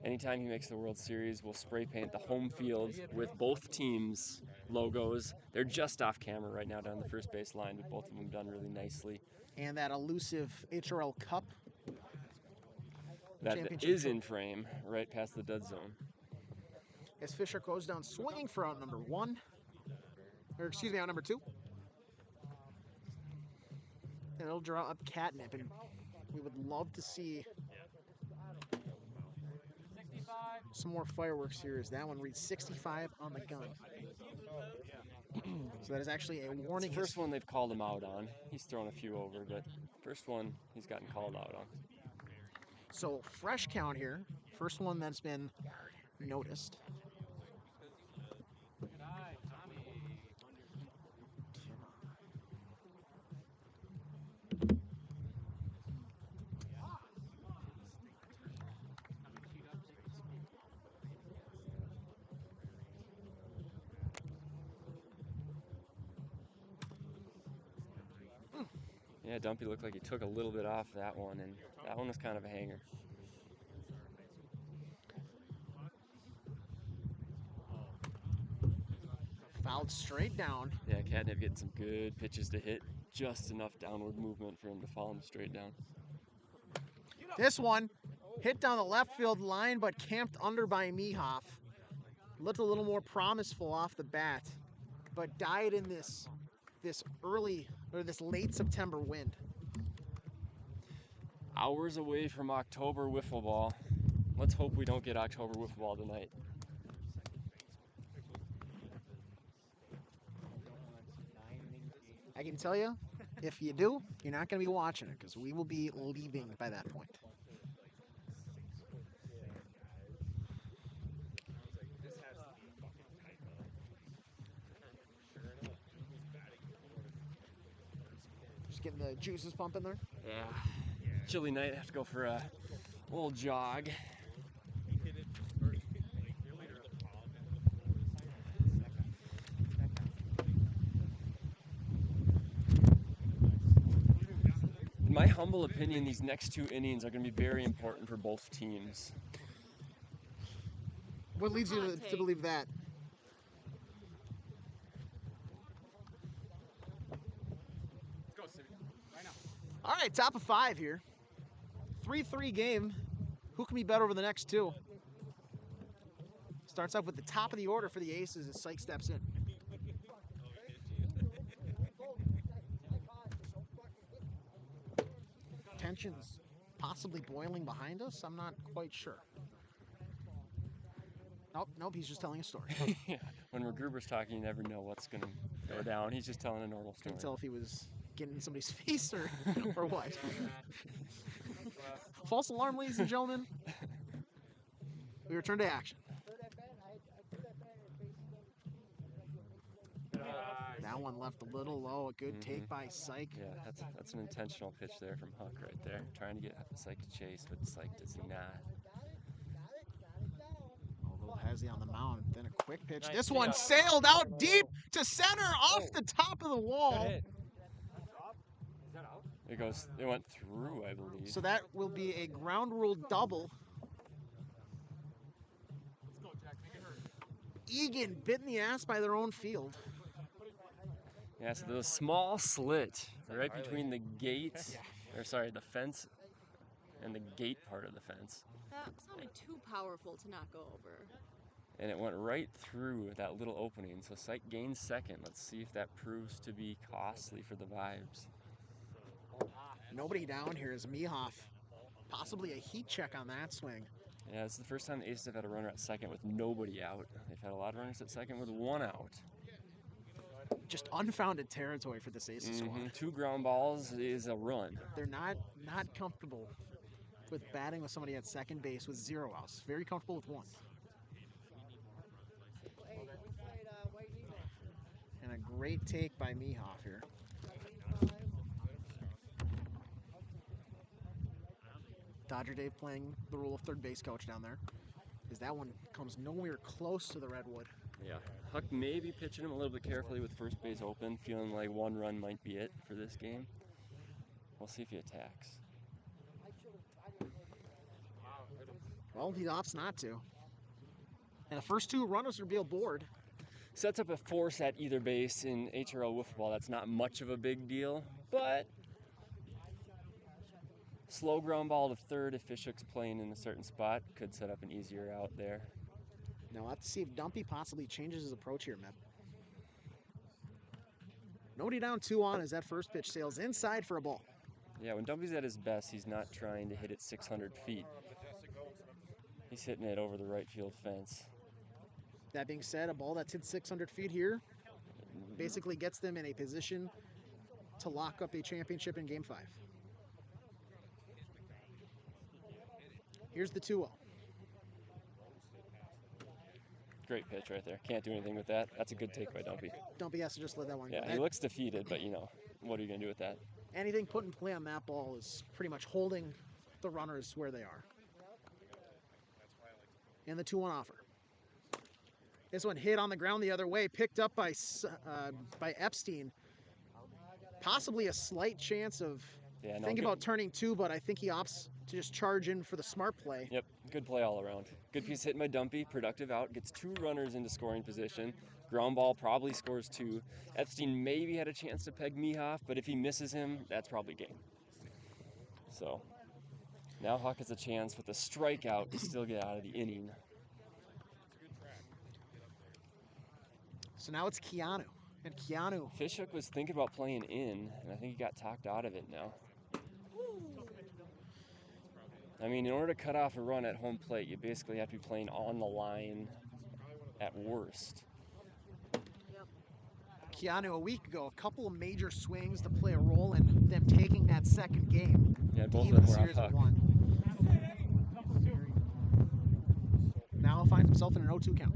anytime he makes the World Series, will spray paint the home field with both teams' logos. They're just off camera right now down the first base line, but both of them done really nicely. And that elusive HRL Cup. That is in frame right past the dead zone. As Fisher goes down swinging for out number 1. Or excuse me, out number 2. And it'll draw up Catnip, and we would love to see some more fireworks here as that one reads 65 on the gun. So that is actually a warning. It's the first one they've called him out on. He's thrown a few over, but first one he's gotten called out on. So fresh count here. First one that's been noticed. Yeah, Dumpy looked like he took a little bit off that one, and that one was kind of a hanger. Fouled straight down. Yeah, Catnip getting some good pitches to hit. Just enough downward movement for him to follow him straight down. This one hit down the left field line, but camped under by Mehoff. Looked a little more promiseful off the bat, but died in this late September wind. Hours away from October wiffle ball. Let's hope we don't get October wiffle ball tonight. I can tell you, if you do, you're not going to be watching it because we will be leaving by that point. Just getting the juices pumping there. Yeah. Chilly night. Have to go for a little jog. In my humble opinion, these next 2 innings are going to be very important for both teams. What leads you to believe that? All right, top of 5 here. 3-3 game. Who can be better over the next 2? Starts off with the top of the order for the Aces as Syke steps in. Tensions possibly boiling behind us? I'm not quite sure. Nope, he's just telling a story. Yeah. When McGruber's talking, you never know what's going to go down. He's just telling a normal story. Couldn't tell if he was getting in somebody's face or what. False alarm, ladies and gentlemen. We return to action. That one left a little low. A good take by Syke. Yeah, that's an intentional pitch there from Huck right there. Trying to get Syke to chase, but Syke does not. A little hazy on the mound. Then a quick pitch. This one sailed out deep to center off the top of the wall. It went through, I believe. So that will be a ground rule double. Egan bit in the ass by their own field. Yeah, so there's a small slit right between the gate, the fence, and the gate part of the fence. That sounded too powerful to not go over. And it went right through that little opening. So Syke gains second. Let's see if that proves to be costly for the Vibes. Nobody down here is Mehoff. Possibly a heat check on that swing. Yeah, it's the first time the Aces have had a runner at second with nobody out. They've had a lot of runners at second with 1 out. Just unfounded territory for this Aces squad. 2 ground balls is a run. They're not comfortable with batting with somebody at second base with 0 outs. Very comfortable with 1. And a great take by Mehoff here. Dodger Dave playing the role of third base coach down there, as that one comes nowhere close to the redwood. Yeah, Huck may be pitching him a little bit carefully with first base open, feeling like 1 run might be it for this game. We'll see if he attacks. Well, he opts not to. And the first 2 runners will be aboard. Sets up a force at either base in HRL wiffle ball. That's not much of a big deal, but slow ground ball to third if Fishhook's playing in a certain spot could set up an easier out there. Now we'll have to see if Dumpy possibly changes his approach here, Mep. Nobody down 2 on as that first pitch sails inside for a ball. Yeah, when Dumpy's at his best, he's not trying to hit it 600 feet. He's hitting it over the right field fence. That being said, a ball that's hit 600 feet here basically gets them in a position to lock up a championship in Game 5. Here's the 2-0. Great pitch right there. Can't do anything with that. That's a good take by Dumpy. Dumpy has to just let that one go. Yeah, he looks defeated, but what are you going to do with that? Anything put in play on that ball is pretty much holding the runners where they are. And the 2-1 offer. This one hit on the ground the other way, picked up by Epstein. Possibly a slight chance of thinking about turning 2, but I think he opts to just charge in for the smart play. Yep, good play all around. Good piece hitting by Dumpy, productive out, gets 2 runners into scoring position. Ground ball probably scores 2. Epstein maybe had a chance to peg Mehoff, but if he misses him, that's probably game. So Now Huck has a chance with a strikeout to still get out of the inning. So now it's Keanu. And Keanu, Fishhook was thinking about playing in, and I think he got talked out of it now. I mean, in order to cut off a run at home plate, you basically have to be playing on the line at worst. Keanu a week ago, a couple of major swings to play a role in them taking that second game. Yeah, both Even of the them were series off had Huck. won. Now finds himself in an 0-2 count.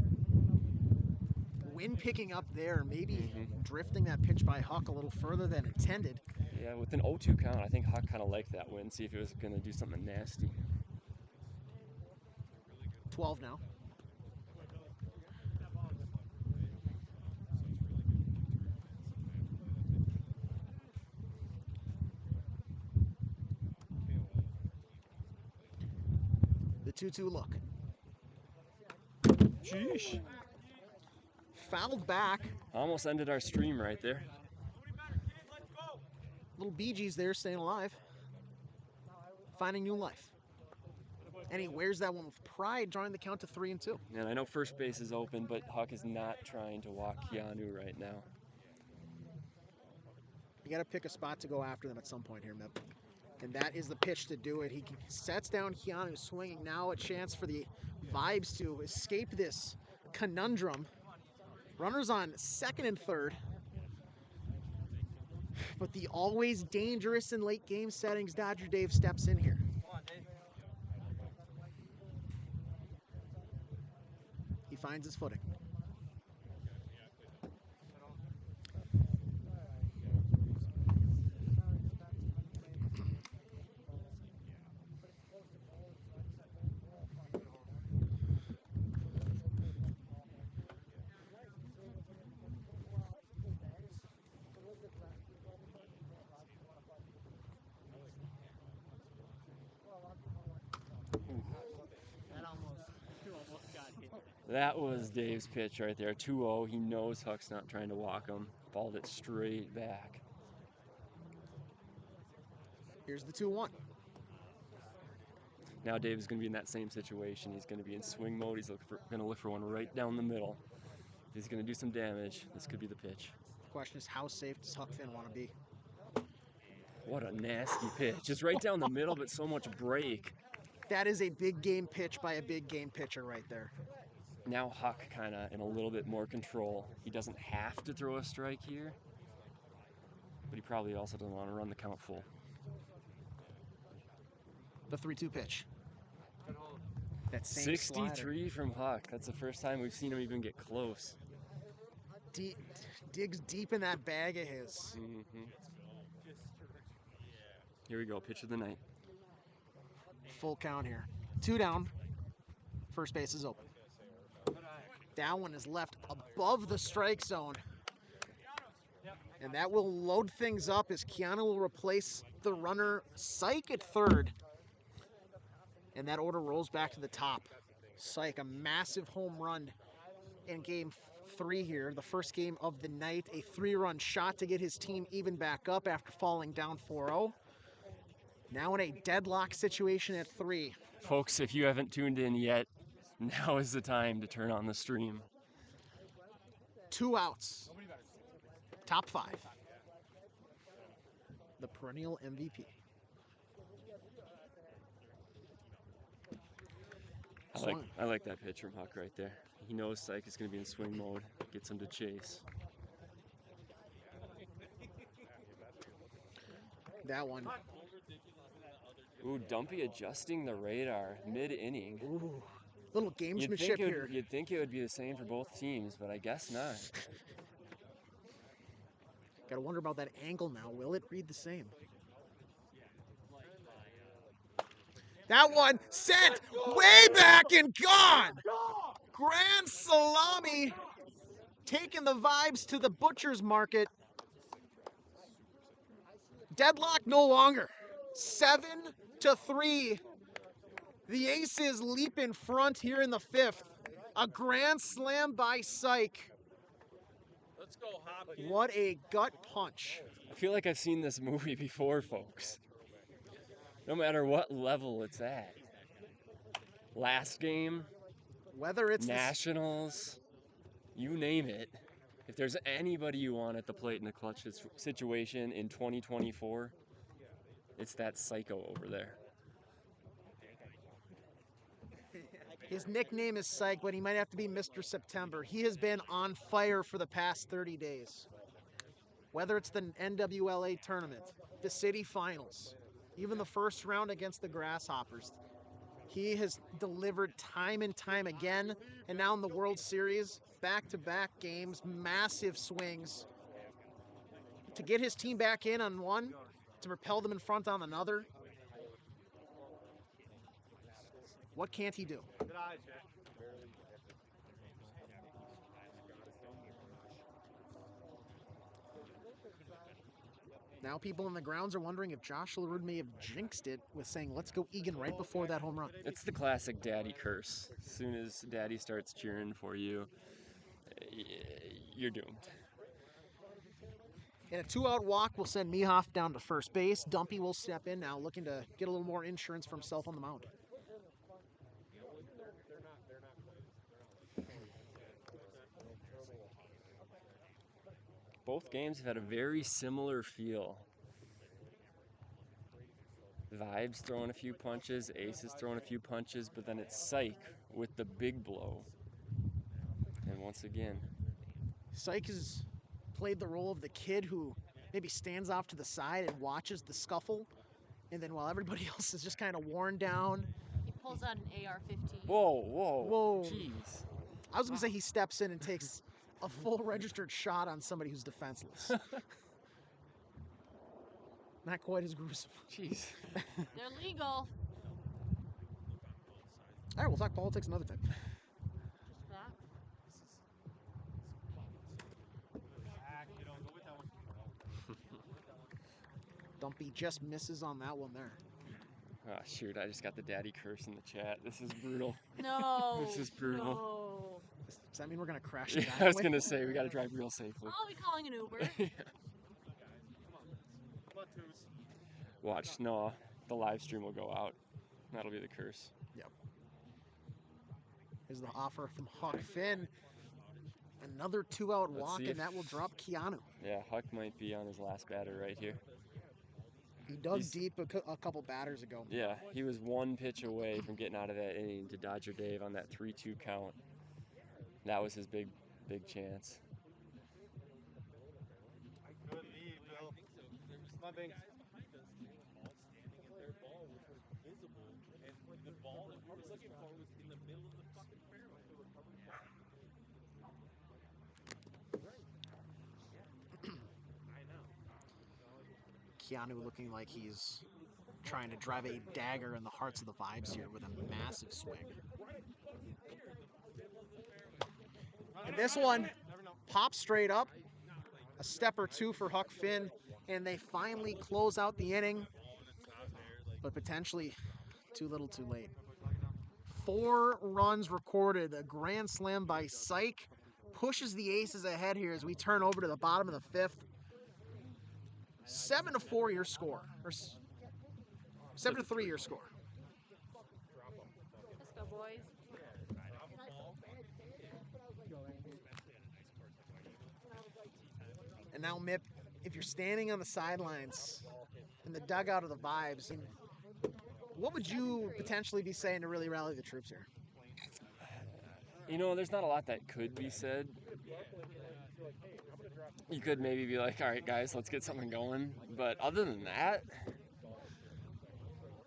Wind picking up there, maybe drifting that pitch by Huck a little further than intended. Yeah, with an 0-2 count, I think Huck kind of liked that win, see if it was going to do something nasty. 12 now. The 2-2 look. Sheesh. Fouled back. Almost ended our stream right there. Little Bee Gees there staying alive. Finding new life. And he wears that one with pride, drawing the count to 3-2. And I know first base is open, but Huck is not trying to walk Keanu right now. You got to pick a spot to go after them at some point here, Mip. And that is the pitch to do it. He sets down Keanu swinging. Now a chance for the Vibes to escape this conundrum. Runners on second and third. But the always dangerous in late game settings, Dodger Dave steps in here. He finds his footing. That was Dave's pitch right there, 2-0. He knows Huck's not trying to walk him. Balled it straight back. Here's the 2-1. Now Dave is going to be in that same situation. He's going to be in swing mode. He's going to look for one right down the middle. If he's going to do some damage, this could be the pitch. The question is, how safe does Huck Finn want to be? What a nasty pitch. Just right down the middle, but so much break. That is a big game pitch by a big game pitcher right there. Now Huck kind of in a little bit more control. He doesn't have to throw a strike here, but he probably also doesn't want to run the count full. The 3-2 pitch. That same 63 slider. from Huck. That's the first time we've seen him even get close. Digs deep in that bag of his. Here we go, pitch of the night. Full count here. 2 down. First base is open. That one is left above the strike zone. And that will load things up as Keanu will replace the runner Syke at third. And that order rolls back to the top. Syke, a massive home run in game 3 here, the first game of the night. A 3-run shot to get his team even back up after falling down 4-0. Now in a deadlock situation at 3. Folks, if you haven't tuned in yet, now is the time to turn on the stream. 2 outs. Top 5. The perennial MVP. I like that pitch from Huck right there. He knows Syke is going to be in swing mode. Gets him to chase. That one. Ooh, Dumpy adjusting the radar mid-inning. Ooh, little gamesmanship here. You'd think it would be the same for both teams, but I guess not. Gotta wonder about that angle now. Will it read the same? That one sent way back and gone. Grand salami taking the Vibes to the butcher's market. Deadlock no longer. 7-3. The Aces leap in front here in the 5th. A grand slam by Syke. Let's go, Hopkins. What a gut punch. I feel like I've seen this movie before, folks. no matter what level it's at. Last game, Whether it's Nationals, you name it. If there's anybody you want at the plate in a clutch situation in 2024, it's that psycho over there. his nickname is Psych, but he might have to be Mr. September. He has been on fire for the past 30 days. Whether it's the NWLA tournament, the city finals, even the first round against the Grasshoppers, he has delivered time and time again. And now in the World Series, back-to-back games, massive swings. To get his team back in on one, to propel them in front on another. What can't he do? Now people in the grounds are wondering if Josh LaRue may have jinxed it with saying, let's go Egan right before that home run. It's the classic daddy curse. As soon as daddy starts cheering for you, you're doomed. And a 2-out walk will send Mehoff down to first base. Dumpy will step in now, looking to get a little more insurance for himself on the mound. Both games have had a very similar feel. Vibes throwing a few punches, Aces throwing a few punches, but then it's Psych with the big blow. And once again, Psych has played the role of the kid who maybe stands off to the side and watches the scuffle, and then while everybody else is just kind of worn down. He pulls out an AR-15. Whoa, jeez. I was gonna say he steps in and takes a full registered shot on somebody who's defenseless. Not quite as gruesome. Jeez. They're legal. All right, we'll talk politics another time. That. Dumpy just misses on that one there. Oh, shoot, I just got the daddy curse in the chat. This is brutal. No. This is brutal. No. Does that mean we're gonna crash? Yeah, I was going to say, we got to drive real safely. I'll be calling an Uber. Watch, no, the live stream will go out. That'll be the curse. Yep. Here's the offer from Huck Finn. Another 2-out Let's walk, see and if- that will drop Keanu. Yeah, Huck might be on his last batter right here. He dug He's- deep a couple batters ago. Yeah, he was one pitch away from getting out of that inning to Dodger Dave on that 3-2 count. That was his big chance. Keanu looking like he's trying to drive a dagger in the hearts of the Vibes here with a massive swing. And this one pops straight up. A step or two for Huck Finn, and they finally close out the inning, but potentially too little too late. 4 runs recorded, a grand slam by Psych, pushes the Aces ahead here as we turn over to the bottom of the 5th. 7-4 your score, or 7-3 your score. Let's go, boys. And now, Mip, if you're standing on the sidelines in the dugout of the Vibes, what would you potentially be saying to really rally the troops here? You know, there's not a lot that could be said. You could maybe be like, all right, guys, let's get something going. But other than that,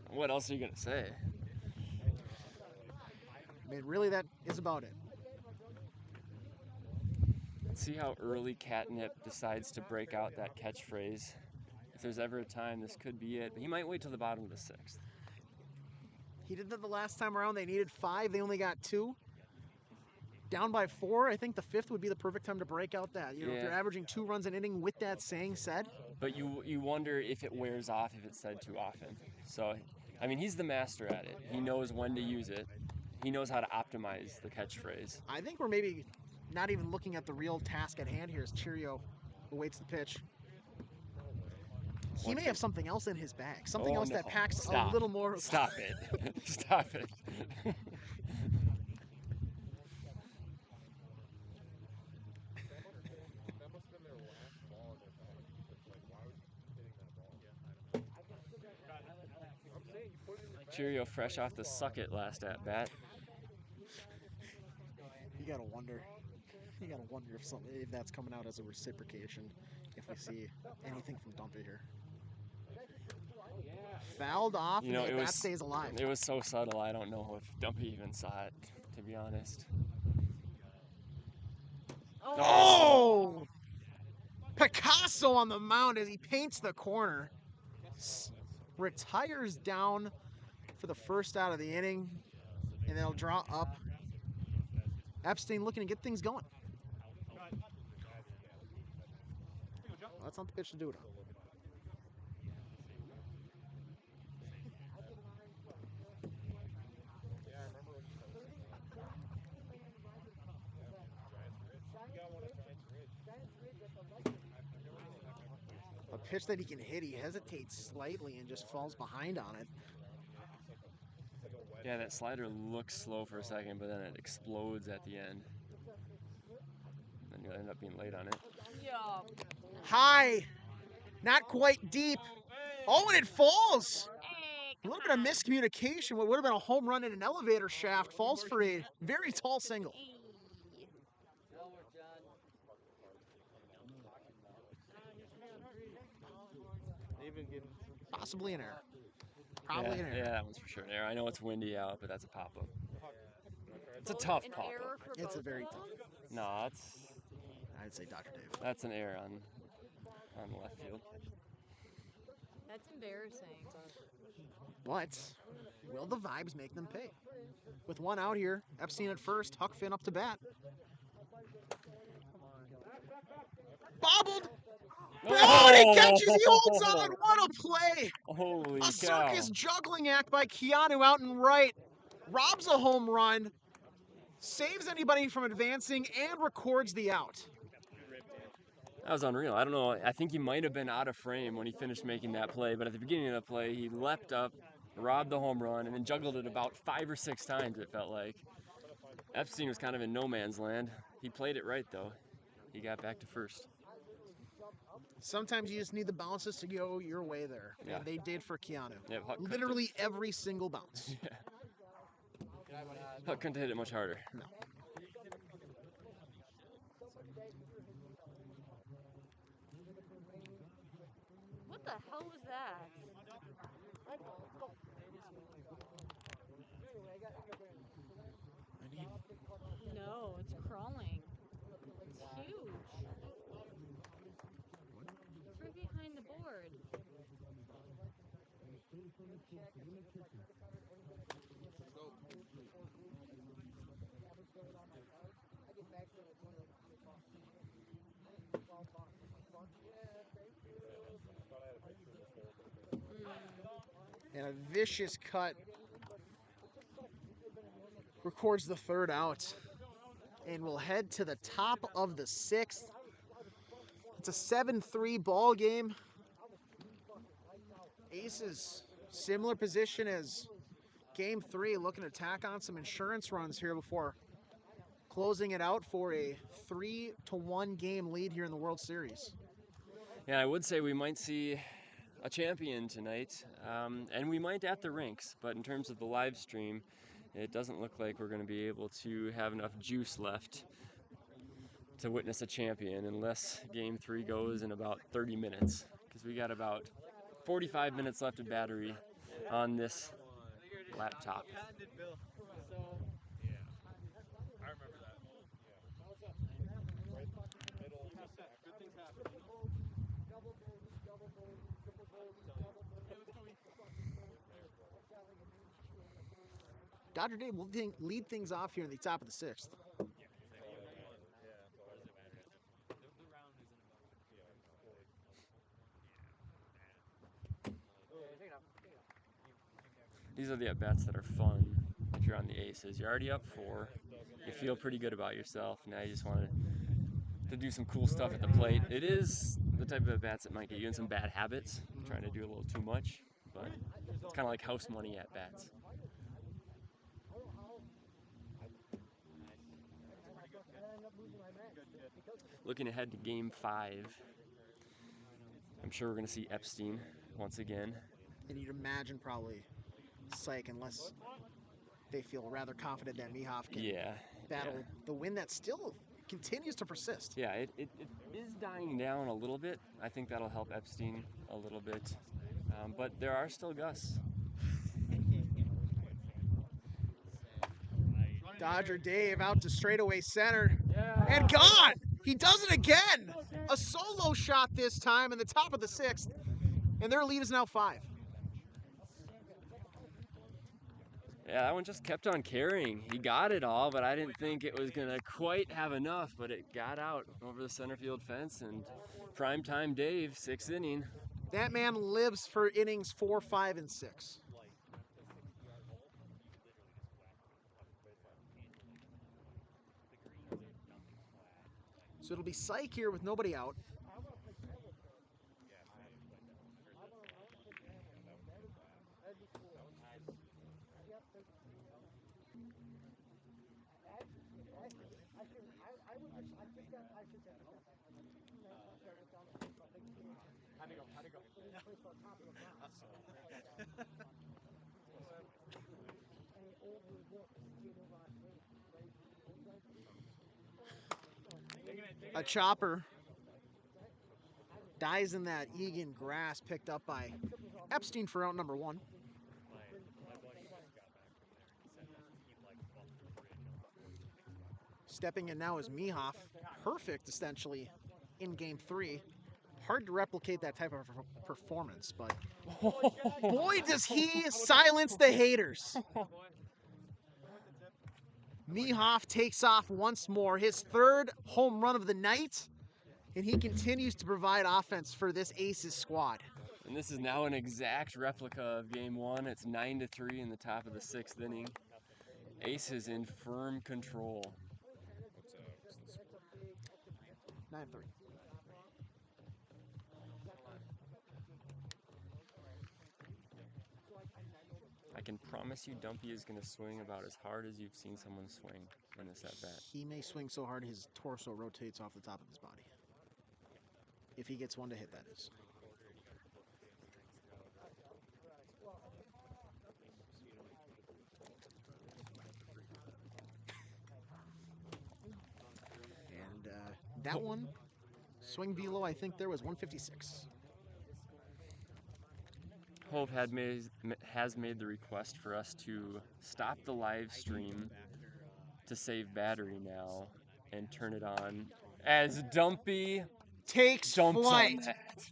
what else are you going to say? I mean, really, that is about it. Let's see how early Catnip decides to break out that catchphrase. If there's ever a time, this could be it. But he might wait till the bottom of the 6th. He did that the last time around. They needed 5. They only got 2. Down by 4. I think the 5th would be the perfect time to break out that. You know, if you're averaging 2 runs an inning with that saying said. But you wonder if it wears off if it's said too often. So, I mean, he's the master at it. He knows when to use it. He knows how to optimize the catchphrase. I think we're maybe not even looking at the real task at hand here as Cheerio awaits the pitch. He may have something else in his bag. Something Oh, else that no. packs Stop. a little more. Stop it. Stop it. That must have been their last ball in their bag. It's like, why was he hitting that ball? I'm saying you put it in your bag. Cheerio fresh off the suck it last at bat. You gotta wonder. You gotta wonder if that's coming out as a reciprocation. If we see anything from Dumpy here. Fouled off, You know, and it that was stays alive. It was so subtle. I don't know if Dumpy even saw it, to be honest. Oh! Picasso on the mound as he paints the corner. Retires down for the first out of the inning, and they'll draw up. Epstein looking to get things going. Well, that's not the pitch to do it on. A pitch that he can hit, he hesitates slightly and just falls behind on it. Yeah, that slider looks slow for a second, but then it explodes at the end. Then you'll end up being late on it. High, not quite deep. Oh, and it falls. A little bit of miscommunication. What would have been a home run in an elevator shaft falls for a very tall single. Possibly an error. Probably an error. Yeah, that one's for sure an error. I know it's windy out, but that's a pop-up. It's a tough pop-up. It's a very tough. No, I'd say Dr. Dave. That's an error on the left field. That's embarrassing. But will the vibes make them pay? With one out here, Epstein at first, Huck Finn up to bat. Bobbled! Oh, and he catches, he holds on. What a play! Holy A cow. circus juggling act by Keanu out and right. Robs a home run, saves anybody from advancing, and records the out. That was unreal. I don't know. I think he might have been out of frame when he finished making that play, but at the beginning of the play, he leapt up, robbed the home run, and then juggled it about 5 or 6 times, it felt like. Epstein was kind of in no man's land. He played it right, though. He got back to first. Sometimes you just need the bounces to go your way there. Yeah. And they did for Keanu. Yeah, Huck couldn't Literally every single bounce. Yeah. Huck couldn't hit it much harder. No. What the hell was that? No, it's crawling. It's huge. It's right behind the board. And a vicious cut records the third out. And we'll head to the top of the 6th. It's a 7-3 ball game. Aces, similar position as game 3, looking to tack on some insurance runs here before closing it out for a 3-1 game lead here in the World Series. Yeah, I would say we might see a champion tonight, and we might at the rinks, but in terms of the live stream, it doesn't look like we're going to be able to have enough juice left to witness a champion unless game 3 goes in about 30 minutes, because we got about 45 minutes left of battery on this laptop. Dr. Dave will lead things off here in the top of the 6th. These are the at-bats that are fun if you're on the Aces. You're already up 4. You feel pretty good about yourself. Now you just want to do some cool stuff at the plate. It is the type of at-bats that might get you in some bad habits, trying to do a little too much, but it's kind of like house money at bats. Looking ahead to Game 5, I'm sure we're going to see Epstein once again. And you'd imagine probably Psych, unless they feel rather confident that Mihaf can battle the wind that still continues to persist. Yeah, it is dying down a little bit. I think that'll help Epstein a little bit. But there are still gusts. Dodger Dave out to straightaway center. And gone! He does it again! A solo shot this time in the top of the 6th. And their lead is now 5. Yeah, that one just kept on carrying. He got it all, but I didn't think it was going to quite have enough, but it got out over the center field fence, and primetime Dave, 6th inning. That man lives for innings 4, 5, and 6. So it'll be Psych here with nobody out. A chopper dies in that Egan grass picked up by Epstein for out number 1. Stepping in now is Mihaf. Perfect, essentially, in Game 3. Hard to replicate that type of performance, but boy, does he silence the haters. Mihaf takes off once more, his 3rd home run of the night, and he continues to provide offense for this Aces squad. And this is now an exact replica of Game 1. It's 9-3 in the top of the 6th inning. Aces in firm control. 9-3. I can promise you Dumpy is going to swing about as hard as you've seen someone swing in this at-bat. He may swing so hard his torso rotates off the top of his body. If he gets one to hit, that is. And that one, swing velo, I think there was 156. Hove has made the request for us to stop the live stream to save battery now and turn it on as Dumpy takes jumps flight. on that.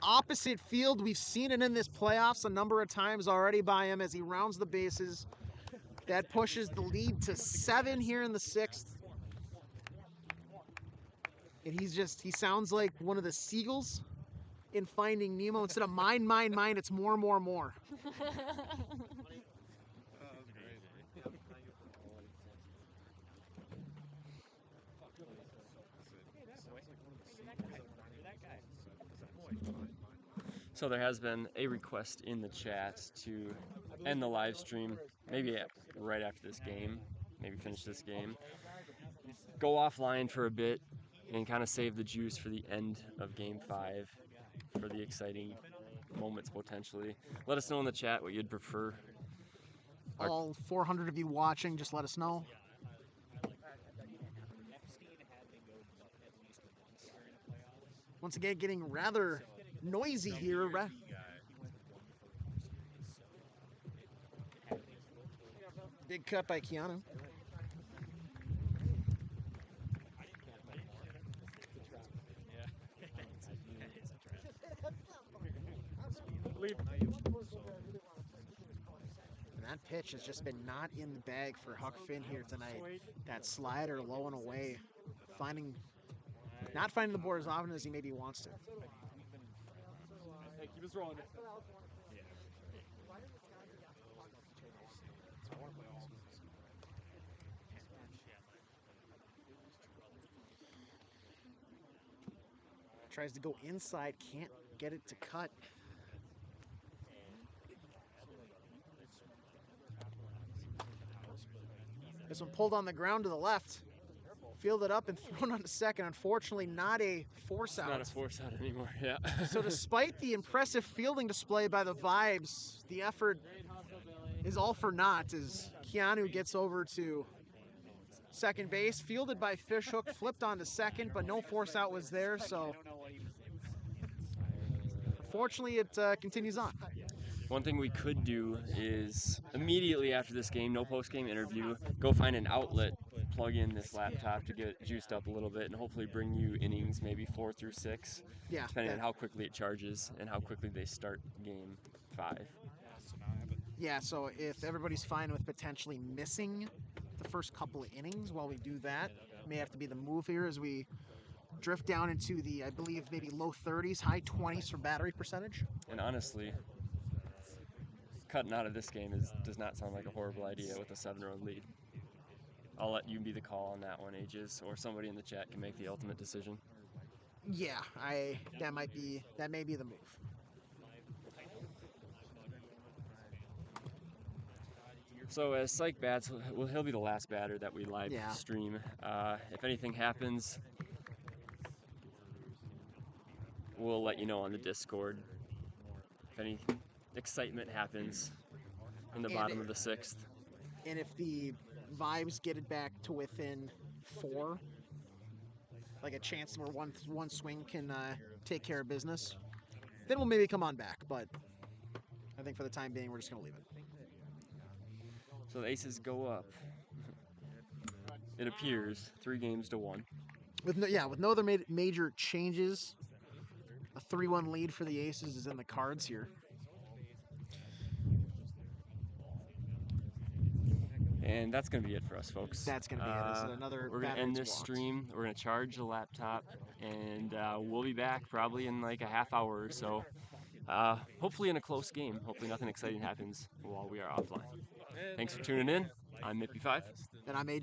Opposite field, we've seen it in this playoffs a number of times already by him as he rounds the bases. That pushes the lead to 7 here in the 6th. And he sounds like one of the seagulls in Finding Nemo. Instead of mine, mine, mine, it's more, more, more. So there has been a request in the chat to end the live stream, maybe right after this game, maybe finish this game, go offline for a bit, and kind of save the juice for the end of Game 5 for the exciting moments potentially. Let us know in the chat what you'd prefer. All 400 of you watching, just let us know. Once again, getting rather noisy here. Big cut by Keanu. And that pitch has just been not in the bag for Huck Finn here tonight. That slider low and away, not finding the board as often as he maybe wants to. Hey, keep us rolling. Tries to go inside, can't get it to cut. This one pulled on the ground to the left. Fielded up and thrown on to second. Unfortunately, not a force out. Not a force out anymore, yeah. So despite the impressive fielding display by the Vibes, the effort is all for naught as Keanu gets over to second base, fielded by Fishhook, flipped on to second, but no force out was there, so unfortunately it continues on. One thing we could do is immediately after this game, no post-game interview, go find an outlet, plug in this laptop to get juiced up a little bit, and hopefully bring you innings maybe 4 through 6, Yeah, depending on how quickly it charges and how quickly they start game 5. Yeah, so if everybody's fine with potentially missing the first couple of innings while we do that, may have to be the move here as we drift down into the, I believe, maybe low 30s, high 20s for battery percentage. And honestly, cutting out of this game does not sound like a horrible idea with a 7-run lead. I'll let you be the call on that one, Aegis, or somebody in the chat can make the ultimate decision. Yeah, that may be the move. So as Psych bats, he'll be the last batter that we live Yeah. stream. If anything happens, we'll let you know on the Discord. If any excitement happens in the And bottom of the 6th. And if the Vibes get it back to within 4, like a chance where one swing can take care of business, then we'll maybe come on back. But I think for the time being, we're just going to leave it. So the Aces go up. It appears 3-1. With no other major changes, a 3-1 lead for the Aces is in the cards here. And that's going to be it for us, folks. That's going to be it. This is another We're going to battery end to this walk. stream. We're going to charge the laptop, and we'll be back probably in like a half hour or so. Hopefully in a close game. Hopefully nothing exciting happens while we are offline. Thanks for tuning in. I'm Mippy5. And I'm AJ.